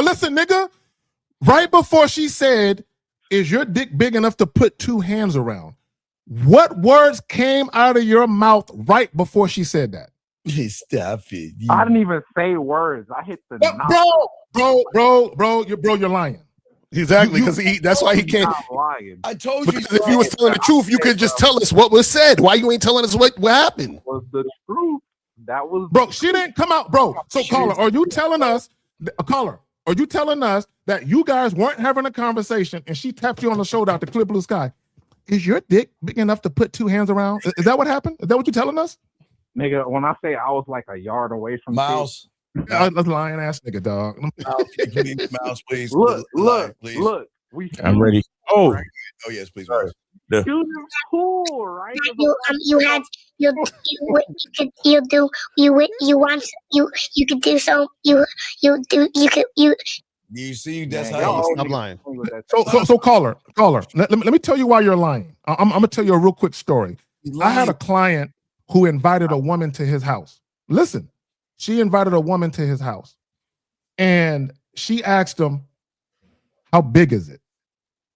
T: listen, nigga. Right before she said, "Is your dick big enough to put two hands around?" What words came out of your mouth right before she said that?
M: Stop it.
T: I didn't even say words. I hit the
N: bro, you're lying.
Q: Exactly, because that's why he can't.
M: I told you.
Q: Because if you was telling the truth, you could just tell us what was said. Why you ain't telling us what happened?
T: Was the truth? That was
N: bro. She didn't come out, bro. So caller, are you telling us, caller? Are you telling us that you guys weren't having a conversation and she tapped you on the shoulder out the clear blue sky? Is your dick big enough to put two hands around? Is that what happened? Is that what you're telling us?
T: Nigga, when I say I was like a yard away from
M: Miles.
N: That's lying ass nigga, dog.
M: Miles, please.
T: Look,
M: please.
T: look.
E: I'm ready. Oh,
M: Oh yes, please. Miles.
T: You was cool, right?
S: You had you could
M: You see, that's
T: Man,
M: how you
Q: Stop lying.
N: So caller, let me tell you why you're lying. I'm gonna tell you a real quick story. I had a client who invited a woman to his house. Listen, she invited a woman to his house, and she asked him, "How big is it?"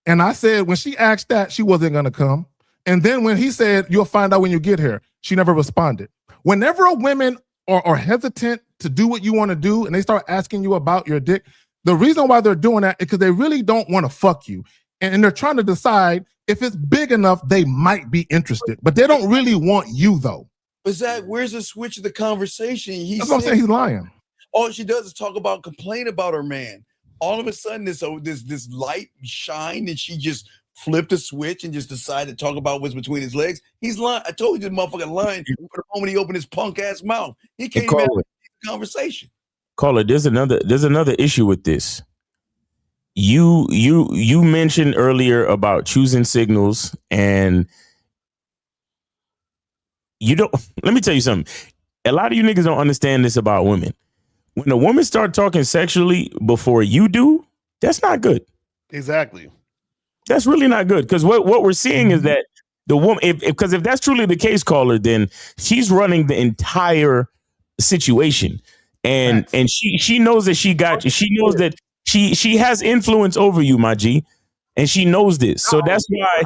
N: And I said, when she asked that, she wasn't gonna come. And then when he said, "You'll find out when you get here," she never responded. Whenever a women are hesitant to do what you want to do, and they start asking you about your dick, the reason why they're doing that is because they really don't want to fuck you. And they're trying to decide if it's big enough, they might be interested. But they don't really want you, though.
M: But Zach, where's the switch of the conversation?
N: That's what I'm saying. He's lying.
M: All she does is complain about her man. All of a sudden, this light shine, and she just flipped a switch and just decided to talk about what's between his legs. He's lying. I told you, this motherfucker lying. For the moment he opened his punk ass mouth, he can't even have a conversation.
E: Caller, there's another issue with this. You mentioned earlier about choosing signals, and you don't. Let me tell you something. A lot of you niggas don't understand this about women. When a woman start talking sexually before you do, that's not good.
Q: Exactly.
E: That's really not good, because what we're seeing is that the woman, because if that's truly the case, caller, then she's running the entire situation, and she knows that she got you. She knows that she has influence over you, my G, and she knows this. So that's why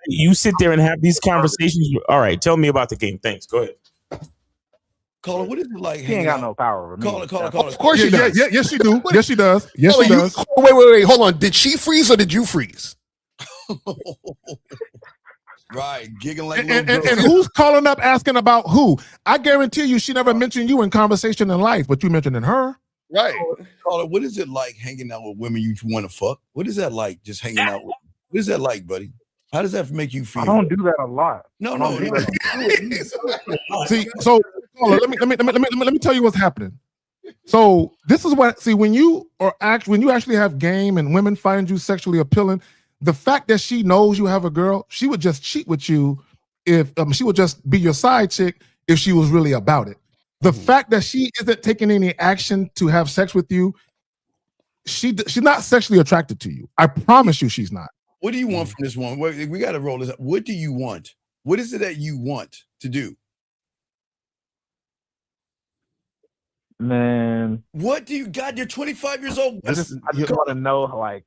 E: you sit there and have these conversations. All right, tell me about the game. Thanks. Go ahead.
M: Caller, what is it like?
T: She ain't got no power over me.
M: Caller.
Q: Of course she does.
N: Yes, she do. Yes, she does. Yes, she does.
Q: Wait. Hold on. Did she freeze or did you freeze?
M: Right, giggling like
N: and who's calling up asking about who? I guarantee you, she never mentioned you in conversation in life, but you mentioning her.
Q: Right.
M: Caller, what is it like hanging out with women you want to fuck? What is that like? Just hanging out with? What is that like, buddy? How does that make you feel?
T: I don't do that a lot.
M: No.
N: See, so let me tell you what's happening. So this is what when you actually have game and women find you sexually appealing, the fact that she knows you have a girl, she would just cheat with you if she would just be your side chick if she was really about it. The fact that she isn't taking any action to have sex with you, she's not sexually attracted to you. I promise you, she's not.
M: What do you want from this woman? We got to roll this up. What do you want? What is it that you want to do?
T: Man,
M: what do you got? You're 25 years old.
T: I just want to know what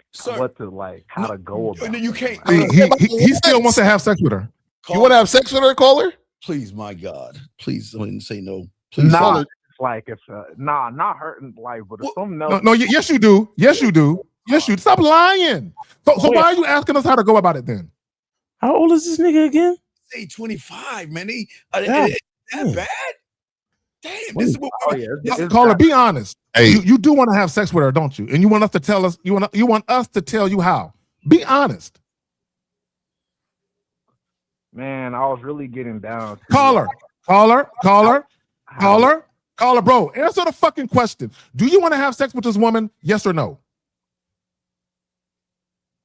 T: to how to go about.
M: No, you can't.
N: He still wants to have sex with her.
Q: You want to have sex with her, caller?
M: Please, my God. Please don't say no. Please,
T: nah, it's like if not hurting life, but if something else.
N: No, yes, you do. Yes, you do. Yes, you. Stop lying. So why are you asking us how to go about it then?
E: How old is this nigga again?
M: Say 25, man. That bad? Damn, this is what
N: Caller, be honest.
G: Hey.
N: You do want to have sex with her, don't you? And you want us to tell us. You want us to tell you how. Be honest.
T: Man, I was really getting down.
N: Caller, bro. Answer the fucking question. Do you want to have sex with this woman? Yes or no?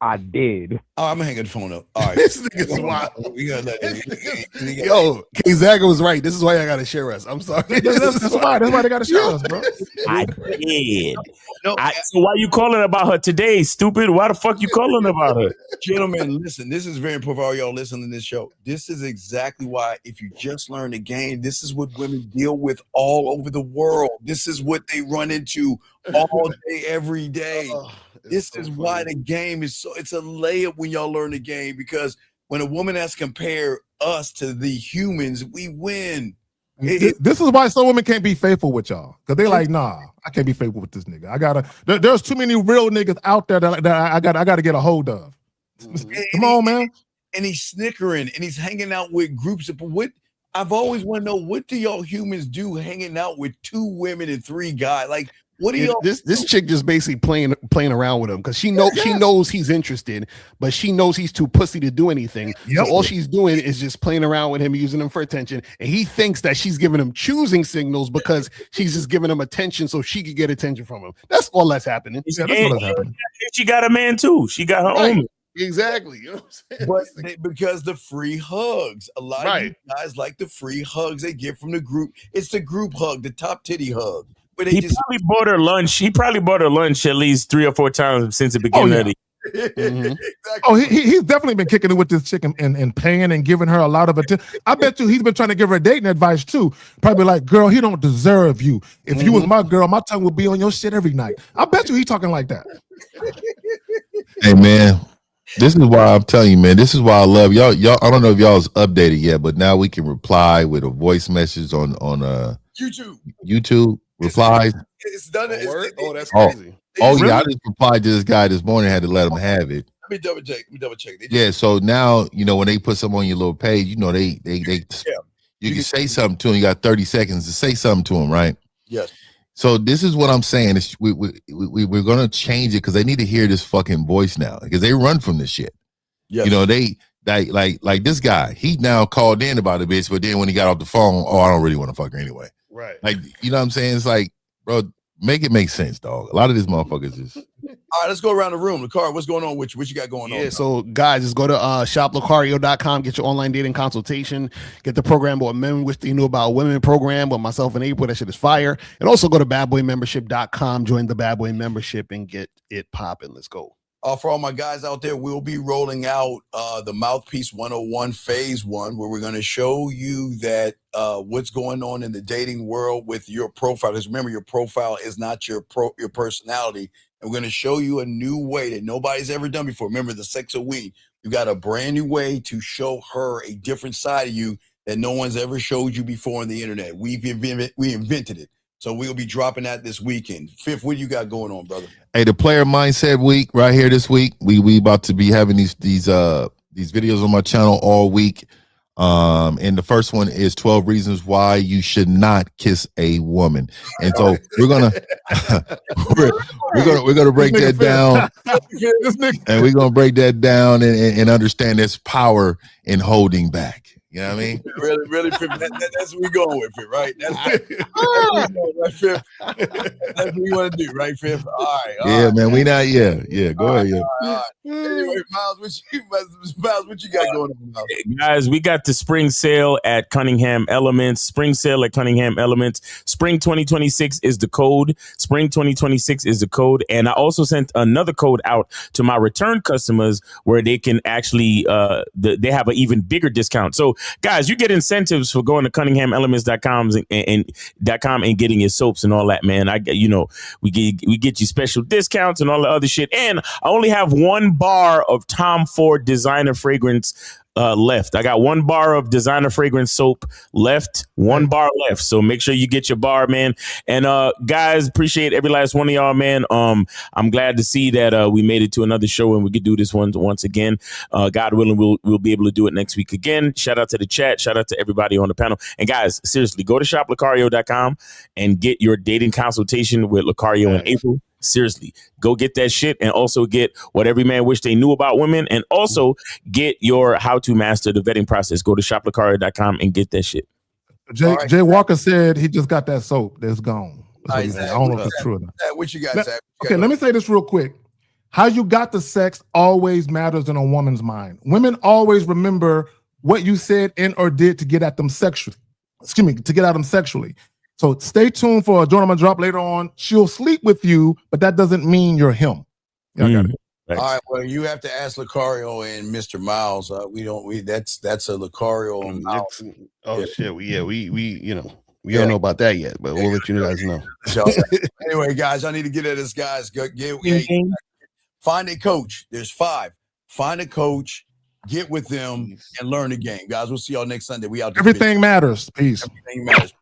T: I did.
M: Oh, I'm gonna hang the phone up. All right.
Q: This nigga's wild.
M: We gotta let
Q: Yo, K Zaga was right. This is why I gotta share us. I'm sorry.
N: That's why they gotta share us, bro.
E: I did. So why you calling about her today, stupid? Why the fuck you calling about her?
M: Gentlemen, listen, this is very important for all y'all listening to this show. This is exactly why, if you just learn the game, this is what women deal with all over the world. This is what they run into all day, every day. This is why the game is it's a layup when y'all learn the game, because when a woman has to compare us to the humans, we win.
N: This is why some women can't be faithful with y'all, because they like, nah, I can't be faithful with this nigga. There's too many real niggas out there that I gotta get a hold of. Come on, man.
M: And he's snickering and he's hanging out with groups of what I've always want to know, what do y'all humans do hanging out with 2 women and 3 guys? Like, What do you?
Q: This chick just basically playing around with him because she knows he's interested, but she knows he's too pussy to do anything. So all she's doing is just playing around with him, using him for attention, and he thinks that she's giving him choosing signals because she's just giving him attention so she could get attention from him. That's all that's happening.
N: Yeah, that's all that's happening.
E: She got a man too. She got her own.
Q: Exactly. You know what I'm saying?
M: But because the free hugs, a lot of you guys like the free hugs they get from the group. It's the group hug, the top titty hug. But
E: He probably bought her lunch. He probably bought her lunch at least 3 or 4 times since the beginning of the
N: Exactly. Oh, he's definitely been kicking it with this chick and paying and giving her a lot of attention. I bet you he's been trying to give her dating advice too. Probably like, girl, he don't deserve you. If you was my girl, my tongue would be on your shit every night. I bet you he talking like that.
G: Hey man, this is why I'm telling you, man. This is why I love y'all. I don't know if y'all's updated yet, but now we can reply with a voice message on YouTube replies.
M: It's done.
Q: That's
G: crazy. Yeah, I just replied to this guy this morning. Had to let him have it.
M: Let me double check.
G: Yeah, so now when they put something on your little page, you can say something to him. You got 30 seconds to say something to him, right?
M: Yes.
G: So this is what I'm saying. We're gonna change it because they need to hear this fucking voice now because they run from this shit.
M: Yes.
G: They like this guy. He now called in about a bitch, but then when he got off the phone, I don't really want to fuck her anyway.
Q: Right.
G: Like, you know what I'm saying? It's like, bro, make it make sense, dog. A lot of these motherfuckers is.
M: All right, let's go around the room. Lacario, what's going on with you? What you got going on?
Q: Yeah, so guys, just go to shoplacario.com, get your online dating consultation, get the program What Men Wish They Knew About Women program with myself and April. That shit is fire. And also go to badboymembership.com, join the Bad Boy membership and get it popping. Let's go.
M: For all my guys out there, we'll be rolling out the Mouthpiece 101 Phase 1, where we're going to show you that what's going on in the dating world with your profile. Because remember, your profile is not your personality. And we're going to show you a new way that nobody's ever done before. Remember, the sex of we. You got a brand new way to show her a different side of you that no one's ever showed you before on the internet. We invented it. So we'll be dropping that this weekend. Fifth, what do you got going on, brother?
G: Hey, the Player Mindset Week right here this week. We about to be having these videos on my channel all week. And the first one is 12 reasons why you should not kiss a woman. And so we're gonna break that down. And we're gonna break that down and understand there's power in holding back. You know what I mean?
M: Really, Fifth, that's what we're going with it, right? That's what we want to do, right, Fifth? All right.
G: Man, we not, yeah. Go ahead, yeah.
M: All right. Anyway, Miles, what you got going on, Miles?
E: Guys, we got the spring sale at Cunningham Elements. Spring 2026 is the code. Spring 2026 is the code. And I also sent another code out to my return customers where they can actually, they have an even bigger discount. So, guys, you get incentives for going to CunninghamElements.com and getting your soaps and all that, man. We get you special discounts and all the other shit. And I only have 1 bar of Tom Ford designer fragrance left. I got 1 bar of designer fragrance soap left, 1 bar left. So make sure you get your bar, man. And guys, appreciate every last one of y'all, man. I'm glad to see that we made it to another show and we could do this one once again. God willing, we'll be able to do it next week again. Shout out to the chat. Shout out to everybody on the panel. And guys, seriously, go to shoplacario.com and get your dating consultation with Lacario and April. Seriously, go get that shit and also get What Every Man Wish They Knew About Women and also get your How to Master the Vetting Process. Go to shoplacario.com and get that shit.
N: Jay Walker said he just got that soap that's gone. I don't know if it's true or not.
M: What you got, Zach?
N: Okay, let me say this real quick. How you got the sex always matters in a woman's mind. Women always remember what you said and or did to get at them sexually. To get at them sexually. So stay tuned for a joint I'm gonna drop later on. She'll sleep with you, but that doesn't mean you're him. Got it.
M: All right. Well, you have to ask Lacario and Mr. Miles. That's a Lacario and Miles.
Q: Shit. We don't know about that yet, but we'll let you guys know.
M: Anyway, guys, I need to get at this, guys. Find a coach. There's 5. Find a coach. Get with them and learn the game, guys. We'll see y'all next Sunday. We out.
N: Everything matters. Peace.
M: Everything matters.